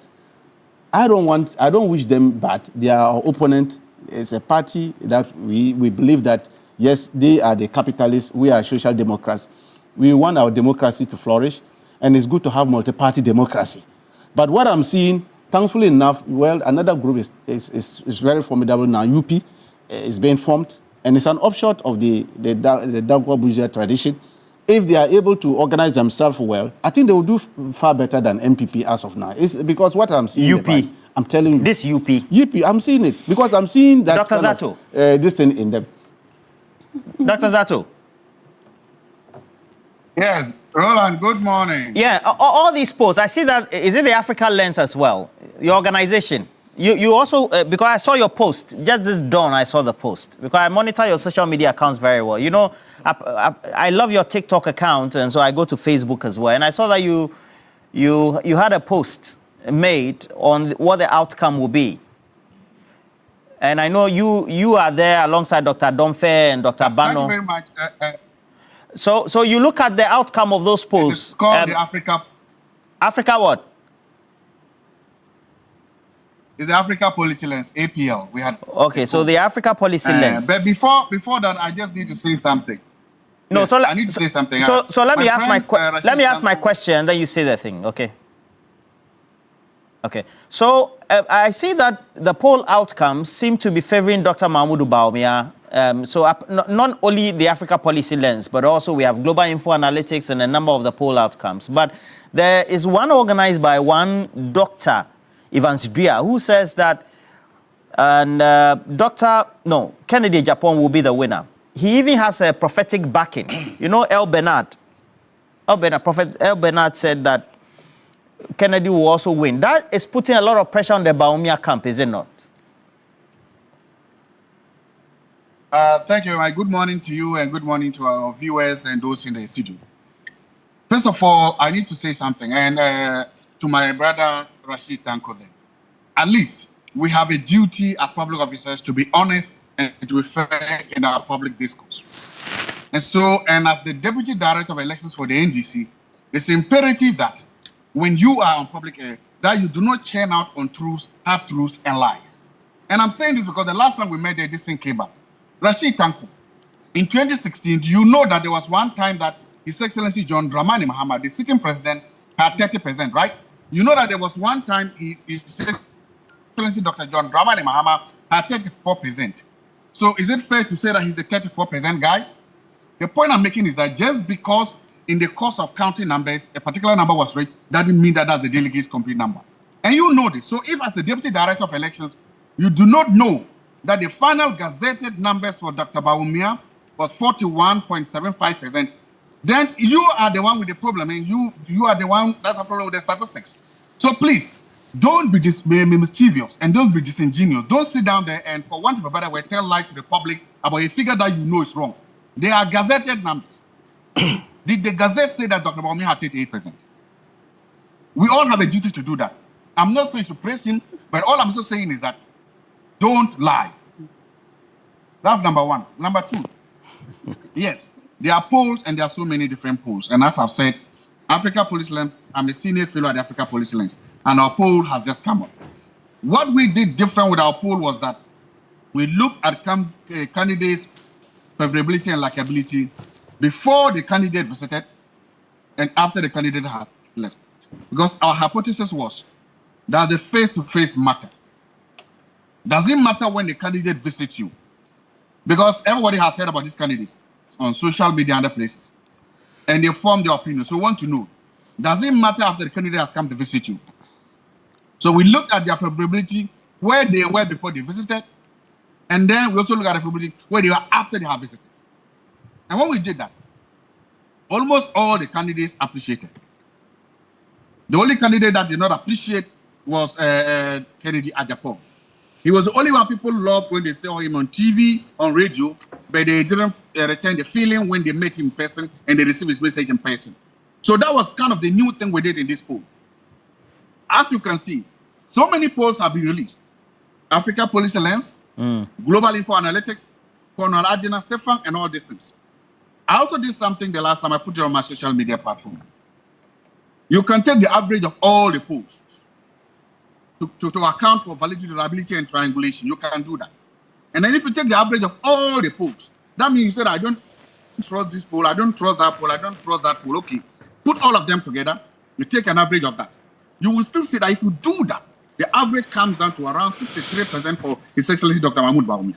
I don't wish them bad. They are our opponent. It's a party that we believe that, yes, they are the capitalists, we are social democrats. We want our democracy to flourish, and it's good to have multi-party democracy. But what I'm seeing, thankfully enough, well, another group is very formidable now. UP is being formed, and it's an offshoot of the Dagwa bourgeois tradition. If they are able to organize themselves well, I think they will do far better than MPP as of now. It's because what I'm seeing... UP. I'm telling you. This UP. UP, I'm seeing it. Because I'm seeing that... Dr. Zato. This thing in them. Dr. Zato. Yes, Roland, good morning. Yeah, all these posts, I see that, is it the Africa Lens as well? Your organization. You also, because I saw your post, just this dawn I saw the post, because I monitor your social media accounts very well. You know, I love your TikTok account, and so I go to Facebook as well. And I saw that you had a post made on what the outcome will be. And I know you are there alongside Dr. Domfe and Dr. Bano. Thank you very much. So you look at the outcome of those posts. It's called the Africa... Africa what? It's the Africa Policy Lens, APL. We had... Okay, so the Africa Policy Lens. But before that, I just need to say something. No, yes, so I need to say something. So let me ask my question, and then you say the thing, okay? Okay. So I see that the poll outcomes seem to be favoring Dr. Mahmoud Bawumia. Not only the Africa Policy Lens, but also we have Global Info Analytics and a number of the poll outcomes. But there is one organized by one Dr. Evans Dria, who says that Kennedy Japan will be the winner. He even has a prophetic backing. You know, Prophet El Bernard said that Kennedy will also win. That is putting a lot of pressure on the Bawumia camp, is it not? Thank you. Good morning to you, and good morning to our viewers and those in the studio. First of all, I need to say something, and to my brother Rashid Tanko then. At least we have a duty as public officers to be honest and to be fair in our public discourse. And as the Deputy Director of Elections for the NDC, it's imperative that when you are on public air, that you do not churn out untruths, half-truths, and lies. And I'm saying this because the last time we met there, this thing came up. Rashid Tanko, in 2016, do you know that there was one time that His Excellency John Dramani Mahama, the sitting president, had 30%, right? You know that there was one time His Excellency Dr. John Dramani Mahama had 34%. So is it fair to say that he's a 34% guy? The point I'm making is that just because in the course of counting numbers, a particular number was reached, that didn't mean that that's the delegate's complete number. And you know this. So if as the Deputy Director of Elections, you do not know that the final gazetted numbers for Dr. Bawumia was 41.75%, then you are the one with the problem, and you are the one that's a problem with the statistics. So please, don't be mischievous and don't be disingenuous. Don't sit down there and, for want of a better way, tell lies to the public about a figure that you know is wrong. They are gazetted numbers. Did the Gazette say that Dr. Bawumia had 38%? We all have a duty to do that. I'm not saying to praise him, but all I'm also saying is that don't lie. That's number one. Number two, yes, there are polls and there are so many different polls. And as I've said, Africa Policy Lens, I'm a senior fellow at the Africa Policy Lens, and our poll has just come up. What we did different with our poll was that we looked at candidates' favorability and likability before the candidate visited and after the candidate has left. Because our hypothesis was there's a face-to-face matter. Does it matter when the candidate visits you? Because everybody has heard about these candidates on social media and other places. And they form their opinion. So we want to know, does it matter after the candidate has come to visit you? So we looked at their favorability, where they were before they visited, and then we also look at the favorability where they were after they have visited. And when we did that, almost all the candidates appreciated. The only candidate that did not appreciate was Kennedy Agyapong. He was the only one people loved when they saw him on TV, on radio, but they didn't return the feeling when they met him in person and they received his message in person. So that was kind of the new thing we did in this poll. As you can see, so many polls have been released. Africa Policy Lens, Global Info Analytics, Colonel Adina Stefan, and all these things. I also did something the last time I put it on my social media platform. You can take the average of all the polls to account for validity, reliability, and triangulation. You can do that. And then if you take the average of all the polls, that means you said, I don't trust this poll, I don't trust that poll, I don't trust that poll. Okay, put all of them together, you take an average of that. You will still see that if you do that, the average comes down to around 63% for His Excellency Dr. Mahmoud Bawumia.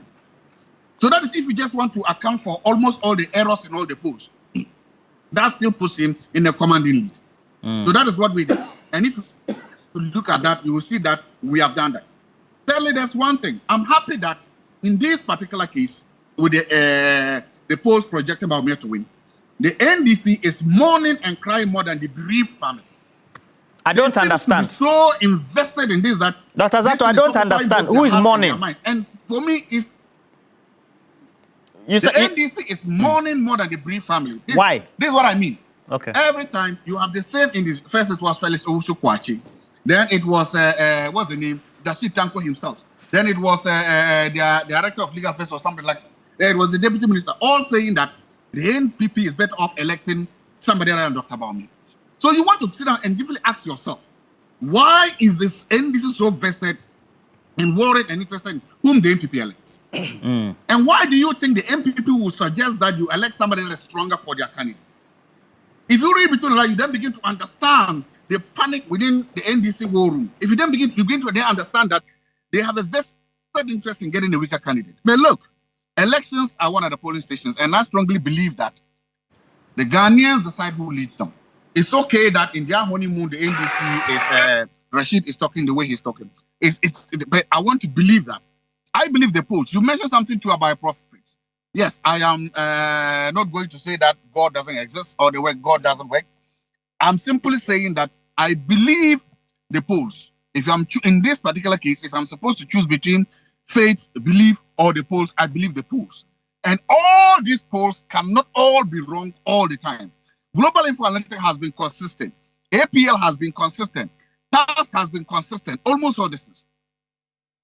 So that is if you just want to account for almost all the errors in all the polls. That still puts him in a commanding lead. So that is what we did. And if you look at that, you will see that we have done that. Thirdly, there's one thing. I'm happy that in this particular case, with the polls projecting Bawumia to win, the NDC is mourning and crying more than the bereaved family. I don't understand. So invested in this that Dr. Zato, I don't understand. Who is mourning? And for me, it's the NDC is mourning more than the bereaved family. Why? This is what I mean. Okay. Every time you have the same in this. First, it was Felix Owusu Kwachi. Then it was what's the name? Dashi Tanko himself. Then it was the director of legal affairs or something like. It was the deputy minister, all saying that the NPP is better off electing somebody other than Dr. Bawumia. So you want to sit down and deeply ask yourself, why is this NDC so vested and worried and interested in whom the NPP elects? And why do you think the NPP will suggest that you elect somebody that is stronger for their candidate? If you read between the lines, you then begin to understand the panic within the NDC war room. If you then begin to then understand that they have a vested interest in getting a weaker candidate. But look, elections are one of the polling stations, and I strongly believe that the Ghanaians decide who leads them. It's okay that in their honeymoon, the NDC is Rashid is talking the way he's talking. But I want to believe that. I believe the polls. You mentioned something too about prophets. Yes, I am not going to say that God doesn't exist or the way God doesn't work. I'm simply saying that I believe the polls. If I'm in this particular case, if I'm supposed to choose between faith, belief, or the polls, I believe the polls. And all these polls cannot all be wrong all the time. Global Info Analytics has been consistent. APL has been consistent. TAS has been consistent. Almost all this is.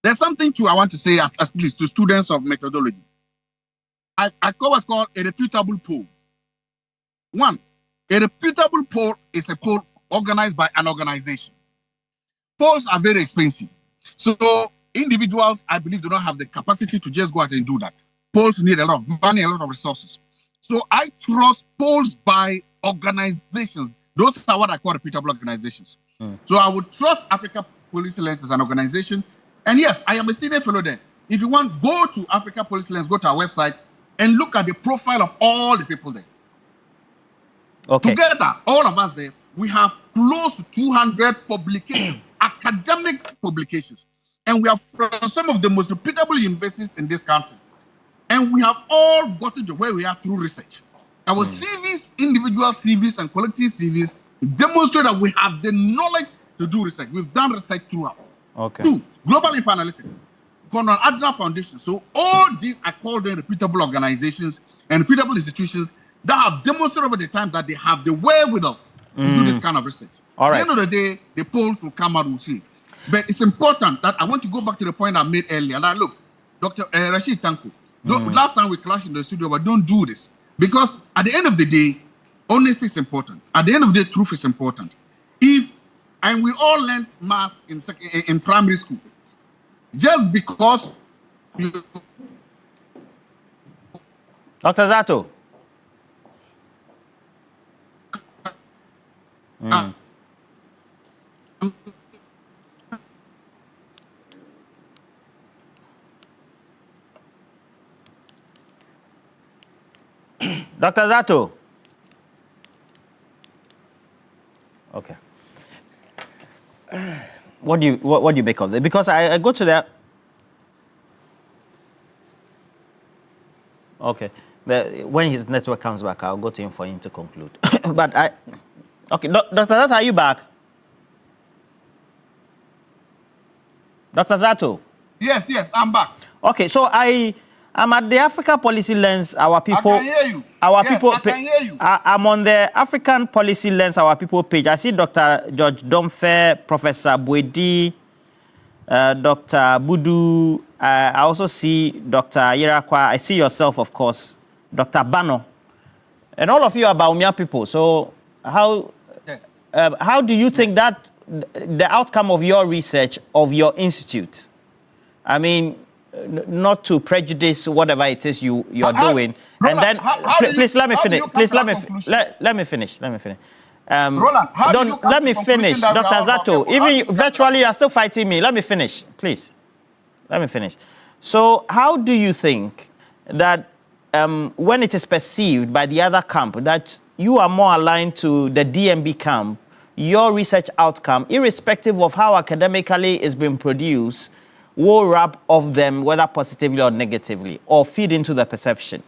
There's something too I want to say at least to students of methodology. I call what's called a reputable poll. One, a reputable poll is a poll organized by an organization. Polls are very expensive. So individuals, I believe, do not have the capacity to just go out and do that. Polls need a lot of money, a lot of resources. So I trust polls by organizations. Those are what I call reputable organizations. So I would trust Africa Policy Lens as an organization. And yes, I am a senior fellow there. If you want, go to Africa Policy Lens, go to our website and look at the profile of all the people there. Okay. Together, all of us there, we have close to 200 publications, academic publications. And we are from some of the most reputable universities in this country. And we have all gotten to where we are through research. Our CVs, individual CVs and collective CVs, demonstrate that we have the knowledge to do research. We've done research throughout. Okay. Two, Global Info Analytics, Conrad Adler Foundation. So all these are called reputable organizations and reputable institutions that have demonstrated over the time that they have the wherewithal to do this kind of research. All right. At the end of the day, the polls will come out, we'll see. But it's important that I want to go back to the point I made earlier. Now, look, Dr. Rashid Tanko, last time we clashed in the studio, but don't do this. Because at the end of the day, honesty is important. At the end of the day, truth is important. And we all learned maths in primary school. Just because Dr. Zato. Dr. Zato. Okay. What do you make of it? Because I go to that. Okay. When his network comes back, I'll go to him for him to conclude. But okay, Dr. Zato, are you back? Dr. Zato? Yes, I'm back. Okay, so I'm at the Africa Policy Lens. Our people. I can hear you. Our yes, people. I can hear you. I'm on the African Policy Lens. Our people page. I see Dr. George Domfe, Professor Bwedi, Dr. Budu. I also see Dr. Yerakwa. I see yourself, of course, Dr. Bano, and all of you are Baumia people. So how do you think that the outcome of your research of your institute? I mean, not to prejudice whatever it is you're doing. Roland, and then, please let me finish. Please let me finish. Roland, let me finish, Dr. Zato. Even virtually, you are still fighting me. Let me finish, please. Let me finish. So, how do you think that when it is perceived by the other camp that you are more aligned to the DMB camp, your research outcome, irrespective of how academically it's been produced, will rub off them, whether positively or negatively, or feed into the perception?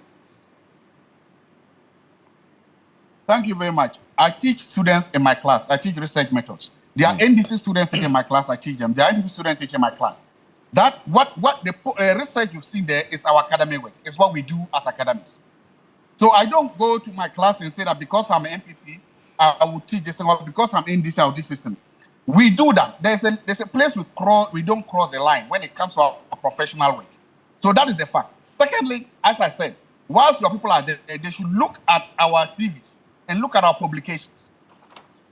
Thank you very much. I teach students in my class. I teach research methods. There are NDC students in my class. I teach them. There are NDC students teaching my class. That what the research you've seen there is our academic work. It's what we do as academics. So I don't go to my class and say that because I'm an MPP, I will teach this, or because I'm in this, I will teach this. We do that. There's a place we don't cross the line when it comes to our professional work. So that is the fact. Secondly, as I said, whilst your people are there, they should look at our CVs and look at our publications.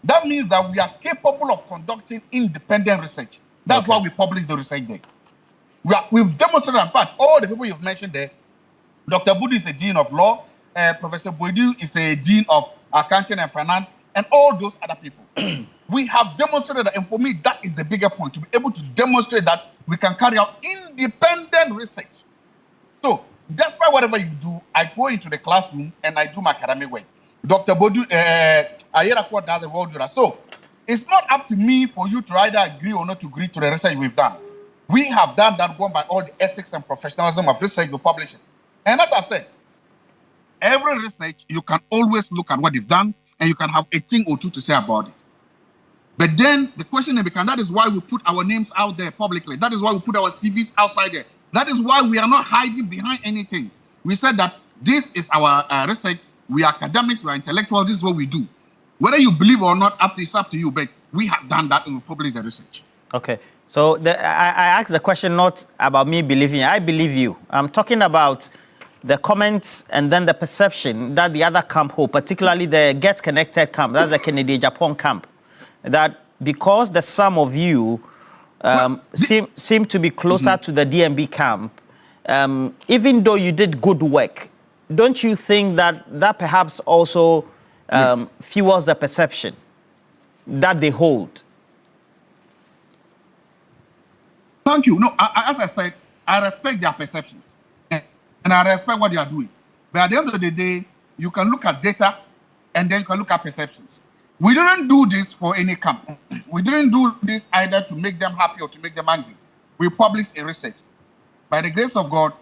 That means that we are capable of conducting independent research. That's why we publish the research there. We've demonstrated, in fact, all the people you've mentioned there. Dr. Budu is a dean of law. Professor Bwedu is a dean of accounting and finance, and all those other people. We have demonstrated that, and for me, that is the bigger point, to be able to demonstrate that we can carry out independent research. So, despite whatever you do, I go into the classroom and I do my academic work. Dr. Bodu, Ayerakwa does the world do that. So, it's not up to me for you to either agree or not agree to the research we've done. We have done that, gone by all the ethics and professionalism of research we publish. And as I've said, every research, you can always look at what they've done, and you can have a thing or two to say about it. But then the question becomes, that is why we put our names out there publicly. That is why we put our CVs outside there. That is why we are not hiding behind anything. We said that this is our research. We are academics, we are intellectuals, this is what we do. Whether you believe or not, it's up to you, but we have done that and we publish the research. Okay. So I asked the question not about me believing. I believe you. I'm talking about the comments and then the perception that the other camp hold, particularly the Get Connected camp, that's the Kennedy-Japan camp, that because the sum of you seem to be closer to the DMB camp, even though you did good work, don't you think that perhaps also fuels the perception that they hold? Thank you. No, as I said, I respect their perceptions and I respect what they are doing. But at the end of the day, you can look at data and then you can look at perceptions. We didn't do this for any camp. We didn't do this either to make them happy or to make them angry. We published a research. By the grace of God,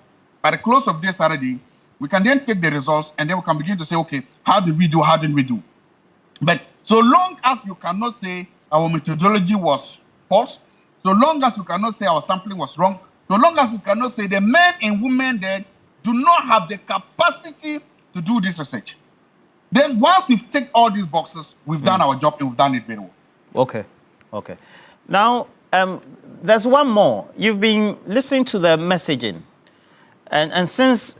by the close of this Saturday, we can then take the results and then we can begin to say, okay, how did we do? How didn't we do? But so long as you cannot say our methodology was false, so long as you cannot say our sampling was wrong, so long as you cannot say the men and women there do not have the capacity to do this research, then once we've ticked all these boxes, we've done our job and we've done it very well. Okay. Now, there's one more. You've been listening to the messaging. And since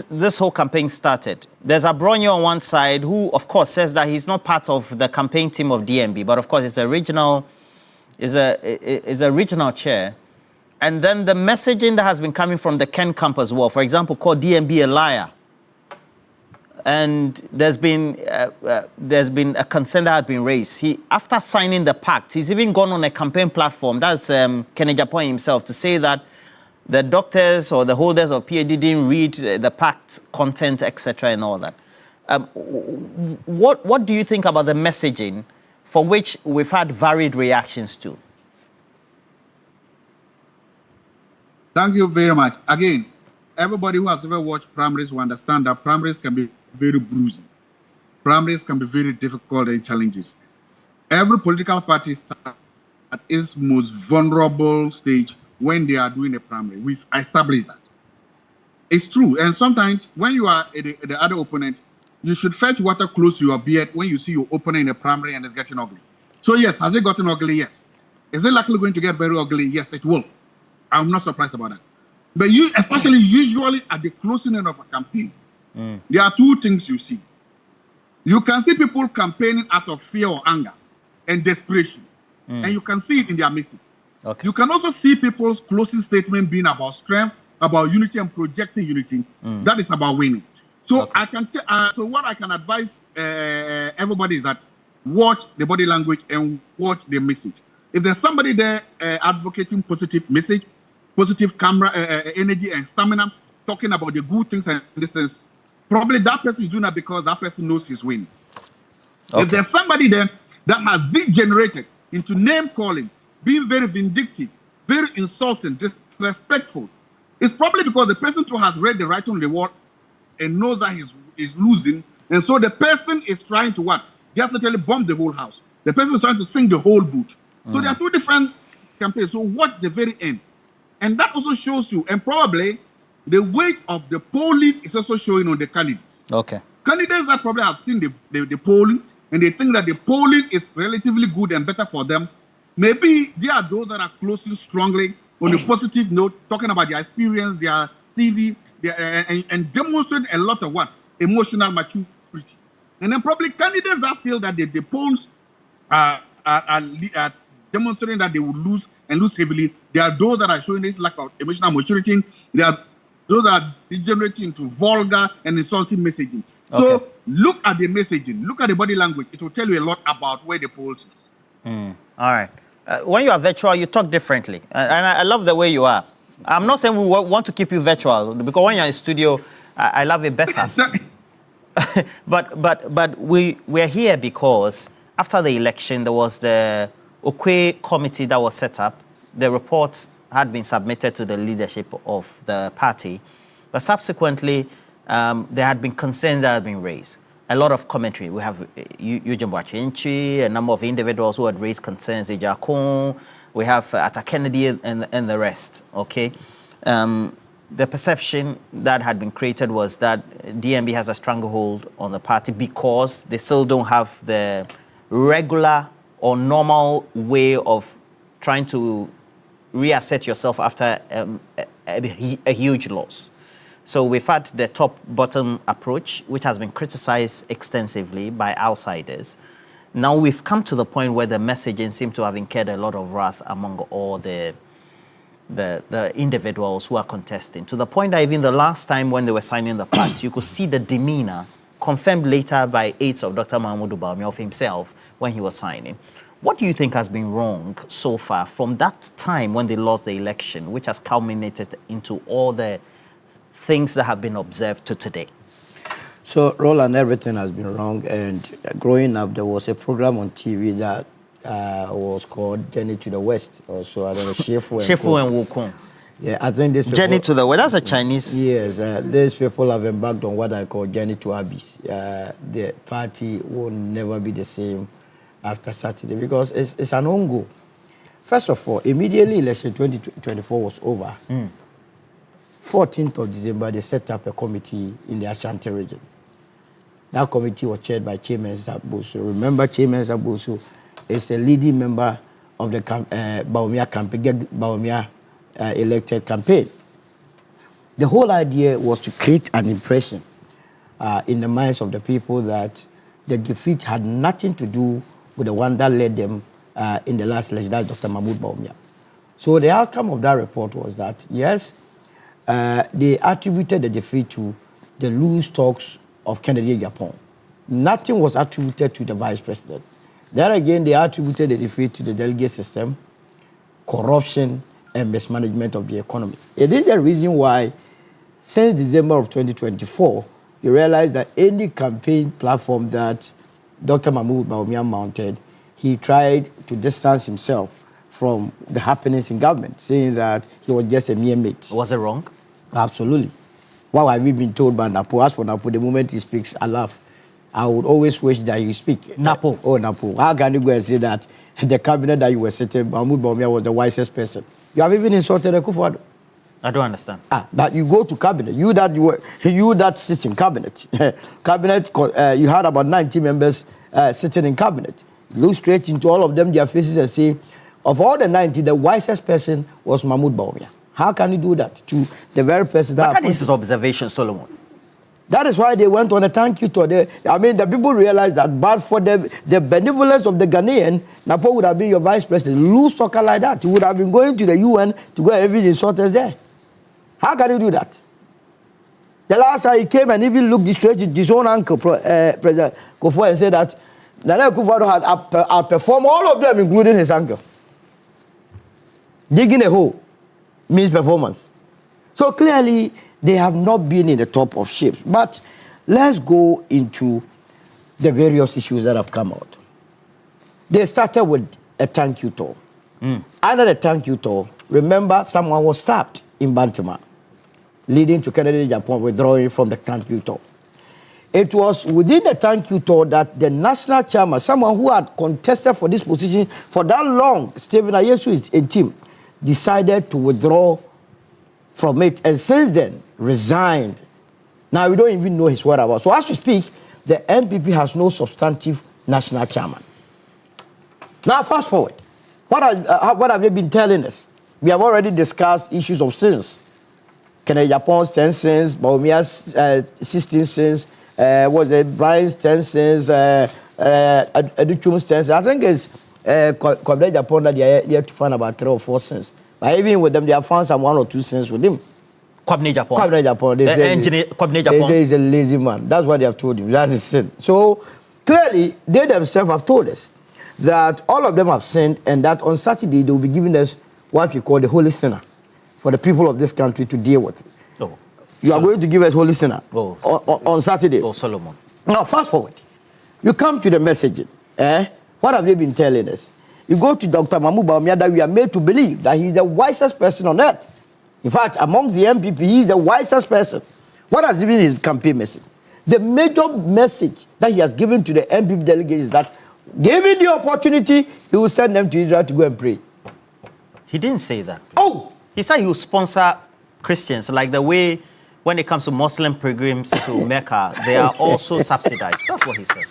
this whole campaign started, there's Abronyo on one side who, of course, says that he's not part of the campaign team of DMB, but of course, it's a regional chair. And then the messaging that has been coming from the Ken camp as well, for example, called DMB a liar. And there's been a concern that has been raised. He, after signing the pact, he's even gone on a campaign platform, that's Kennedy-Japan himself, to say that the doctors or the holders of PhD didn't read the pact content, etc., and all that. What do you think about the messaging, for which we've had varied reactions to? Thank you very much. Again, everybody who has ever watched primaries will understand that primaries can be very bruising. Primaries can be very difficult and challenges. Every political party is at its most vulnerable stage when they are doing a primary. We've established that. It's true. And sometimes when you are the other opponent, you should fetch water close to your beard when you see your opponent in a primary and it's getting ugly. So yes, has it gotten ugly? Yes. Is it likely going to get very ugly? Yes, it will. I'm not surprised about that. But you, especially usually at the closing end of a campaign, there are two things you see. You can see people campaigning out of fear or anger and desperation. And you can see it in their message. Okay. You can also see people's closing statement being about strength, about unity and projecting unity. That is about winning. So I can so what I can advise everybody is that watch the body language and watch the message. If there's somebody there advocating positive message, positive camera energy and stamina, talking about the good things and this is probably that person is doing that because that person knows he's winning. If there's somebody there that has degenerated into name calling, being very vindictive, very insulting, disrespectful, it's probably because the person too has read the writing on the wall and knows that he's losing. And so the person is trying to what? Just literally bomb the whole house. The person is trying to sing the whole boot. So there are two different campaigns. So watch the very end. And that also shows you, and probably the weight of the polling is also showing on the candidates. Okay. Candidates that probably have seen the polling and they think that the polling is relatively good and better for them. Maybe there are those that are closing strongly on a positive note, talking about their experience, their CV, and demonstrating a lot of what? Emotional maturity. And then probably candidates that feel that the polls are demonstrating that they will lose and lose heavily. There are those that are showing this lack of emotional maturity. There are those that are degenerating into vulgar and insulting messaging. So look at the messaging, look at the body language. It will tell you a lot about where the polls is. All right. When you are virtual, you talk differently. And I love the way you are. I'm not saying we want to keep you virtual, because when you're in studio, I love it better. but we're here because after the election, there was the Okwe committee that was set up. The reports had been submitted to the leadership of the party, but subsequently, there had been concerns that had been raised. A lot of commentary. We have Eugene Boachenchi, a number of individuals who had raised concerns, Ejakon, we have Atta Kennedy and the rest, okay? The perception that had been created was that DMB has a stranglehold on the party because they still don't have the regular or normal way of trying to reassert yourself after a huge loss. So we've had the top-bottom approach, which has been criticized extensively by outsiders. Now we've come to the point where the messaging seems to have incurred a lot of wrath among all the individuals who are contesting, to the point that even the last time when they were signing the pact, you could see the demeanor, confirmed later by aides of Dr. Mahmoud Bawumia of himself when he was signing. What do you think has been wrong so far from that time when they lost the election, which has culminated into all the things that have been observed to today? So, Roland, everything has been wrong. And growing up, there was a program on TV that was called Journey to the West. Also, I don't know, Shefu and Wukong. Yeah, I think this Journey to the West, that's a Chinese. Yes, these people have embarked on what I call Journey to Abyss. The party will never be the same after Saturday because it's an own goal. First of all, immediately election 2024 was over. 14th of December, they set up a committee in the Ashanti region. That committee was chaired by Chairman Zabusu. Remember, Chairman Zabusu is a leading member of the Bawumia campaign, Bawumia elected campaign. The whole idea was to create an impression in the minds of the people that the defeat had nothing to do with the one that led them in the last election, that's Dr. Mahmoud Bawumia. So the outcome of that report was that, yes, they attributed the defeat to the loose talks of Kennedy Japan. Nothing was attributed to the vice president. There again, they attributed the defeat to the delegate system, corruption, and mismanagement of the economy. It is the reason why, since December of 2024, you realize that any campaign platform that Dr. Mahmoud Bawumia mounted, he tried to distance himself from the happenings in government, saying that he was just a mere mate. Was it wrong? Absolutely. What have we been told by Napo? As for Napo, the moment he speaks, I laugh. I would always wish that you speak. Napo. Oh, Napo. How can you go and say that the cabinet that you were sitting, Mahmoud Bawumia was the wisest person? You have even insulted Akufo-Addo. I don't understand. But you go to cabinet. You that sits in cabinet. Cabinet. You had about 90 members sitting in cabinet. Look straight into all of them, their faces, and say, of all the 90, the wisest person was Mahmoud Bawumia. How can you do that to the very person that? But that is his observation, Solomon. That is why they went on a thank you tour. The people realized that, but for the benevolence of the Ghanaian, Napo would have been your vice president. Lose soccer like that. He would have been going to the UN to go and even insult us there. How can you do that? The last time he came and even looked straight at his own uncle, President Kufuor, and said that Nana Kufuor had outperformed all of them, including his uncle. Digging a hole means performance. So clearly, they have not been in the top of shape. But let's go into the various issues that have come out. They started with a thank you tour. Under the thank you tour, remember someone was stabbed in Bantama, leading to Kennedy Japan withdrawing from the thank you tour. It was within the thank you tour that the national chairman, someone who had contested for this position for that long, Stephen Ayesu's team, decided to withdraw from it, and since then resigned. Now we don't even know his whereabouts. So as we speak, the NPP has no substantive national chairman. Now fast forward, what have they been telling us? We have already discussed issues of sins. Kennedy Japan's 10 sins, Bawumia's 16 sins, was it Brian's 10 sins, Educhum's 10 sins. I think it's Kennedy Japan that they are yet to find about 3 or 4 sins. But even with them, they have found some 1 or 2 sins with him. Kwabena Japan. Kwabena Japan. They say he's a lazy man. That's what they have told him. That's his sin. So clearly, they themselves have told us that all of them have sinned, and that on Saturday they will be giving us what we call the Holy Sinner for the people of this country to deal with. Oh, you are going to give us Holy Sinner on Saturday. Oh, Solomon. Now, fast forward. You come to the messaging. What have they been telling us? You go to Dr. Mahmoud Bawumia, that we are made to believe that he is the wisest person on earth. In fact, amongst the MPP, he is the wisest person. What has been his campaign message? The major message that he has given to the MPP delegates is that, given the opportunity, he will send them to Israel to go and pray. He didn't say that. Oh! He said he will sponsor Christians, like the way when it comes to Muslim pilgrims to Mecca, they are also subsidized. That's what he said.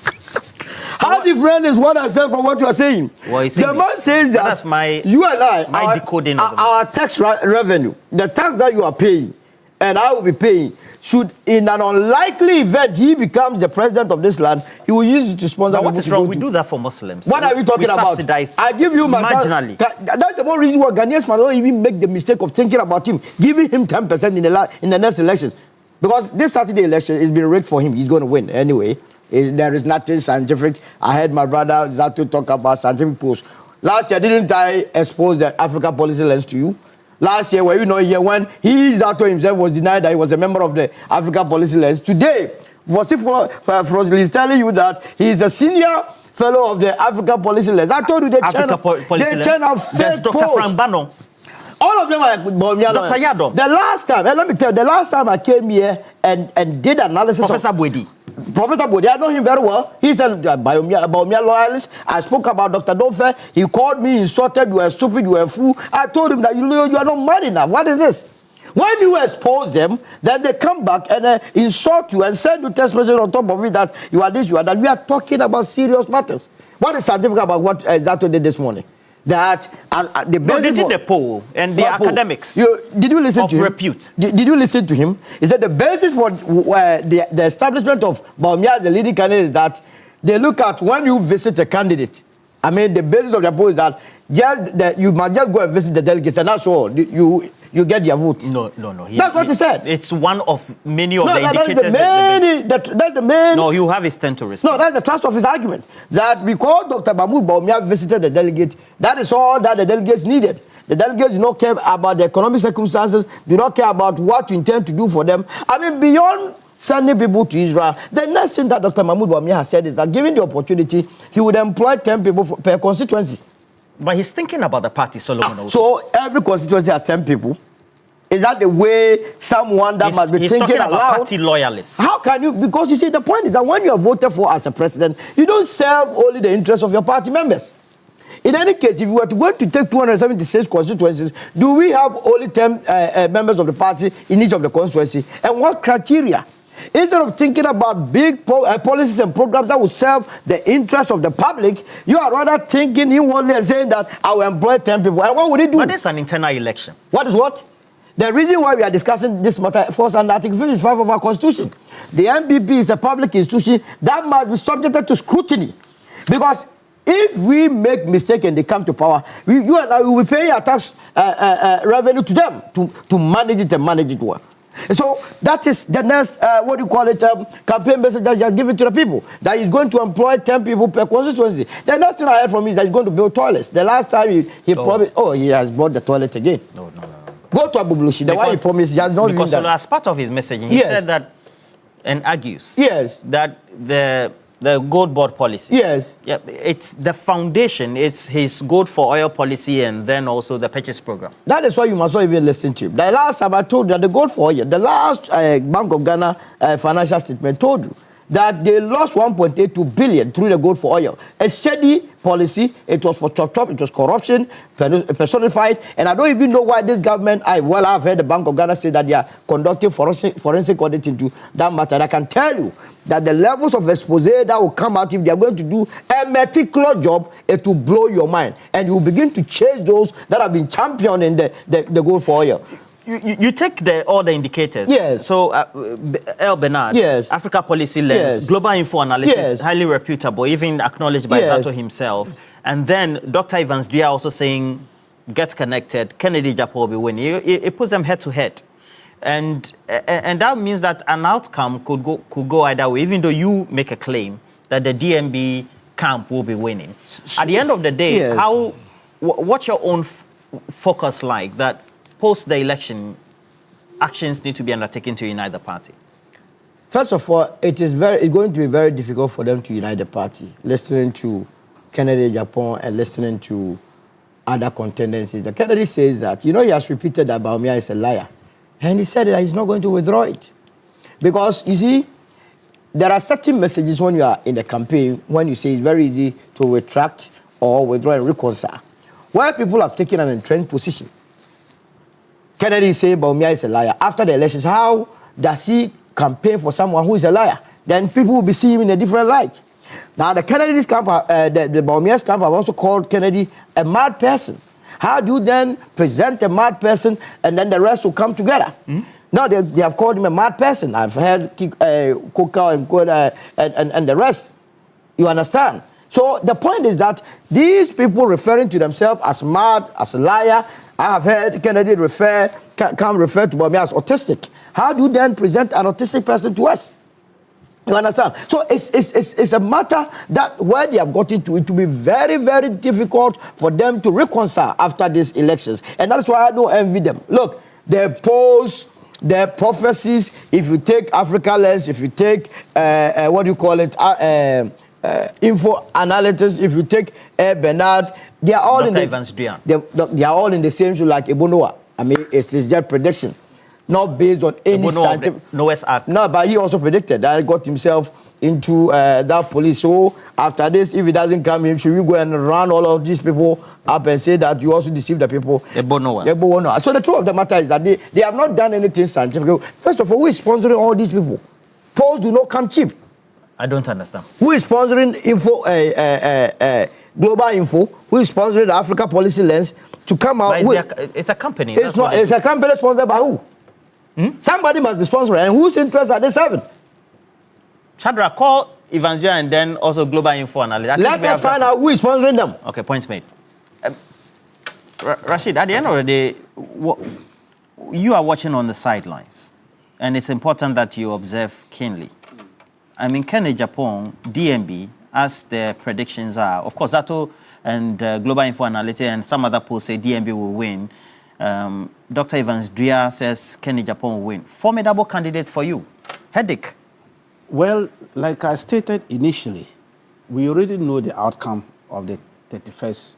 How different is what I said from what you are saying? Well, the man says that that's you and I, my decoding of our tax revenue, the tax that you are paying, and I will be paying, should, in an unlikely event, he becomes the president of this land, he will use it to sponsor. Now, what is wrong? We do that for Muslims. What are we talking about? Subsidize I give you my marginally. That's the more reason why Ghanaians might not even make the mistake of thinking about him, giving him 10% in the next elections. Because this Saturday election is being rigged for him. He's going to win anyway. There is nothing scientific. I heard my brother Zato talk about scientific polls. Last year, didn't I expose the Africa policy lens to you? Last year, when Zato himself was denied that he was a member of the Africa policy lens. Today, Frosli is telling you that he is a senior fellow of the Africa policy lens. I told you they turn out fake There's Dr. polls. Frank Bano. All of them are Bawumia. Dr. Yadom. The last time, let me tell you, the last time I came here and did analysis Professor Bwedi. Professor Bwedi, I know him very well. He's a Bawumia loyalist. I spoke about Dr. Donfe. He called me, insulted, you are stupid, you are a fool. I told him that you are not mad enough. What is this? When you expose them, then they come back and insult you and send you text message on top of it that you are this, you are that. We are talking about serious matters. What is scientific about what Zato did this morning? That the they did the poll and the academics. Did you listen to him? Repute. Did you listen to him? He said the basis for the establishment of Bawumia as the leading candidate is that they look at when you visit a candidate. I mean, the basis of their poll is that you must just go and visit the delegates, and that's all. You get their vote. No. That's what he said. It's one of many of the indicators. That's the main. No, you have his turn to respond. No, that's the thrust of his argument. That because Dr. Mahmoud Bawumia visited the delegate, that is all that the delegates needed. The delegates do not care about the economic circumstances, do not care about what you intend to do for them. I mean, beyond sending people to Israel. The next thing that Dr. Mahmoud Bawumia has said is that given the opportunity, he would employ 10 people per constituency. But he's thinking about the party, Solomon. Also. So every constituency has 10 people. Is that the way someone that must be thinking talking aloud? about party loyalists. How can you? Because you see, the point is that when you are voted for as a president, you don't serve only the interests of your party members. In any case, if you were to go to take 276 constituencies, do we have only 10 members of the party in each of the constituency? And what criteria? Instead of thinking about big policies and programs that will serve the interests of the public, you are rather thinking inwardly and saying that I will employ 10 people. And what would it do? But it's an internal election. What is what? The reason why we are discussing this matter falls under Article 55 of our Constitution. The NPP is a public institution that must be subjected to scrutiny. Because if we make mistakes and they come to power, you and I will be paying our tax revenue to them to manage it and manage it well. So that is the next, campaign message that he has given to the people, that he's going to employ 10 people per constituency. The next thing I heard from him is that he's going to build toilets. The last time he promised, he has bought the toilet again. No. Go to Abu Blushi. The one he promised, he has not because that. as part of his messaging, he said that, and argues, that the gold board policy, it's the foundation, it's his gold for oil policy, and then also the purchase program. That is why you must not even listen to him. The last time I told you that the gold for oil, the last Bank of Ghana financial statement told you that they lost 1.82 billion through the gold for oil. A steady policy, it was for chop, it was corruption, personified, and I don't even know why this government, I've heard the Bank of Ghana say that they are conducting forensic audit into that matter. And I can tell you that the levels of expose that will come out if they are going to do a meticulous job, it will blow your mind. And you will begin to chase those that have been championing the gold for oil. You take all the indicators. Yes. So, El Bernard, Africa Policy Lens, Global Info Analytics, highly reputable, even acknowledged by Zato himself. And then Dr. Evans Dria also saying, get connected, Kennedy Japo will be winning. It puts them head to head. And that means that an outcome could go either way, even though you make a claim that the DMB camp will be winning. At the end of the day, what's your own focus like that post the election, actions need to be undertaken to unite the party? First of all, it's going to be very difficult for them to unite the party, listening to Kennedy Japan and listening to other contenders. The Kennedy says that, he has repeated that Bawumia is a liar. And he said that he's not going to withdraw it. Because, you see, there are certain messages when you are in the campaign, when you say it's very easy to retract or withdraw and reconcile, where people have taken an entrenched position. Kennedy is saying Bawumia is a liar. After the elections, how does he campaign for someone who is a liar? Then people will be seeing him in a different light. Now, the Kennedy's camp, the Bawumia's camp have also called Kennedy a mad person. How do you then present a mad person and then the rest will come together? Now, they have called him a mad person. I've heard Koka and the rest. You understand? So the point is that these people referring to themselves as mad, as a liar, I have heard Kennedy refer to Bawumia as autistic. How do you then present an autistic person to us? You understand? So it's a matter that where they have gotten to, it will be very, very difficult for them to reconcile after these elections. And that's why I don't envy them. Look, their polls, their prophecies, if you take Africa Lens, if you take, info analytics, if you take Bernard, they are all they are all in the same shoe like Ebonoa. I mean, it's just prediction, not based on any scientific. Noah's Ark. No, but he also predicted that he got himself into that police. So after this, if he doesn't come in, should we go and run all of these people up and say that you also deceive the people? Ebonoa. So the truth of the matter is that they have not done anything scientific. First of all, who is sponsoring all these people? Polls do not come cheap. I don't understand. Who is sponsoring info? Global Info, who is sponsoring the Africa Policy Lens to come out. It's a company. It's a company sponsored by who? Somebody must be sponsoring. And whose interests are they serving? Chadra, call Evangelia and then also Global Info Analysis. Let us find out who is sponsoring them. Okay, points made. Rashid, at the end of the day, you are watching on the sidelines. And it's important that you observe keenly. I mean, Kennedy Japan, DMB, as the predictions are, of course, Zato and Global Info Analytics and some other polls say DMB will win. Dr. Evans Dria says Kennedy Japan will win. Formidable candidate for you. headache? Well, like I stated initially, we already know the outcome of the 31st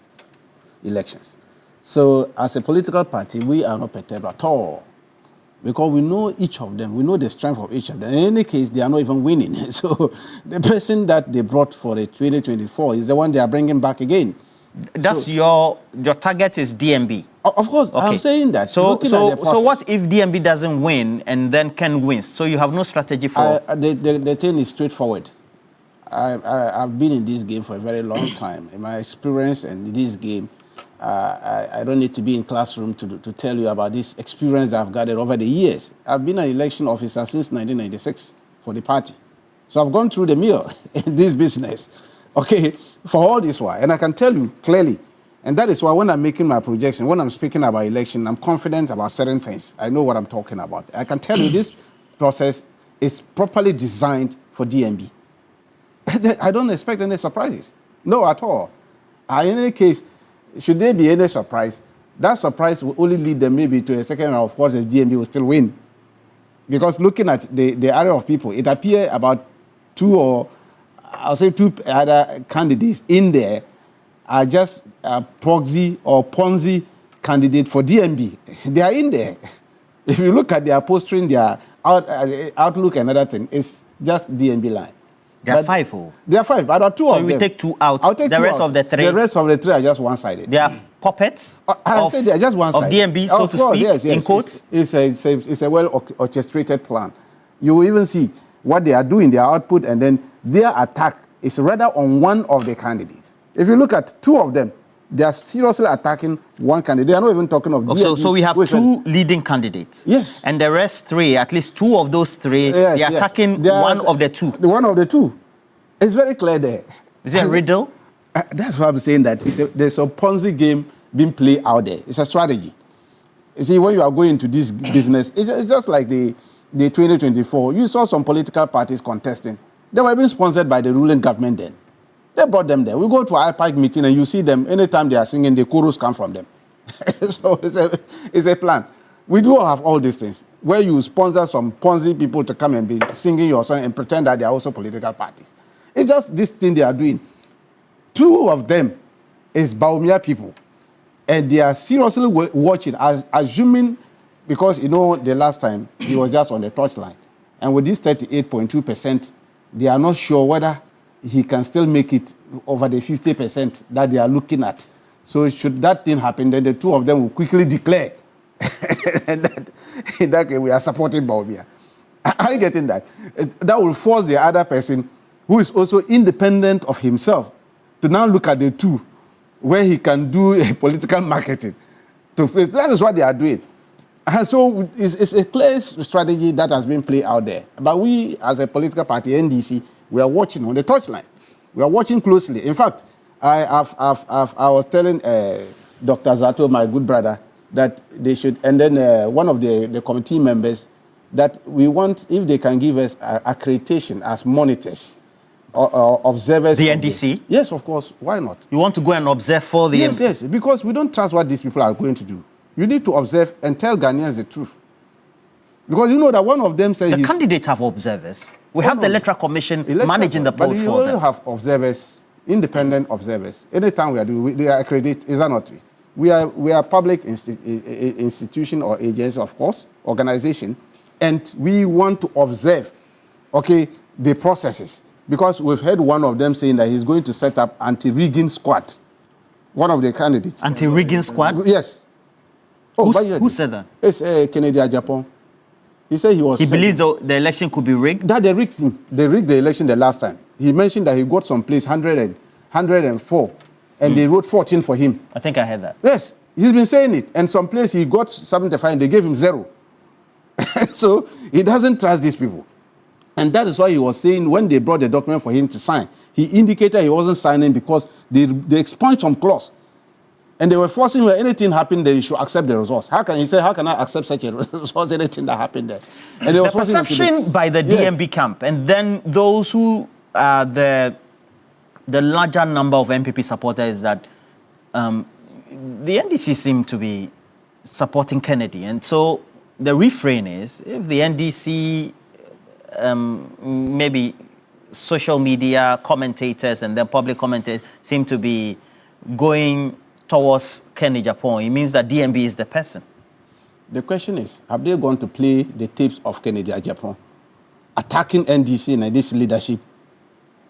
elections. So as a political party, we are not perturbed at all, because we know each of them. We know the strength of each of them. In any case, they are not even winning. So the person that they brought for the 2024 is the one they are bringing back again. That's your target is DMB. Of course, okay. I'm saying that. So what if DMB doesn't win and then Ken wins? So you have no strategy for... The thing is straightforward. I've been in this game for a very long time. In my experience in this game, I don't need to be in classroom to tell you about this experience that I've gathered over the years. I've been an election officer since 1996 for the party. So I've gone through the mill in this business, okay, for all this while. And I can tell you clearly, and that is why when I'm making my projection, when I'm speaking about election, I'm confident about certain things. I know what I'm talking about. I can tell you this process is properly designed for DMB. I don't expect any surprises. No, at all. In any case, should there be any surprise, that surprise will only lead them maybe to a second round. Of course, the DMB will still win. Because looking at the area of people, it appears about two other candidates in there are just a proxy or Ponzi candidate for DMB. They are in there. If you look at their posting, their outlook and other thing, it's just DMB line. There are five. There are five, but there are two of them. So you take two out. I'll take the two rest out. Of the three. The rest of the three are just one-sided. They are puppets. I say they are just one-sided. Of DMB, so to speak, yes, in quotes. It's a well-orchestrated plan. You will even see what they are doing, their output, and then their attack is rather on one of the candidates. If you look at two of them, they are seriously attacking one candidate. They are not even talking of DMB. So we have two leading candidates. Yes. And the rest three, at least two of those three, they are attacking one of the two. One of the two. It's very clear there. Is it a riddle? That's why I'm saying that there's a Ponzi game being played out there. It's a strategy. You see, when you are going into this business, it's just like the 2024. You saw some political parties contesting. They were being sponsored by the ruling government then. They brought them there. We go to an IPAC meeting and you see them, anytime they are singing, the chorus come from them. So it's a plan. We do have all these things, where you sponsor some Ponzi people to come and be singing your song and pretend that they are also political parties. It's just this thing they are doing. Two of them is Baumia people. And they are seriously watching, assuming, because, you know, the last time he was just on the touchline. And with this 38.2%, they are not sure whether he can still make it over the 50% that they are looking at. So should that thing happen, then the two of them will quickly declare and that, in that case, we are supporting Baumia. Are you getting that? That will force the other person, who is also independent of himself, to now look at the two, where he can do a political marketing. That is what they are doing. And so it's a clear strategy that has been played out there. But we, as a political party, NDC, we are watching on the touchline. We are watching closely. In fact, I was telling Dr. Zato, my good brother, that they should, and then one of the committee members, that we want, if they can give us accreditation as monitors or observers. The NDC? Yes, of course. Why not? You want to go and observe for the... Yes, because we don't trust what these people are going to do. You need to observe and tell Ghanaians the truth. Because you know that one of them says... The candidates have observers. We have the Electoral Commission managing the polls for them. But you only have observers, independent observers. Anytime we are doing, they are accredited, is that not true? We are public institution or agency, of course, organization, and we want to observe, okay, the processes. Because we've heard one of them saying that he's going to set up anti-rigging squad. One of the candidates. Anti-rigging squad? Yes. Who said that? It's Kennedy Japan. He said he believes the election could be rigged? That they rigged him. They rigged the election the last time. He mentioned that he got some place 104, and they wrote 14 for him. I think I heard that. Yes, he's been saying it. And some place he got 75 and they gave him 0. So he doesn't trust these people. And that is why he was saying when they brought the document for him to sign, he indicated he wasn't signing because they expunged some clause. And they were forcing when anything happened, they should accept the results. How can I accept such a result, anything that happened there? And the perception by the DMB camp, and then those who are the larger number of MPP supporters, that the NDC seem to be supporting Kennedy. And so the refrain is, if the NDC maybe social media commentators and then public commentators seem to be going towards Kenny Japan, it means that DMB is the person. The question is, have they gone to play the tapes of Kennedy Japan attacking NDC and this leadership?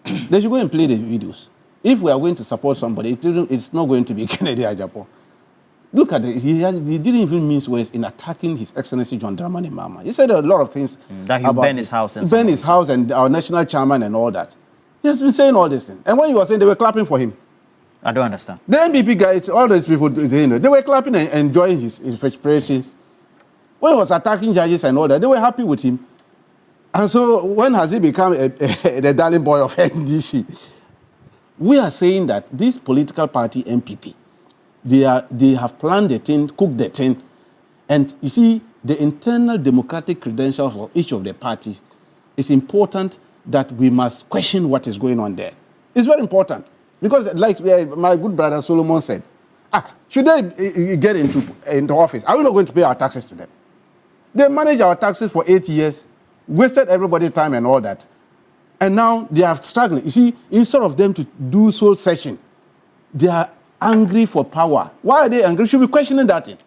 They should go and play the videos. If we are going to support somebody, it's not going to be Kennedy Japan. Look at it. He didn't even mince words in attacking His Excellency John Dramani Mahama. He said a lot of things. That he burn his house and burn his house and our national chairman and all that. He has been saying all these things. And when he was saying, they were clapping for him. I don't understand. The NPP guys, all those people, they were clapping and enjoying his expressions. When he was attacking judges and all that, they were happy with him. And so when has he become the darling boy of NDC? We are saying that this political party, NPP, they have planned the thing, cooked the thing. And you see, the internal democratic credentials of each of the parties, it's important that we must question what is going on there. It's very important. Because like my good brother Solomon said, should they get into office, are we not going to pay our taxes to them? They managed our taxes for 8 years, wasted everybody's time and all that. And now they are struggling. You see, instead of them to do soul searching, they are angry for power. Why are they angry? Should be questioning that thing.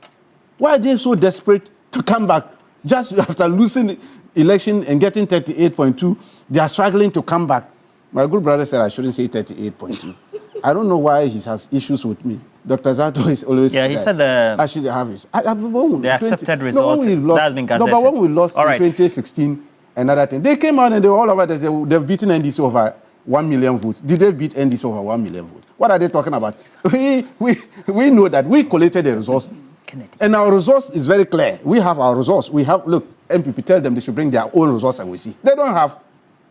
Why are they so desperate to come back just after losing the election and getting 38.2? They are struggling to come back. My good brother said I shouldn't say 38.2. I don't know why he has issues with me. Dr. Zato is always he said I should have it. The accepted result that's been gazetted. No, but when we lost in 2016, another thing, they came out and they were all over this. They've beaten NDC over 1 million votes. Did they beat NDC over 1 million votes? What are they talking about? We know that we collated the results. And our results is very clear. We have our results. We have, look, MPP tell them they should bring their own results and we see. They don't have.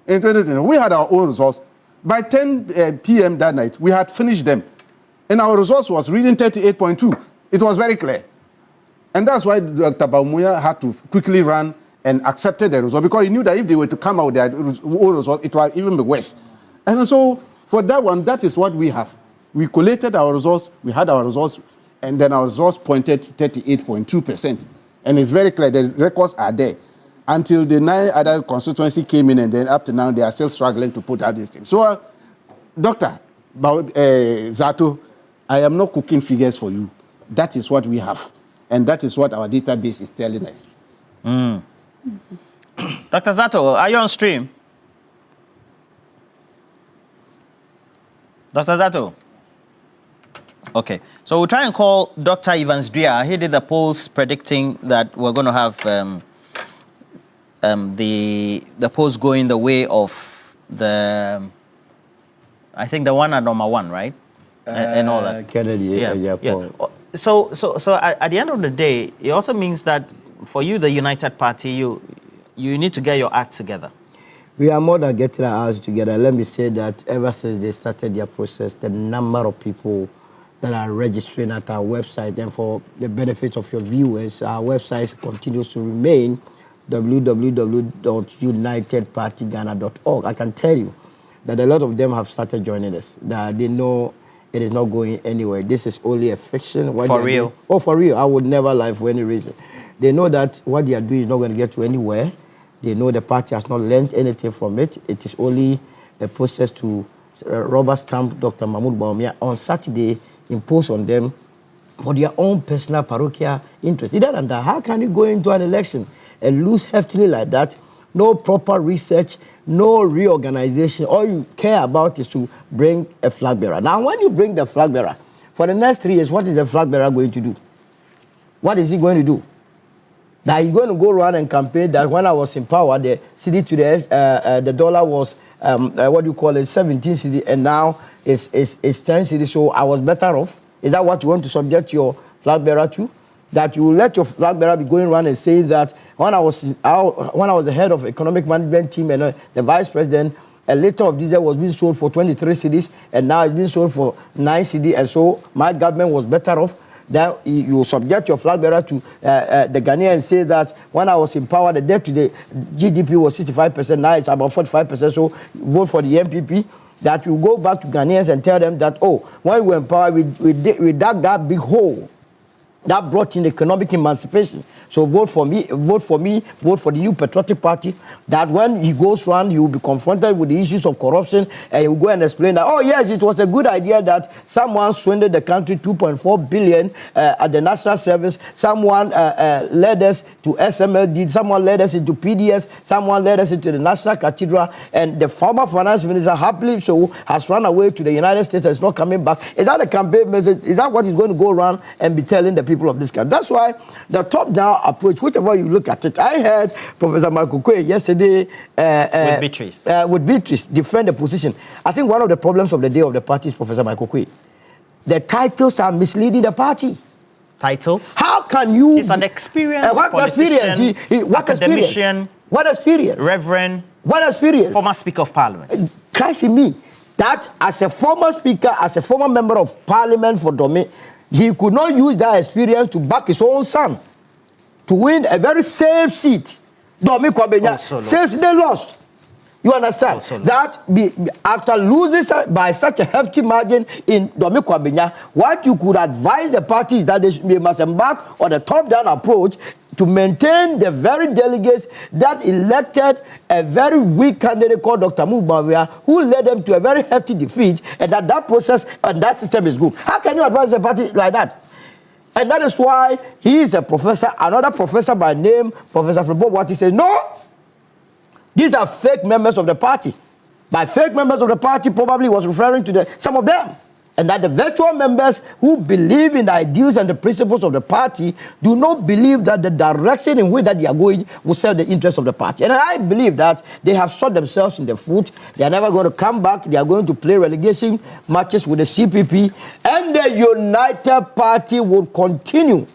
In 2020, we had our own results. By 10 p.m. that night, we had finished them. And our results was reading 38.2. It was very clear. And that's why Dr. Baumuya had to quickly run and accepted the result, because he knew that if they were to come out with their own results, it would even be worse. And so for that one, that is what we have. We collated our results, we had our results, and then our results pointed to 38.2%. And it's very clear, the records are there. Until the 9 other constituency came in, and then up to now, they are still struggling to put out these things. So, Dr. Zato, I am not cooking figures for you. That is what we have. And that is what our database is telling us. Dr. Zato, are you on stream? Dr. Zato? Okay. So we'll try and call Dr. Evans Dria. He did the polls predicting that we're going to have the polls going the way of I think the one at number 1, right? And all that. Kennedy, yeah. So at the end of the day, it also means that for you, the United Party, you need to get your act together. We are more than getting our acts together. Let me say that ever since they started their process, the number of people that are registering at our website, and for the benefit of your viewers, our website continues to remain www.unitedpartyghana.org. I can tell you that a lot of them have started joining us, that they know it is not going anywhere. This is only a fiction. For real? For real. I would never lie for any reason. They know that what they are doing is not going to get to anywhere. They know the party has not learned anything from it. It is only a process to rubber stamp Dr. Mahmoud Bawumia on Saturday, impose on them for their own personal parochial interest. Either than that, how can you go into an election and lose heftily like that? No proper research, no reorganization. All you care about is to bring a flag bearer. Now, when you bring the flag bearer, for the next 3 years, what is the flag bearer going to do? What is he going to do? That he's going to go around and campaign that when I was in power, the cedi to the dollar was, 17 cedi, and now it's 10 cedi, so I was better off. Is that what you want to subject your flag bearer to? That you let your flag bearer be going around and say that when I was the head of economic management team and the vice president, a liter of diesel was being sold for 23 cedis, and now it's being sold for 9 cedi, and so my government was better off. Then you subject your flag bearer to the Ghanaians and say that when I was in power, the debt to the GDP was 65%, now it's about 45%, so vote for the MPP. That you go back to Ghanaians and tell them that, oh, when we were in power, we dug that big hole that brought in economic emancipation. So vote for me, vote for the New Patriotic Party, that when he goes around, he will be confronted with the issues of corruption, and he will go and explain that, oh yes, it was a good idea that someone swindled the country 2.4 billion at the national service, someone led us to SMLD, someone led us into PDS, someone led us into the National Cathedral, and the former finance minister, happily so, has run away to the United States and is not coming back. Is that a campaign message? Is that what he's going to go around and be telling the people of this country? That's why the top-down approach, whichever you look at it, I heard Professor Michael Kwe yesterday with Beatrice defend the position. I think one of the problems of the day of the party is Professor Michael Kwe. The titles are misleading the party. Titles? How can you... He's an experienced politician, academician, what experience? Reverend. What experience? Former Speaker of Parliament. Christ in me, that as a former speaker, as a former member of Parliament for Dome, he could not use that experience to back his own son to win a very safe seat. Dome Kwabenya, safe, they lost. You understand? That after losing by such a hefty margin in Dome Kwabenya, what you could advise the party is that they must embark on a top-down approach to maintain the very delegates that elected a very weak candidate called Dr. Mubawia, who led them to a very hefty defeat, and that process and that system is good. How can you advise a party like that? And that is why he is a professor, another professor by name, Professor Fribourg, what he says, no, these are fake members of the party. By fake members of the party, probably was referring to some of them. And that the virtual members who believe in the ideals and the principles of the party do not believe that the direction in which that they are going will serve the interests of the party. And I believe that they have shot themselves in the foot. They are never going to come back. They are going to play relegation matches with the CPP. And the United Party will continue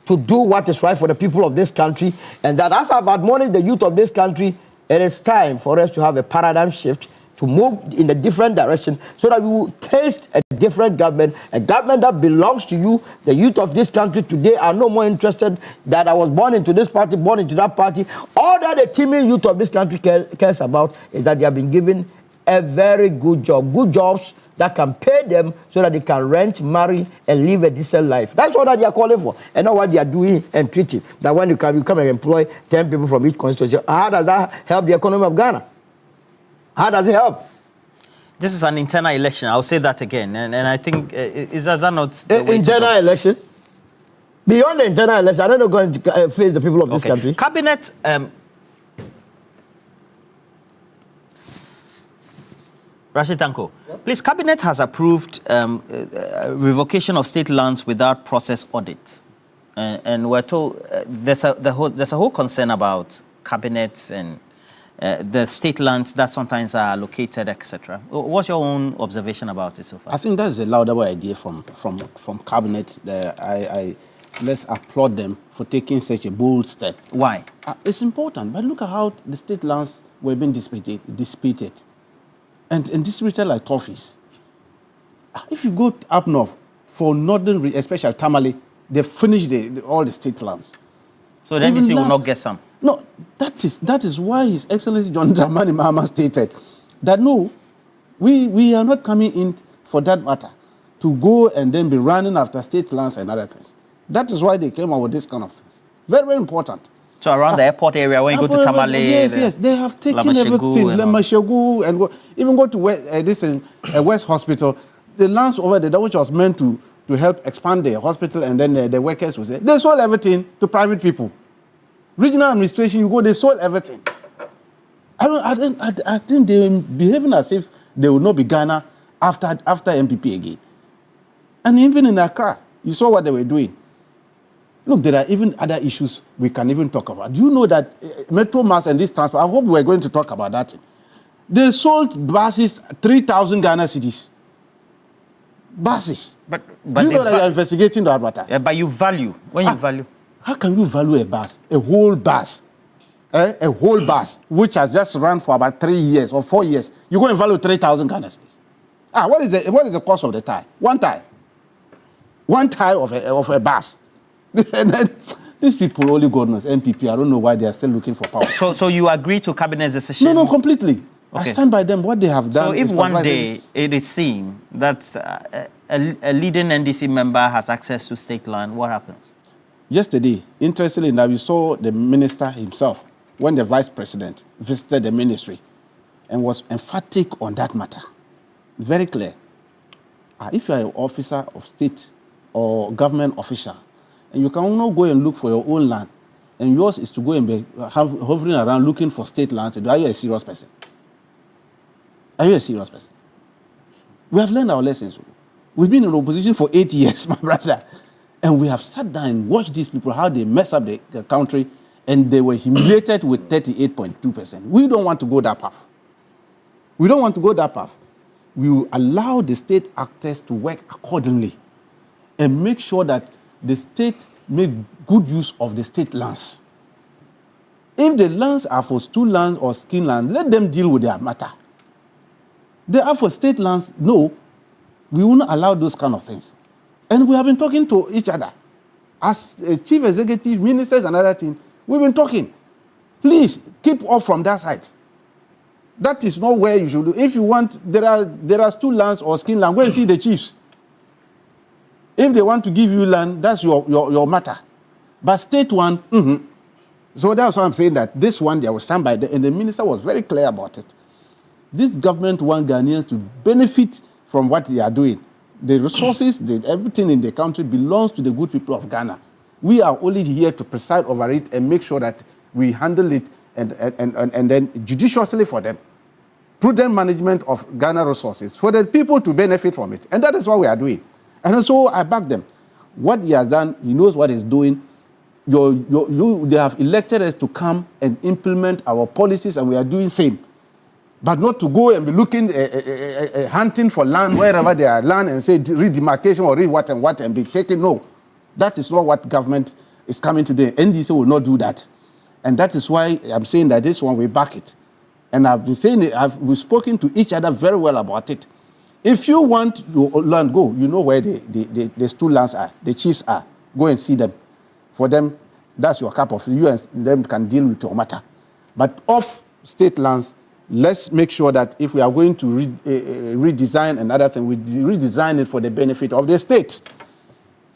to do what is right for the people of this country. And that as I've admonished the youth of this country, it is time for us to have a paradigm shift, to move in a different direction so that we will taste a different government, a government that belongs to you. The youth of this country today are no more interested that I was born into this party, born into that party. All that the teeming youth of this country cares about is that they have been given a very good job, good jobs that can pay them so that they can rent, marry, and live a decent life. That's all that they are calling for, and not what they are doing and treating. That when you come and employ 10 people from each constituency, how does that help the economy of Ghana? How does it help? This is an internal election. I'll say that again. And I think, is that not... Internal election? Beyond the internal election, I don't know going to face the people of this country. Cabinet... Rashid Tanko, please, Cabinet has approved revocation of state lands without process audits. And we're told there's a whole concern about cabinets and the state lands that sometimes are allocated, etc. What's your own observation about it so far? I think that's a laudable idea from Cabinet. Let's applaud them for taking such a bold step. Why? It's important, but look at how the state lands were being disputed. And distributed like toffees. If you go up north, for northern, especially Tamale, they finish all the state lands. So then NDC will not get some? No, that is why His Excellency John Dramani Mahama stated that no, we are not coming in for that matter to go and then be running after state lands and other things. That is why they came up with this kind of things. Very, very important. So around the airport area, when you go to Tamale, yes, they have taken everything, Lemashegu, and even go to West Hospital. The lands over there, which was meant to help expand the hospital, and then the workers will say they sold everything to private people. Regional administration, you go, they sold everything. I think they're behaving as if they will not be Ghana after MPP again. And even in Accra, you saw what they were doing. Look, there are even other issues we can even talk about. Do you know that Metro Mass and this transport, I hope we're going to talk about that. They sold buses, 3,000 Ghana cedis. Buses. But do you know that you're investigating that matter? Yeah, but you value. When you value. How can you value a bus, a whole bus, a whole bus, which has just run for about 3 years or 4 years? You go and value 3,000 Ghana cedis. What is the cost of the tie? One tie. One tie of a bus. And then these people, only God knows, MPP, I don't know why they are still looking for power. So you agree to Cabinet's decision? No, completely. Okay. I stand by them, what they have done. So if one day it is seen that a leading NDC member has access to state land, what happens? Yesterday, interestingly enough, we saw the minister himself when the vice president visited the ministry and was emphatic on that matter. Very clear. If you are an officer of state or government official, and you can only go and look for your own land, and yours is to go and be hovering around looking for state lands, are you a serious person? Are you a serious person? We have learned our lessons. We've been in opposition for 8 years, my brother, and we have sat down and watched these people, how they mess up the country, and they were humiliated with 38.2%. We don't want to go that path. We don't want to go that path. We will allow the state actors to work accordingly and make sure that the state make good use of the state lands. If the lands are for stool lands or skin lands, let them deal with their matter. They are for state lands, no, we will not allow those kind of things. And we have been talking to each other. As chief executive, ministers and other things, we've been talking. Please, keep off from that side. That is not where you should do. If you want, there are stool lands or skin land, go and see the chiefs. If they want to give you land, that's your matter. But state one, So that's why I'm saying that this one, they will stand by, and the minister was very clear about it. This government wants Ghanaians to benefit from what they are doing. The resources, everything in the country belongs to the good people of Ghana. We are only here to preside over it and make sure that we handle it and then judiciously for them. Prudent management of Ghana resources for the people to benefit from it. And that is what we are doing. And so I back them. What he has done, he knows what he's doing. They have elected us to come and implement our policies, and we are doing same. But not to go and be looking, hunting for land wherever there are land and say redemarcation or what and be taken. No, that is not what government is coming to do. NDC will not do that. And that is why I'm saying that this one, we back it. And I've been saying it, we've spoken to each other very well about it. If you want your land, go. You know where the stool lands are, the chiefs are. Go and see them. For them, that's your cup of tea. You and them can deal with your matter. But off state lands, let's make sure that if we are going to redesign another thing, we redesign it for the benefit of the state.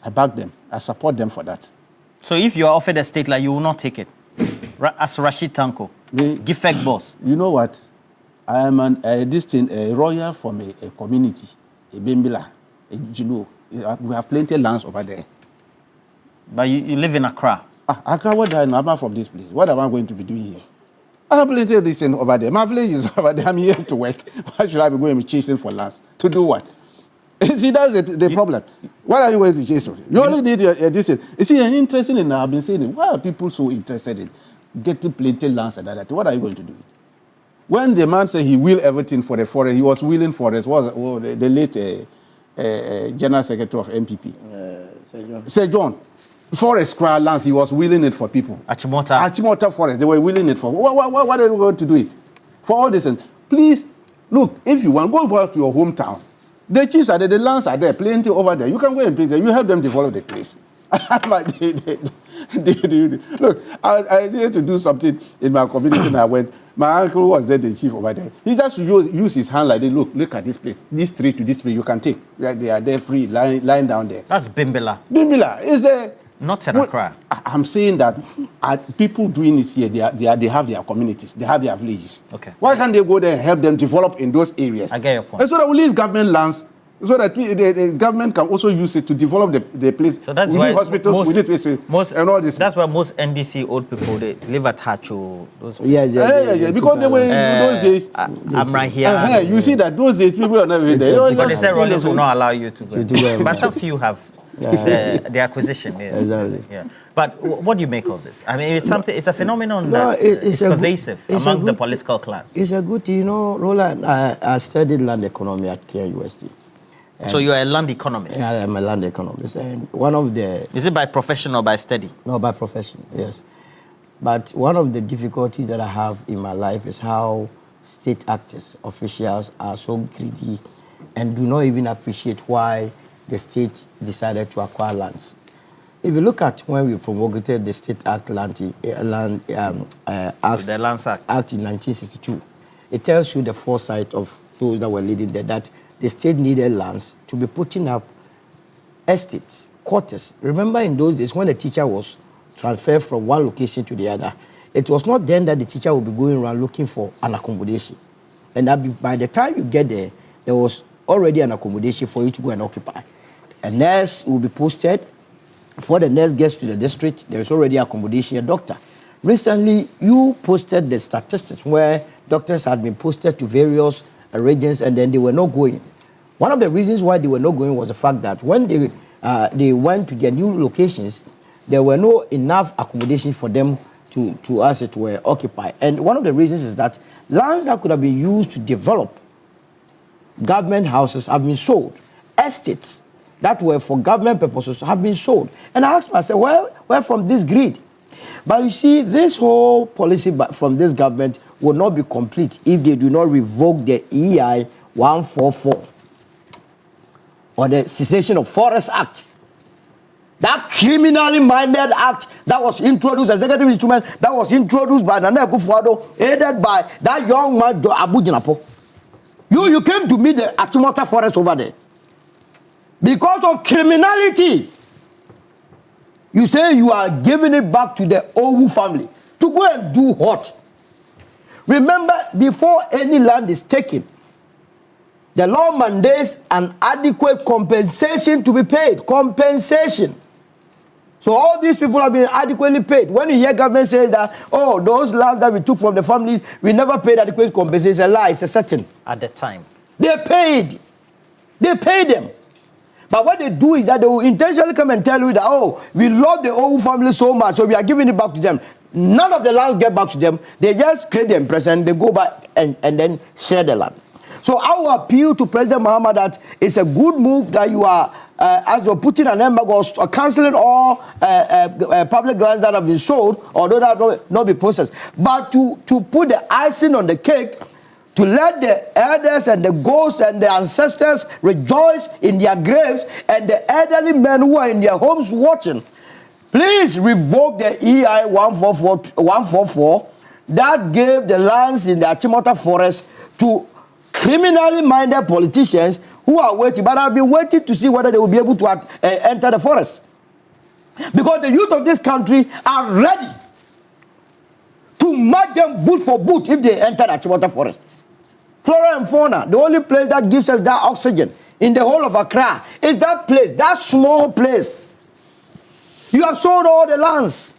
I back them. I support them for that. So if you are offered a state land, you will not take it? As Rashid Tanko, Gifek boss. You know what? I am a royal from a community, a Bimbila, a Julu. We have plenty of lands over there. But you live in Accra? Accra, what do I know? I'm not from this place. What am I going to be doing here? I have plenty of this over there. My village is over there. I'm here to work. Why should I be going and be chasing for lands? To do what? See, that's the problem. What are you going to chase for? You only did this. You see, and interesting enough, I've been saying, why are people so interested in getting plenty lands and that? What are you going to do with it? When the man said he will everything for the forest, he was willing forest. Was the late General Secretary of MPP, Sir John. Forest lands, he was willing it for people. Achimota Forest, they were willing it for. What are you going to do it? For all this. Please, look, if you want, go back to your hometown. The chiefs are there, the lands are there, plenty over there. You can go and pick them. You help them develop the place. Look, I needed to do something in my community and I went. My uncle was there, the chief over there. He just use his hand like this. Look at this place. This tree to this place, you can take. They are there free, lying down there. That's Bimbila. Bimbila is there. Not in Accra. I'm saying that people doing it here, they have their communities, they have their villages. Okay. Why can't they go there and help them develop in those areas? I get your point. And so that we leave government lands so that the government can also use it to develop the place. So that's we why need hospitals, we need and all this. That's why most NDC old people, they live at Hacho. Yeah. Because they were in those days. I'm right here. You see that those days people are not even there. Because they said Rollins will not allow you to go. But some few have. The acquisition, Exactly. Yeah. But what do you make of this? I mean, it's something. It's a phenomenon that is pervasive among the political class. It's a good, Roland. I studied land economy at KUST. So you are a land economist. Yeah, I'm a land economist, and one of the. Is it by profession or by study? No, by profession. Yes, but one of the difficulties that I have in my life is how state actors, officials, are so greedy, and do not even appreciate why the state decided to acquire lands. If you look at when we promulgated the State Act Act in 1962, it tells you the foresight of those that were leading there, that the state needed lands to be putting up estates, quarters. Remember in those days when the teacher was transferred from one location to the other, it was not then that the teacher would be going around looking for an accommodation. And that by the time you get there, there was already an accommodation for you to go and occupy. A nurse will be posted. Before the nurse gets to the district, there is already accommodation, a doctor. Recently, you posted the statistics where doctors had been posted to various regions and then they were not going. One of the reasons why they were not going was the fact that when they went to their new locations, there were no enough accommodation for them to as it were, occupy. And one of the reasons is that lands that could have been used to develop government houses have been sold. Estates that were for government purposes have been sold. And I asked myself, where from this greed? But you see, this whole policy from this government will not be complete if they do not revoke the EI 144 or the Cessation of Forest Act. That criminally minded act that was introduced, executive instrument that was introduced by Nana Akufo-Addo, aided by that young man, Abu Jinapo. You came to meet the Achimota forest over there. Because of criminality, you say you are giving it back to the Owu family to go and do what? Remember, before any land is taken, the law mandates an adequate compensation to be paid. Compensation. So all these people have been adequately paid. When you hear government say that, oh, those lands that we took from the families, we never paid adequate compensation, it's a lie, it's a certain. At the time. They paid. They paid them. But what they do is that they will intentionally come and tell you that, oh, we love the Owu family so much, so we are giving it back to them. None of the lands get back to them. They just create the impression, they go back and then share the land. So I will appeal to President Mahama that it's a good move that you are, as you're putting an embargo or cancelling all public lands that have been sold, although that have not be processed. But to put the icing on the cake, to let the elders and the ghosts and the ancestors rejoice in their graves, and the elderly men who are in their homes watching, please revoke the EI 144 that gave the lands in the Achimota forest to criminally minded politicians who are waiting, but I've been waiting to see whether they will be able to enter the forest. Because the youth of this country are ready to match them boot for boot if they enter the Achimota forest. Flora and fauna, the only place that gives us that oxygen in the whole of Accra is that place, that small place. You have sold all the lands.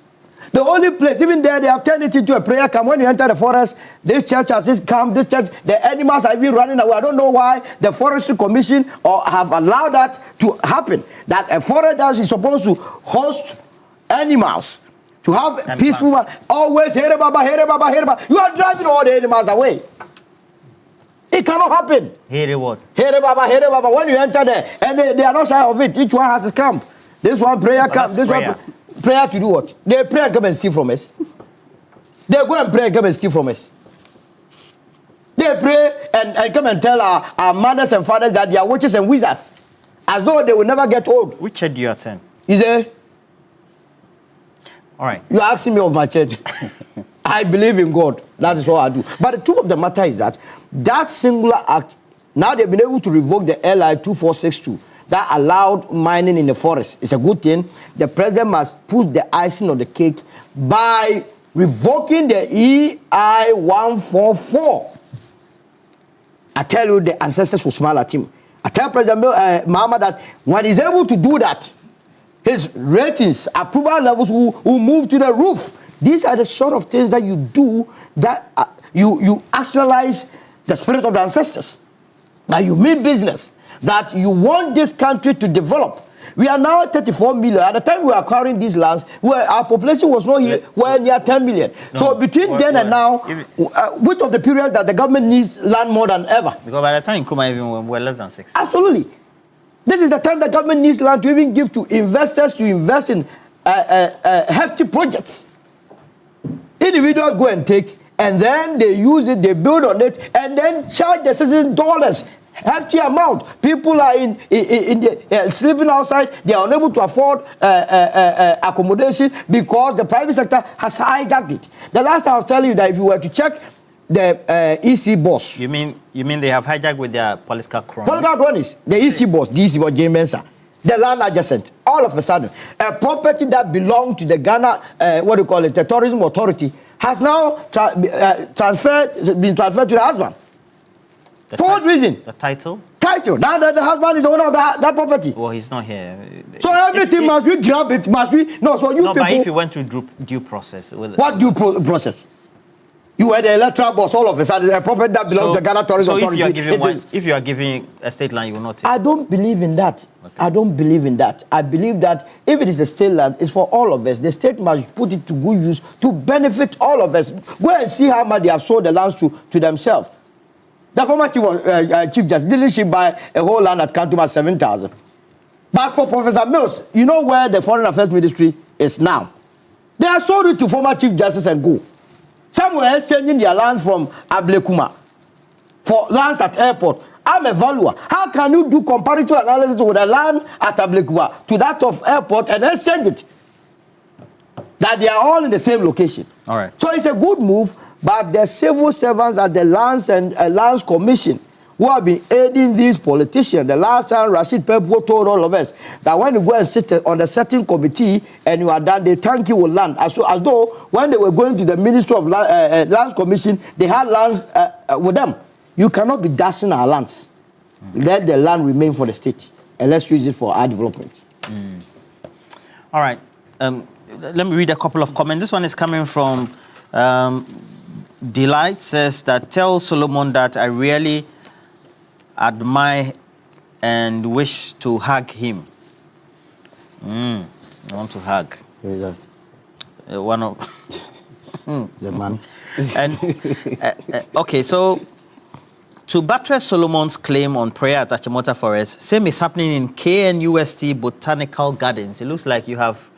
The only place, even there, they have turned it into a prayer camp. When you enter the forest, this church has this camp, this church, the animals are even running away. I don't know why the Forestry Commission have allowed that to happen. That a forest house is supposed to host animals, to have and peaceful, plants. Always, here baba. You are driving all the animals away. It cannot happen. Here what? Here baba. When you enter there, and they are not shy of it. Each one has his camp. This one prayer camp. This one prayer to do what? They pray and come and steal from us. They go and pray and come and steal from us. They pray and come and tell our mothers and fathers that they are witches and wizards, as though they will never get old. Which church do you attend? Is it? All right. You are asking me of my church. I believe in God. That is all I do. But the truth of the matter is that singular act, now they've been able to revoke the LI 2462 that allowed mining in the forest. It's a good thing. The president must put the icing on the cake by revoking the EI 144. I tell you, the ancestors will smile at him. I tell President Mahama that when he's able to do that, his ratings, approval levels will move to the roof. These are the sort of things that you do that you actualize the spirit of the ancestors. That you mean business. That you want this country to develop. We are now 34 million. At the time we were acquiring these lands, our population was not here, we're near 10 million. No, so between then and now, which of the periods that the government needs land more than ever? Because by the time Nkrumah even we're less than 6. Absolutely. This is the time the government needs land to even give to investors to invest in hefty projects. Individuals go and take, and then they use it, they build on it, and then charge the citizens dollars. Hefty amount. People are sleeping outside. They are unable to afford accommodation because the private sector has hijacked it. The last time I was telling you that if you were to check the EC boss. You mean they have hijacked with their political cronies? Political cronies. The EC boss, the EC boss, James Mensah, the land adjacent. All of a sudden, a property that belonged to the Ghana, the tourism authority, has now been transferred to the husband. For what reason? The title? Title. Now that the husband is the owner of that property. Well, he's not here. So everything must be grabbed. It must be people. But if you went through due process, what due process? You were the electoral boss. All of a sudden, a property that belongs to the Ghana Tourism Authority. If you are giving a state land, you will not take. I don't believe in that. Okay. I don't believe in that. I believe that if it is a state land, it's for all of us. The state must put it to good use to benefit all of us. Go and see how much they have sold the lands to themselves. The former chief justice didn't she buy a whole land at Kantuma 7,000? But for Professor Mills, you know where the Foreign Affairs Ministry is now. They have sold it to former chief justice and go. Some were exchanging their land from Ablekuma for lands at airport. I'm a valuer. How can you do comparative analysis with a land at Ablekuma to that of airport and exchange it? That they are all in the same location. All right. So it's a good move, but the civil servants at the Lands and Lands Commission who have been aiding these politicians. The last time Rashid Pepo told all of us that when you go and sit on the certain committee and you are done, they thank you with land. As though when they were going to the Ministry of Lands Commission, they had lands with them. You cannot be dashing our lands. Let the land remain for the state and let's use it for our development. All right. Let me read a couple of comments. This one is coming from Delight. Says that tell Solomon that I really admire and wish to hug him. I want to hug. One of the man. And okay, so to buttress Solomon's claim on prayer at Achimota Forest, same is happening in KNUST Botanical Gardens. It looks like you have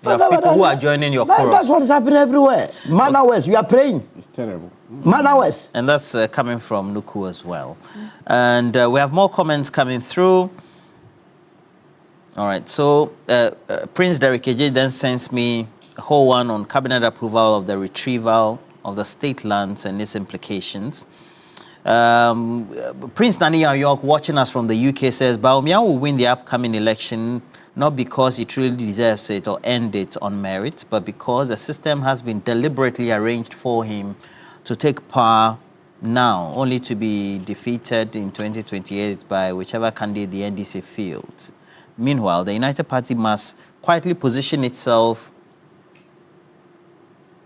people who are joining your chorus. That's what is happening everywhere. Mana West, we are praying. It's terrible. Mana West. And that's coming from Nuku as well. And we have more comments coming through. All right, so Prince Derek AJ then sends me a whole one on cabinet approval of the retrieval of the state lands and its implications. Prince Nania York, watching us from the UK, says Baumia will win the upcoming election not because he truly deserves it or earned it on merit, but because the system has been deliberately arranged for him to take power now, only to be defeated in 2028 by whichever candidate the NDC fields. Meanwhile, the United Party must quietly position itself,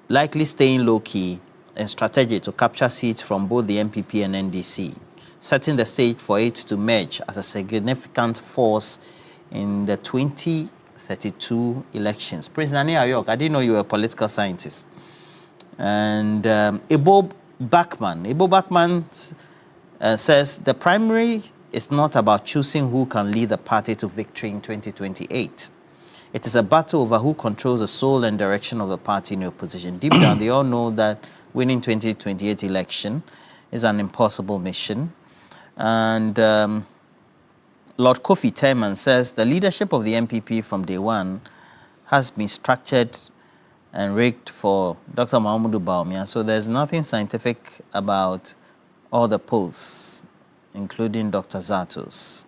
likely staying low-key and strategic to capture seats from both the MPP and NDC, setting the stage for it to merge as a significant force in the 2032 elections. President Ayok, I didn't know you were a political scientist. And Ebo Bachman says the primary is not about choosing who can lead the party to victory in 2028. It is a battle over who controls the soul and direction of the party in opposition. Deep down, they all know that winning 2028 election is an impossible mission. And Lord Kofi Teman says the leadership of the MPP from day one has been structured and rigged for Dr. Mahmoud Baumia. So there's nothing scientific about all the polls, including Dr. Zato's.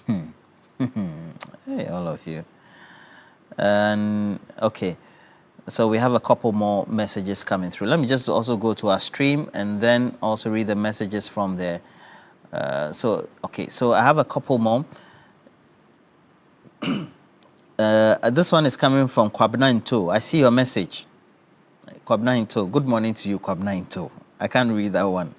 Hey, all of you. And okay, so we have a couple more messages coming through. Let me just also go to our stream and then also read the messages from there. So I have a couple more. This one is coming from Kwabna Into. I see your message. Kwabna Into. Good morning to you, Kwabna Into. I can't read that one.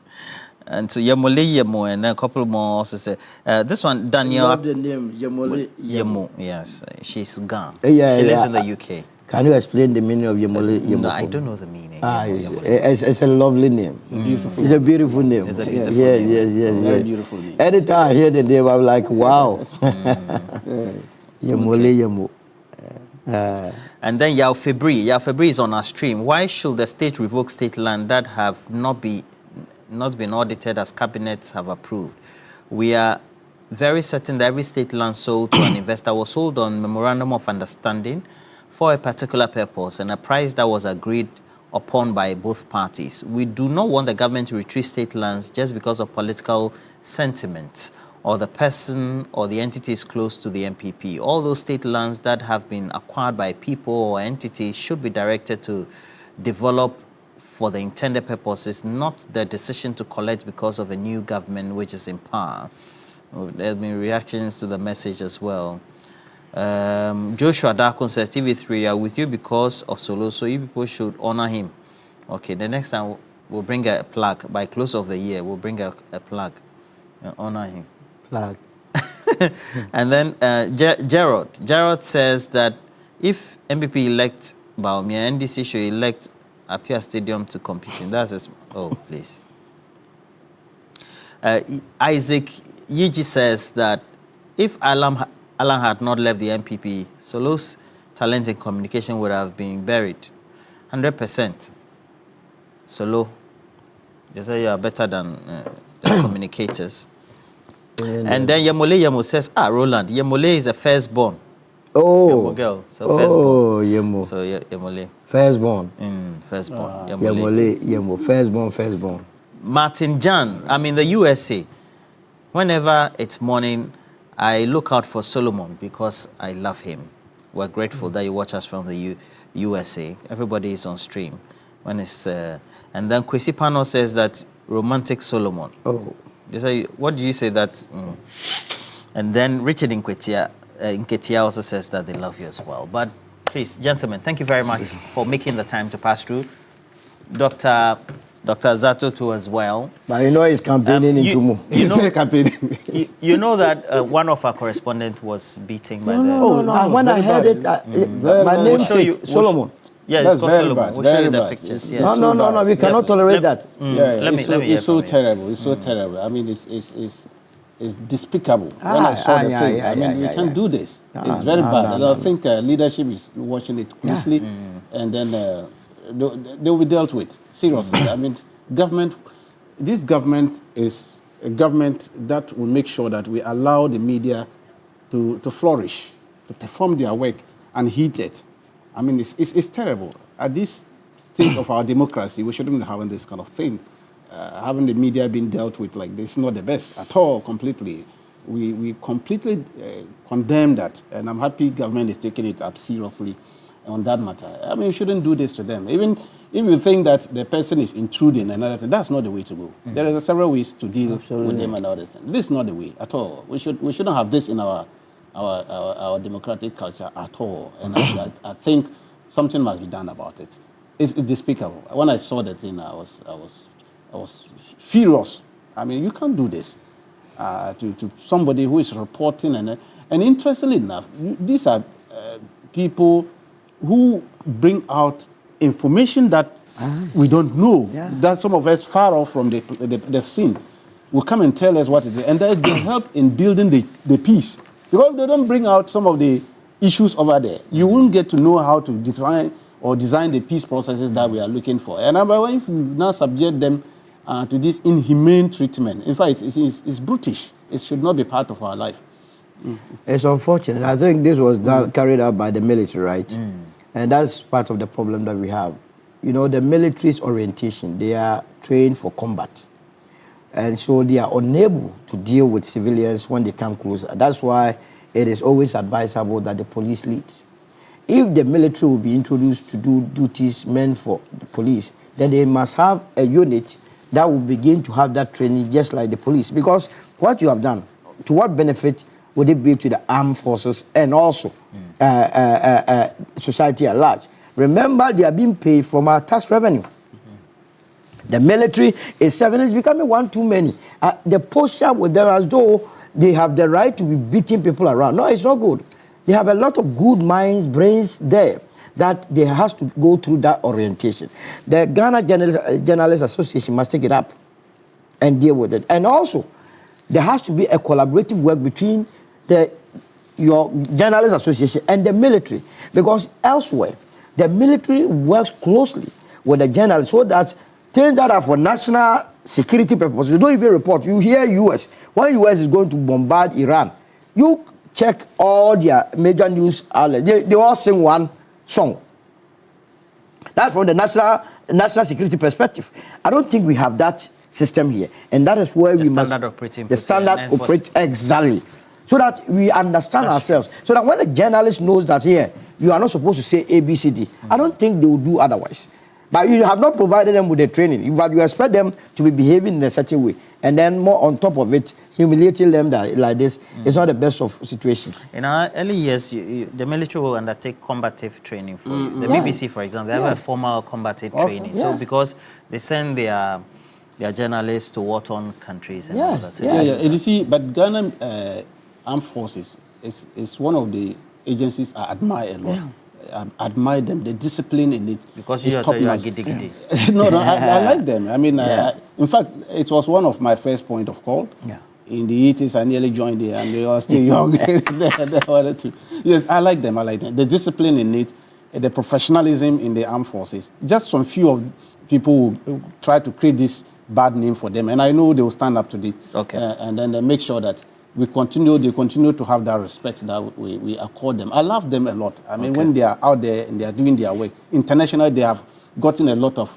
And so Yemole Yemo, and then a couple more also say, this one, Daniel. I love the name, Yemole Yemo. Yes, she's gone. She lives in the UK. Can you explain the meaning of Yemole Yemo? No, I don't know the meaning. It's a lovely name. It's a beautiful name. It's a beautiful name. Yes. Very beautiful name. Anytime I hear the name, I'm like, wow. Yemole Yemo. And then Yao Febri is on our stream. Why should the state revoke state land that have not been audited as cabinets have approved? We are very certain that every state land sold to an investor was sold on memorandum of understanding for a particular purpose and a price that was agreed upon by both parties. We do not want the government to retrieve state lands just because of political sentiment or the person or the entity is close to the MPP. All those state lands that have been acquired by people or entities should be directed to develop for the intended purposes, not the decision to collect because of a new government which is in power. There have been reactions to the message as well. Joshua Darkon says, TV3 are with you because of Solo, so you people should honor him. Okay, the next time we'll bring a plaque. By close of the year, we'll bring a plaque and honor him. Plaque. And then Gerald says that if MPP elect Baumia, NDC should elect Apia Stadium to compete in. That's his, oh, please. Isaac Yiji says that if Alan had not left the MPP, Solo's talent in communication would have been buried. 100%. Solo, they say you are better than communicators. And then Yemo says, Roland, Yemole is a firstborn. Oh. Yemo girl. So firstborn. Oh, Yemo. So Yemole. Firstborn. Firstborn. Yemo. Firstborn. Martin Jan, I'm in the USA. Whenever it's morning, I look out for Solomon because I love him. We're grateful that you watch us from the USA. Everybody is on stream. When it's and then Kwesi Pano says that romantic Solomon. Oh. They say, what do you say that? And then Richard Nketia also says that they love you as well. But please, gentlemen, thank you very much for making the time to pass through. Dr. Zato too as well. But you know he's campaigning in Tumu. He's campaigning. You know that one of our correspondents was beaten by the... No. When I heard it, my name is Solomon. Yeah, it's called Solomon. We'll show you the pictures. Yes. No. We cannot tolerate that. It's so terrible. It's so terrible. I mean, it's despicable. When I saw the thing, I mean, we can't do this. It's very bad. And I think leadership is watching it closely, and then they will be dealt with seriously. I mean, this government is a government that will make sure that we allow the media to flourish, to perform their work unheeded. I mean, it's terrible. At this stage of our democracy, we shouldn't be having this kind of thing. Having the media being dealt with like this is not the best at all, completely. We completely condemn that, and I'm happy government is taking it up seriously on that matter. I mean, you shouldn't do this to them. Even if you think that the person is intruding and other thing, that's not the way to go. There are several ways to deal with them and other things. This is not the way at all. We shouldn't have this in our democratic culture at all. And I think something must be done about it. It's despicable. When I saw the thing, I was furious. I mean, you can't do this to somebody who is reporting. And interestingly enough, these are people who bring out information that we don't know. Yeah. That some of us far off from the scene will come and tell us what it is. And that will help in building the peace. Because if they don't bring out some of the issues over there, you won't get to know how to design the peace processes that we are looking for. And if you now subject them to this inhumane treatment, in fact, it's brutish. It should not be part of our life. It's unfortunate. I think this was carried out by the military, right? And that's part of the problem that we have. You know, the military's orientation, they are trained for combat. And so they are unable to deal with civilians when they come closer. That's why it is always advisable that the police leads. If the military will be introduced to do duties meant for the police, then they must have a unit that will begin to have that training just like the police. Because what you have done, to what benefit would it be to the armed forces and also society at large? Remember, they are being paid from our tax revenue. The military is becoming one too many. The posture with them as though they have the right to be beating people around. No, it's not good. They have a lot of good minds, brains there that they has to go through that orientation. The Ghana Journalists Association must take it up and deal with it. And also, there has to be a collaborative work between your Journalists Association and the military, because elsewhere, the military works closely with the journalists so that things that are for national security purposes, you don't even report. You hear U.S. When U.S. is going to bombard Iran, you check all their major news outlets. They all sing one song. That's from the national national security perspective. I don't think we have that system here, and that is where we must operating the standard operate exactly, so that we understand ourselves. So that when a journalist knows that here you are not supposed to say A, B, C, D, I don't think they will do otherwise. But you have not provided them with the training, but you expect them to be behaving in a certain way, and then more on top of it, humiliating them like this is not the best of situations. In our early years, the military will undertake combative training for you. The BBC, for example, they have a formal combative training. So because they send their journalists to war-torn countries and all that. You see, but Ghana Armed Forces is one of the agencies I admire a lot. I admire them, the discipline in it. Because you are giddy. No, I like them. I mean, in fact, it was one of my first point of call. Yeah. In the 80s, I nearly joined there, and they were still young. Yes, I like them. The discipline in it, the professionalism in the armed forces. Just some few of people who try to create this bad name for them, and I know they will stand up to it. Okay. And then they make sure that they continue to have that respect that we accord them. I love them a lot. I mean, when they are out there and they are doing their work, internationally they have gotten a lot of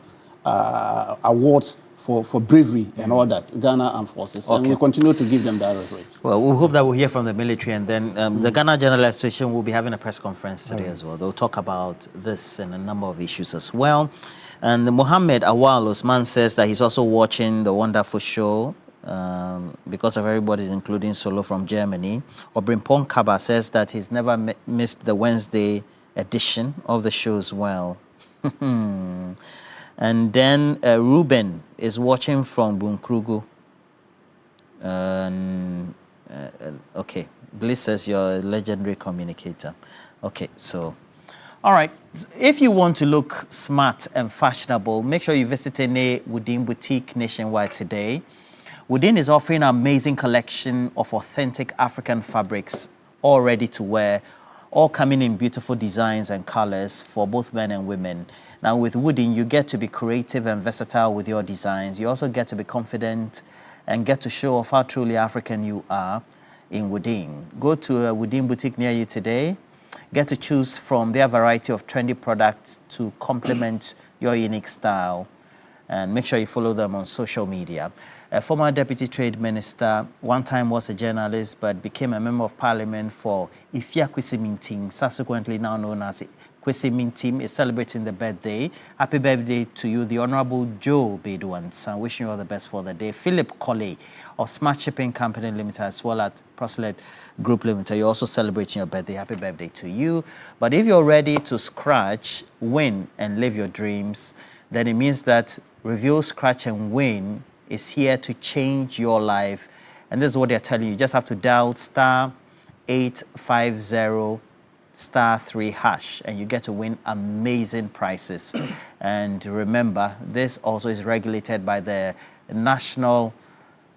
awards for bravery and all that, Ghana Armed Forces. And we continue to give them that respect. Well, we hope that we'll hear from the military, and then the Ghana General Association will be having a press conference today as well. They'll talk about this and a number of issues as well. And Mohammed Awal Osman says that he's also watching the wonderful show because of everybody, including Solo from Germany. Obrimpong Kaba says that he's never missed the Wednesday edition of the show as well. And then Ruben is watching from Bunkrugu. Okay, Bliss says you're a legendary communicator. Okay, so, all right. If you want to look smart and fashionable, make sure you visit any Woodin boutique nationwide today. Woodin is offering an amazing collection of authentic African fabrics, all ready to wear, all coming in beautiful designs and colors for both men and women. Now with Woodin, you get to be creative and versatile with your designs. You also get to be confident and get to show off how truly African you are in Woodin. Go to a Woodin boutique near you today. Get to choose from their variety of trendy products to complement your unique style. And make sure you follow them on social media. A former Deputy Trade Minister, one time was a journalist, but became a Member of Parliament for Ifia Kwesi-Mintim, subsequently now known as Kwesi-Mintim, is celebrating the birthday. Happy birthday to you, the Honorable Joe Beduan. Wishing you all the best for the day. Philip Colley of Smart Shipping Company Limited, as well as Proselyte Group Limited, you're also celebrating your birthday. Happy birthday to you. But if you're ready to scratch, win, and live your dreams, then it means that Review, Scratch, and Win is here to change your life. And this is what they're telling you. You just have to dial *850 *3#, and you get to win amazing prizes. And remember, this also is regulated by the National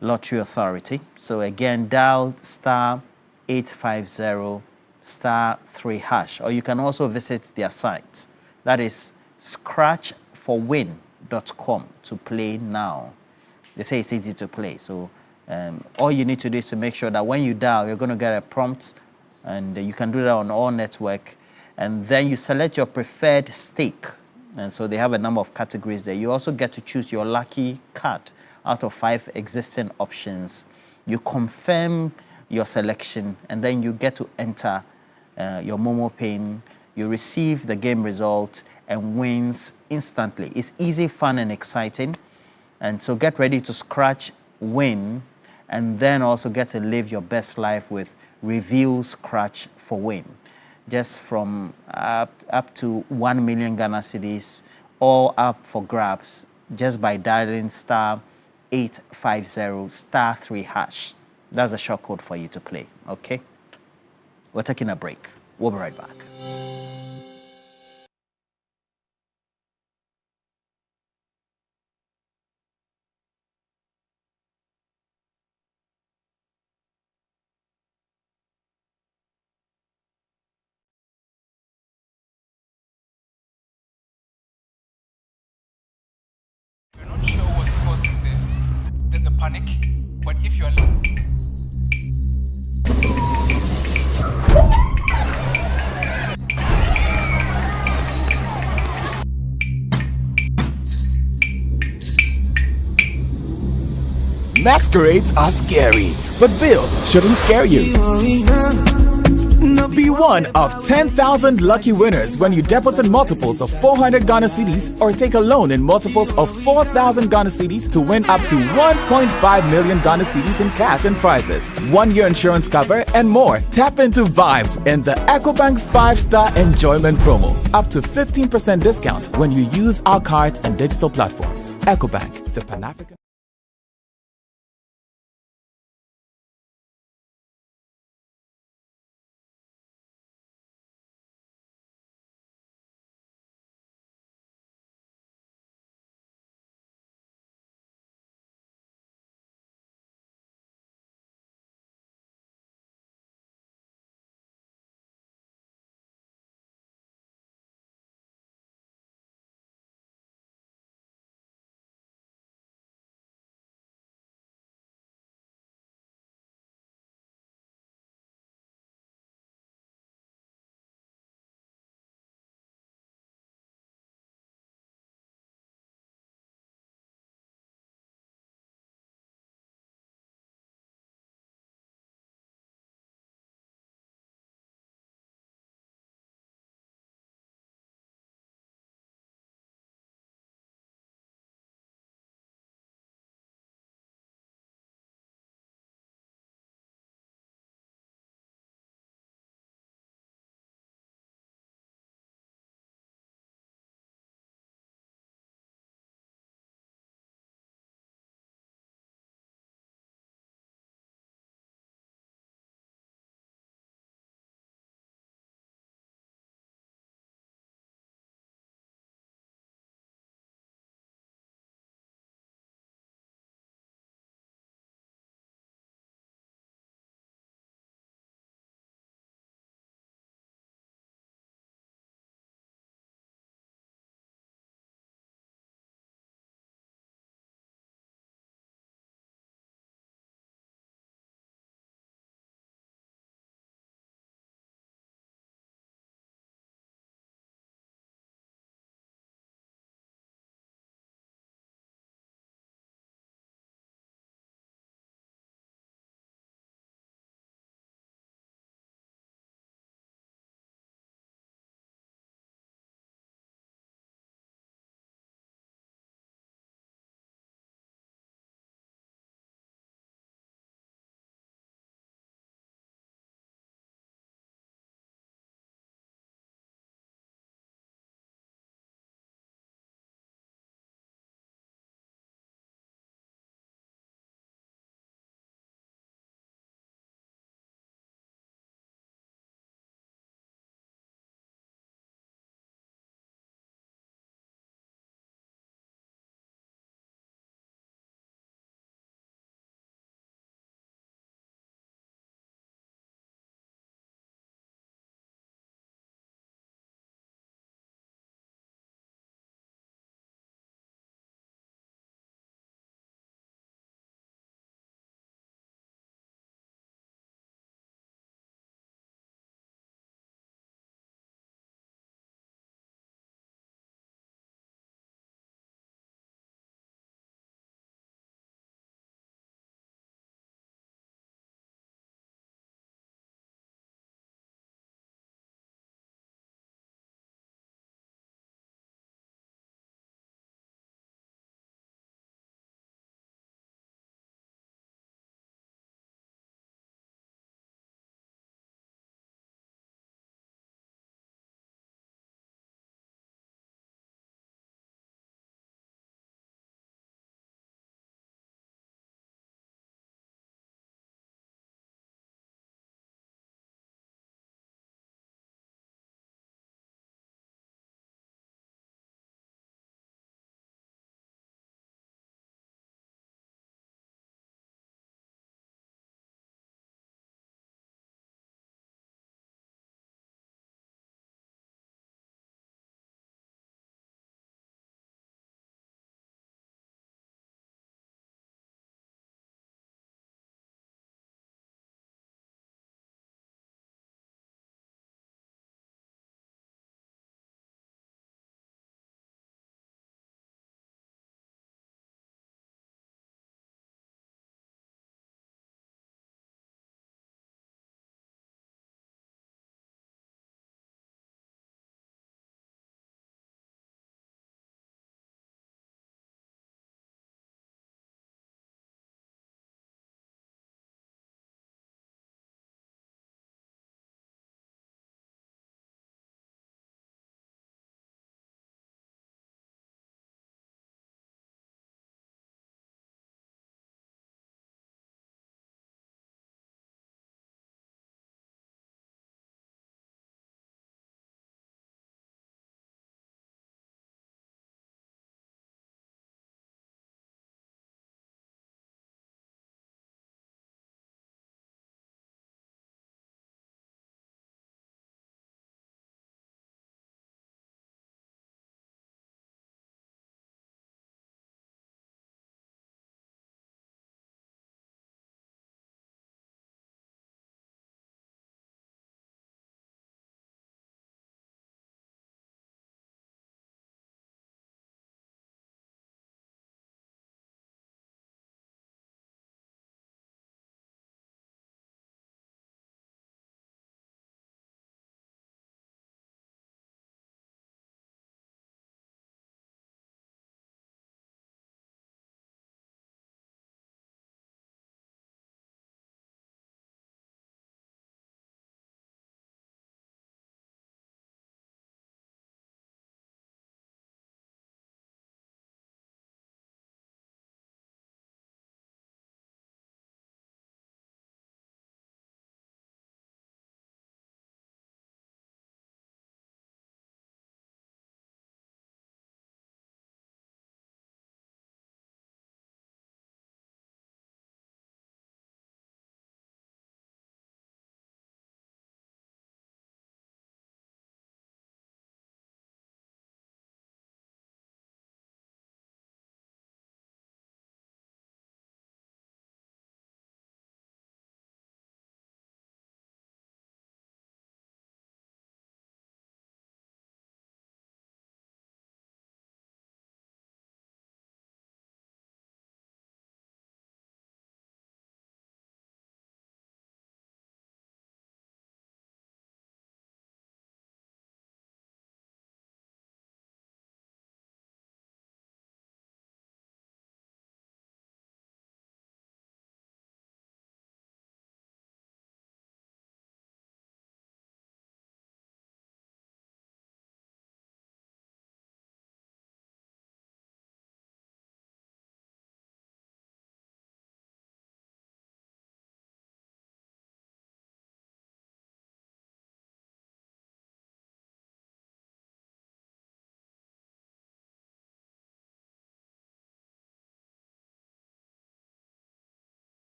Lottery Authority. So again, dial *850 *3#, or you can also visit their site. That is scratchforwin.com to play now. They say it's easy to play. So all you need to do is to make sure that when you dial, you're going to get a prompt, and you can do that on all network. And then you select your preferred stake. And so they have a number of categories there. You also get to choose your lucky card out of 5 existing options. You confirm your selection, and then you get to enter your Momo pin. You receive the game result and wins instantly. It's easy, fun, and exciting. And so get ready to scratch, win, and then also get to live your best life with Review, Scratch for Win. Just from up to 1 million Ghana cedis, all up for grabs, just by dialing *850 *3#. That's a short code for you to play, okay? We're taking a break. We'll be right back. Panic, but if you're Masquerades are scary, but bills shouldn't scare you. Be one of 10,000 lucky winners when you deposit multiples of 400 Ghana cedis or take a loan in multiples of 4,000 Ghana cedis to win up to 1.5 million Ghana cedis in cash and prizes, 1-year insurance cover, and more. Tap into vibes in the EcoBank 5-Star Enjoyment Promo. Up to 15% discount when you use our cards and digital platforms. EcoBank, the Pan-African.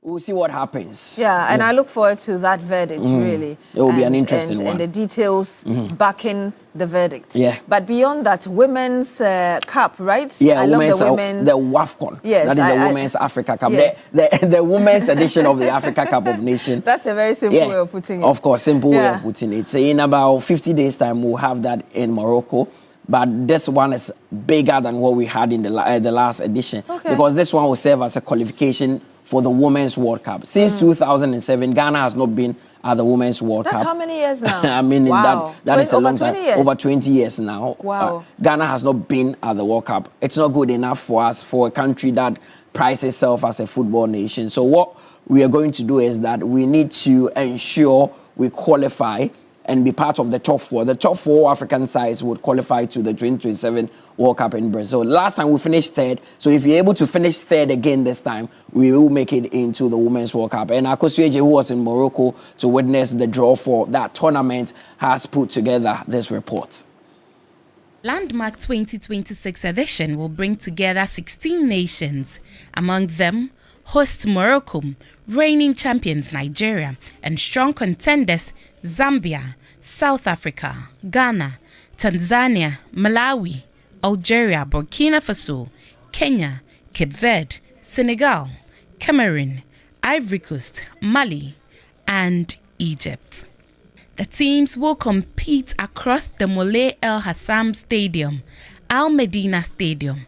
We'll see what happens. Yeah, and I look forward to that verdict, really. It will be an interesting one. And the details backing the verdict. Yeah. But beyond that, women's cup, right? Yeah, I love the women. The WAFCON. Yes. That is the Women's Africa Cup. Yes. The women's edition of the Africa Cup of Nations. That's a very simple way of putting it. Of course, simple way of putting it. So in about 50 days' time, we'll have that in Morocco. But this one is bigger than what we had in the last edition. Okay. Because this one will serve as a qualification for the Women's World Cup. Since 2007, Ghana has not been at the Women's World Cup. That's how many years now? I mean, that is a long time. Years? Over 20 years now. Wow. Ghana has not been at the World Cup. It's not good enough for us, for a country that prides itself as a football nation. So what we are going to do is that we need to ensure we qualify and be part of the top four. The top four African sides would qualify to the 2027 World Cup in Brazil. Last time we finished third, so if you're able to finish third again this time, we will make it into the Women's World Cup. And Akosieje, who was in Morocco to witness the draw for that tournament, has put together this report. Landmark 2026 edition will bring together 16 nations, among them host Morocco, reigning champions Nigeria, and strong contenders Zambia, South Africa, Ghana, Tanzania, Malawi, Algeria, Burkina Faso, Kenya, Cape Verde, Senegal, Cameroon, Ivory Coast, Mali, and Egypt. The teams will compete across the Moulay El Hassam Stadium, Al Medina Stadium,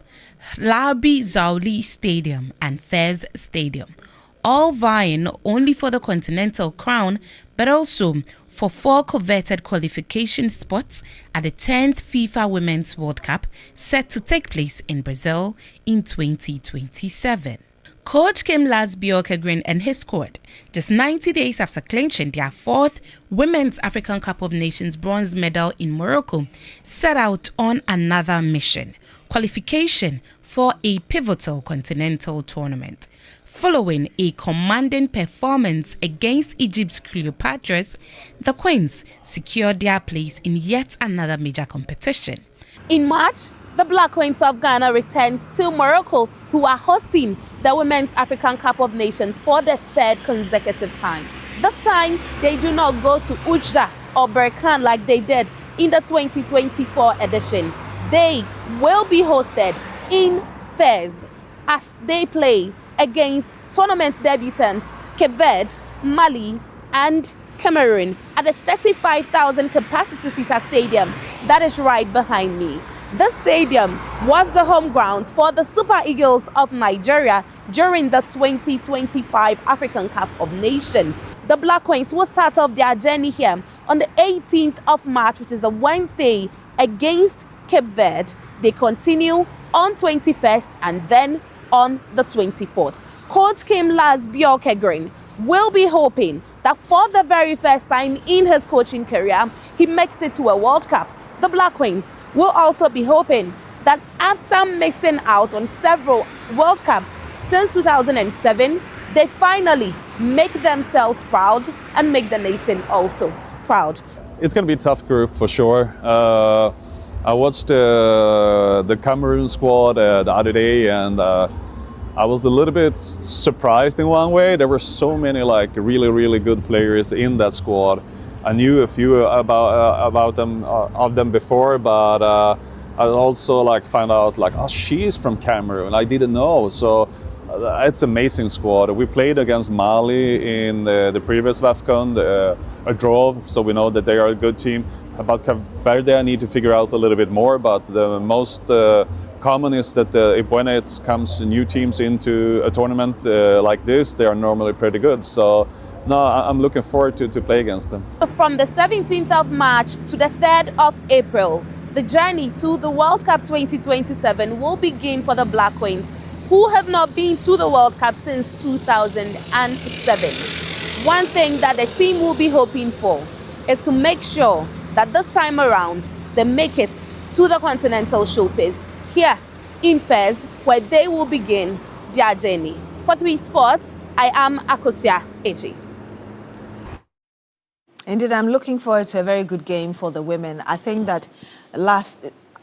Labi Zauli Stadium, and Fez Stadium, all vying not only for the continental crown, but also for 4 coveted qualification spots at the 10th FIFA Women's World Cup set to take place in Brazil in 2027. Coach Kim Lasbiorkegrin and his squad, just 90 days after clinching their 4th Women's African Cup of Nations bronze medal in Morocco, set out on another mission, qualification for a pivotal continental tournament. Following a commanding performance against Egypt's Cleopatras, the Queens secured their place in yet another major competition. In March, the Black Queens of Ghana returns to Morocco, who are hosting the Women's African Cup of Nations for the 3rd consecutive time. This time, they do not go to Ujda or Berkane like they did in the 2024 edition. They will be hosted in Fez as they play against tournament debutants Cape Verde, Mali, and Cameroon at the 35,000 capacity seater stadium that is right behind me. This stadium was the home ground for the Super Eagles of Nigeria during the 2025 African Cup of Nations. The Black Queens will start off their journey here on the 18th of March, which is a Wednesday, against Cape Verde. They continue on 21st and then on the 24th. Coach Kim Lasbiorkegrin will be hoping that for the very first time in his coaching career, he makes it to a World Cup. The Black Queens will also be hoping that after missing out on several World Cups since 2007, they finally make themselves proud and make the nation also proud. It's going to be a tough group for sure. I watched the Cameroon squad the other day, and I was a little bit surprised in one way. There were so many like really good players in that squad. I knew a few about them of them before, but I also like found out like, oh, she's from Cameroon. I didn't know. So it's an amazing squad. We played against Mali in the previous WAFCON, a draw, so we know that they are a good team. About Cape Verde, I need to figure out a little bit more, but the most common is that when it comes new teams into a tournament like this, they are normally pretty good. So no, I'm looking forward to play against them. From the 17th of March to the 3rd of April, the journey to the World Cup 2027 will begin for the Black Queens, who have not been to the World Cup since 2007. One thing that the team will be hoping for is to make sure that this time around they make it to the continental showpiece here in Fez, where they will begin their journey. For 3 Sports, I am Akosia Eji. Indeed, I'm looking forward to a very good game for the women. I think that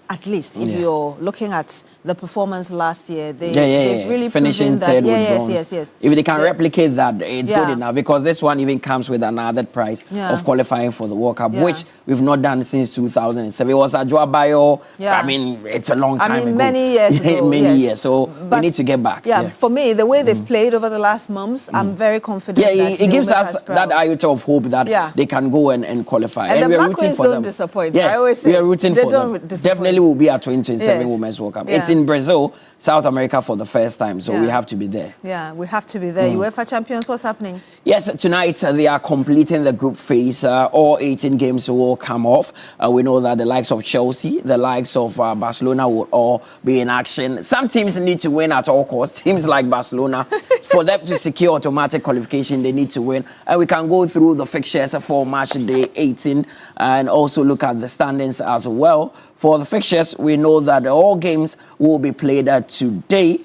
At least, if Yeah. you're looking at the performance last year, they've really finishing proven that. third with Yes. bronze. If they can replicate that, it's good Yeah. enough, because this one even comes with another prize Yeah. of qualifying for the World Cup, Yeah. which we've not done since 2007. It was Ajwa Bayo. Yeah. I mean, it's a long time ago. many years ago. Many yes. years. So we need to get back. Yeah, for me, the way they've played over the last months, I'm very confident. Yeah, that it gives they'll make us proud. that iota of hope that they can go and qualify. And the we are Black rooting Queens for don't them. disappoint. Yeah, I always say we are rooting they for don't them. disappoint. Definitely will be at 2027 Yes. Women's World Cup. Yeah. It's in Brazil, South America for the first time, so we Yeah. have to be there. Yeah, we have to be there. UEFA champions, what's happening? Yes, tonight they are completing the group phase. All 18 games will come off. We know that the likes of Chelsea, the likes of Barcelona will all be in action. Some teams need to win at all costs. Teams like Barcelona, for them to secure automatic qualification, they need to win. And we can go through the fixtures for match day 18 and also look at the standings as well. For the fixtures, we know that all games will be played today.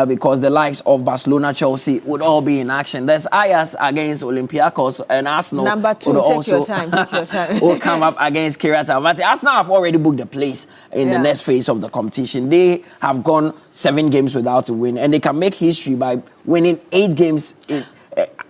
Because the likes of Barcelona, Chelsea would all be in action. There's Ajax against Olympiacos, and Arsenal Number 2, would take also your time. Take your time. will come up against Kiryat Almaty. Arsenal have already booked a place in the next phase of the competition. They have gone 7 games without a win, and they can make history by winning 8 games.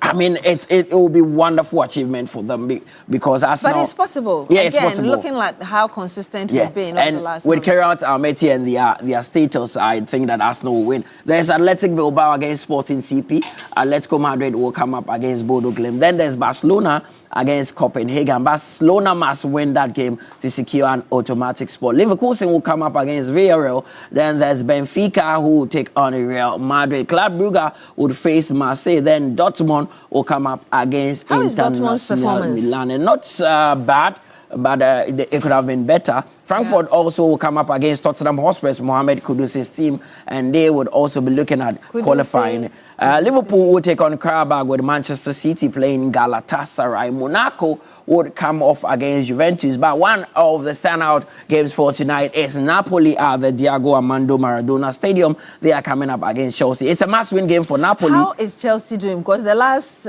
I mean, it will be wonderful achievement for them because Arsenal. But it's possible. Yeah, Again, it's possible. looking at how consistent we've been over the last with months. Kiryat Almaty and their status, I think that Arsenal will win. There's Athletic Bilbao against Sporting CP. Atletico Madrid will come up against Bodo Glimt. Then there's Barcelona against Copenhagen. Barcelona must win that game to secure an automatic spot. Leverkusen will come up against Villarreal. Then there's Benfica who will take on Real Madrid. Club Brugge would face Marseille. Then Dortmund will come up against How is Dortmund's International performance? Milan. And not bad, but it could have been better. Frankfurt also will come up against Tottenham Hotspur's Mohamed Kudus's team, and they would also be looking at qualifying. Liverpool will take on Karabakh with Manchester City playing Galatasaray. Monaco would come off against Juventus, but one of the standout games for tonight is Napoli at the Diego Armando Maradona Stadium. They are coming up against Chelsea. It's a must-win game for Napoli. How is Chelsea doing? Because the last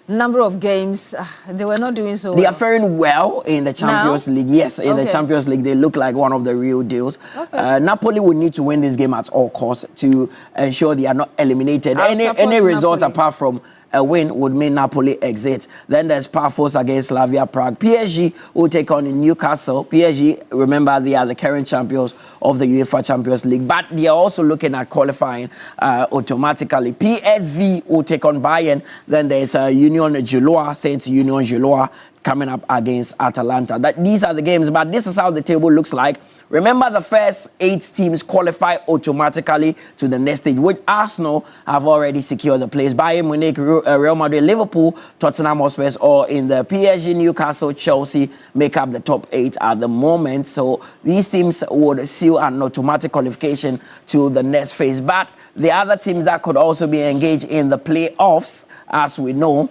number of games, they were not doing so They well. are faring well in the Champions League. Yes, in the Champions League, they look like one of the real deals. Napoli would need to win this game at all costs to ensure they are not eliminated. Any result apart from a win would mean Napoli exit. Then there's Pafos against Slavia Prague. PSG will take on Newcastle. PSG, remember, they are the current champions of the UEFA Champions League, but they are also looking at qualifying automatically. PSV will take on Bayern. Then there's Union Gilois, Saint Union Gilois coming up against Atalanta. These are the games, but this is how the table looks like. Remember, the first 8 teams qualify automatically to the next stage, which Arsenal have already secured the place. Bayern Munich, Real Madrid, Liverpool, Tottenham Hotspur, or in the PSG, Newcastle, Chelsea make up the top 8 at the moment. So these teams would seal an automatic qualification to the next phase. But the other teams that could also be engaged in the playoffs, as we know,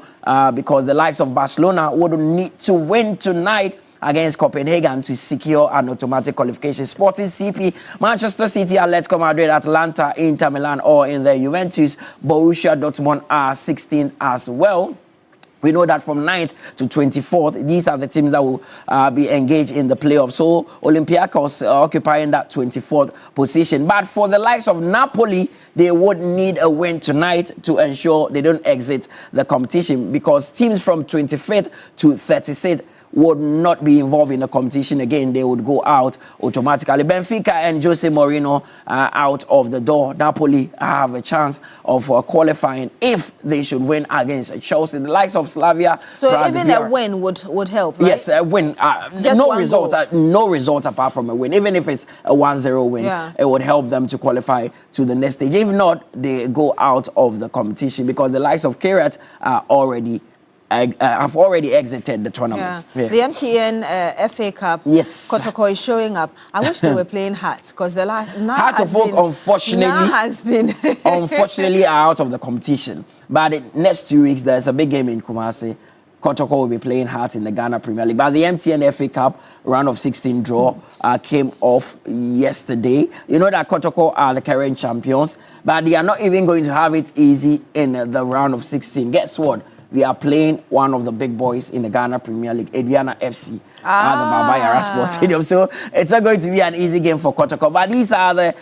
because the likes of Barcelona would need to win tonight against Copenhagen to secure an automatic qualification. Sporting CP, Manchester City, Atletico Madrid, Atlanta, Inter Milan, or in the Juventus, Borussia Dortmund are 16 as well. We know that from 9th to 24th, these are the teams that will be engaged in the playoffs. So Olympiacos occupying that 24th position. But for the likes of Napoli, they would need a win tonight to ensure they don't exit the competition, because teams from 25th to 36th would not be involved in the competition again. They would go out automatically. Benfica and Jose Mourinho are out of the door. Napoli have a chance of qualifying if they should win against Chelsea. The likes of Slavia. So Prague, even a win would help, right? Yes, a win. Just No one results. goal. No results apart from a win. Even if it's a 1-0 win, it would help them to qualify to the next stage. If not, they go out of the competition, because the likes of Kiryat are already have already exited the tournament. Yeah. The MTN FA Cup, yes, Kotoko is showing up. I wish they were playing Hearts, because the last Heart of Oak, unfortunately, unfortunately are out of the competition. But next 2 weeks, there's a big game in Kumasi. Kotoko will be playing Hearts in the Ghana Premier League. But the MTN FA Cup round of 16 draw came off yesterday. You know that Kotoko are the current champions, but they are not even going to have it easy in the round of 16. Guess what? they are playing one of the big boys in the Ghana Premier League, Aduana FC, at the Baba Yara Sports Stadium. So it's not going to be an easy game for Kotoko. But these are the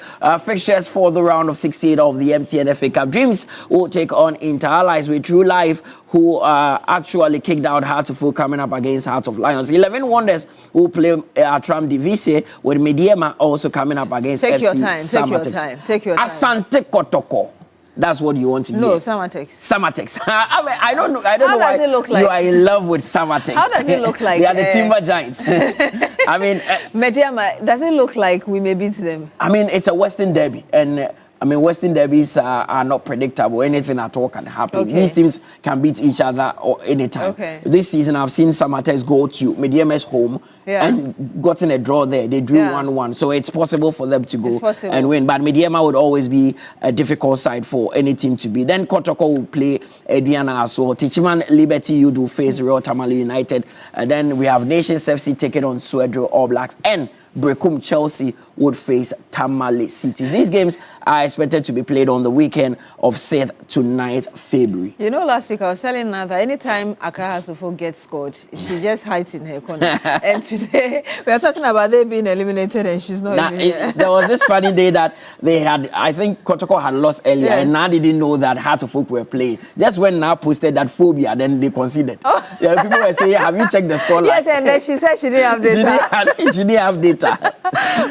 fixtures for the round of 16 of the MTN FA Cup. Dreams will take on Inter Allies with True Life, who actually kicked out Heart of Folk coming up against Heart of Lions. 11 Wonders will play Atram Divise with Mediema also coming up against Take FC your time, Samatex. take your time, take your time. Asante Kotoko. That's what you want to hear. No, Samatex. Samatex. I don't know. I don't know How does why it look like? You are in love with Samatex. How does it look like? They are the Timber Giants. I mean, Mediama, does it look like we may beat them? I mean, it's a Western derby, and I mean, Western derbies are not predictable. Anything at all can happen. Okay. These teams can beat each other or anytime. Okay. This season, I've seen Samatex go to Mediama's home and gotten a draw there. They drew 1-1. So it's possible for them to go and win. But Mediama would always be a difficult side for any team to beat. Then Kotoko will play Aduana as well. Tichiman Liberty Youth will face Royal Tamale United. Then we have Nations FC taking on Swedro All Blacks. And Brekum Chelsea would face Tamale City. These games are expected to be played on the weekend of 6th to 9th February. You know, last week I was telling her that anytime Accra Hasofo gets scored, she just hides in her corner. And today we are talking about them being eliminated and she's not even here. There was this funny day that they had, I think Kotoko had lost earlier, and now they didn't know that Heart of Folk were playing. Just when now posted that phobia, then they conceded. Yeah, people were saying, have you checked the scoreline? Yes, and then she said she didn't have data. She didn't have data.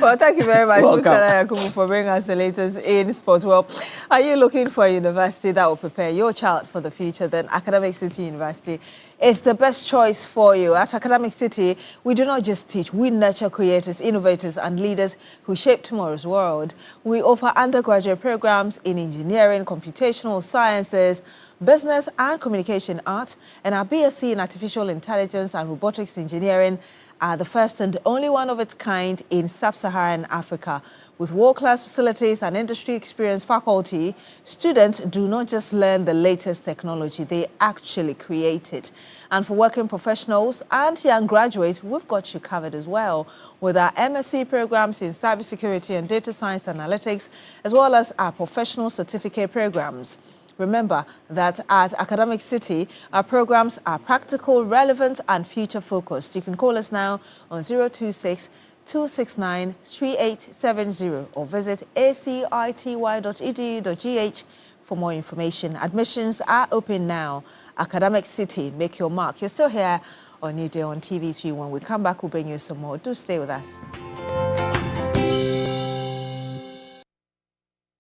Well, thank you very much, Welcome. Mutara Yakubu, for bringing us the latest in sports. Well, are you looking for a university that will prepare your child for the future? Then Academic City University is the best choice for you. At Academic City, we do not just teach, we nurture creators, innovators, and leaders who shape tomorrow's world. We offer undergraduate programs in engineering, computational sciences, business and communication arts, and our BSc in artificial intelligence and robotics engineering are the first and only one of its kind in sub-Saharan Africa. With world-class facilities and industry-experienced faculty, students do not just learn the latest technology, they actually create it. And for working professionals and young graduates, we've got you covered as well with our MSc programs in cybersecurity and data science analytics, as well as our professional certificate programs. Remember that at Academic City, our programs are practical, relevant, and future-focused. You can call us now on 026-269-3870 or visit acity.edu.gh for more information. Admissions are open now. Academic City, make your mark. You're still here on Newday on TV3. When we come back, we'll bring you some more. Do stay with us.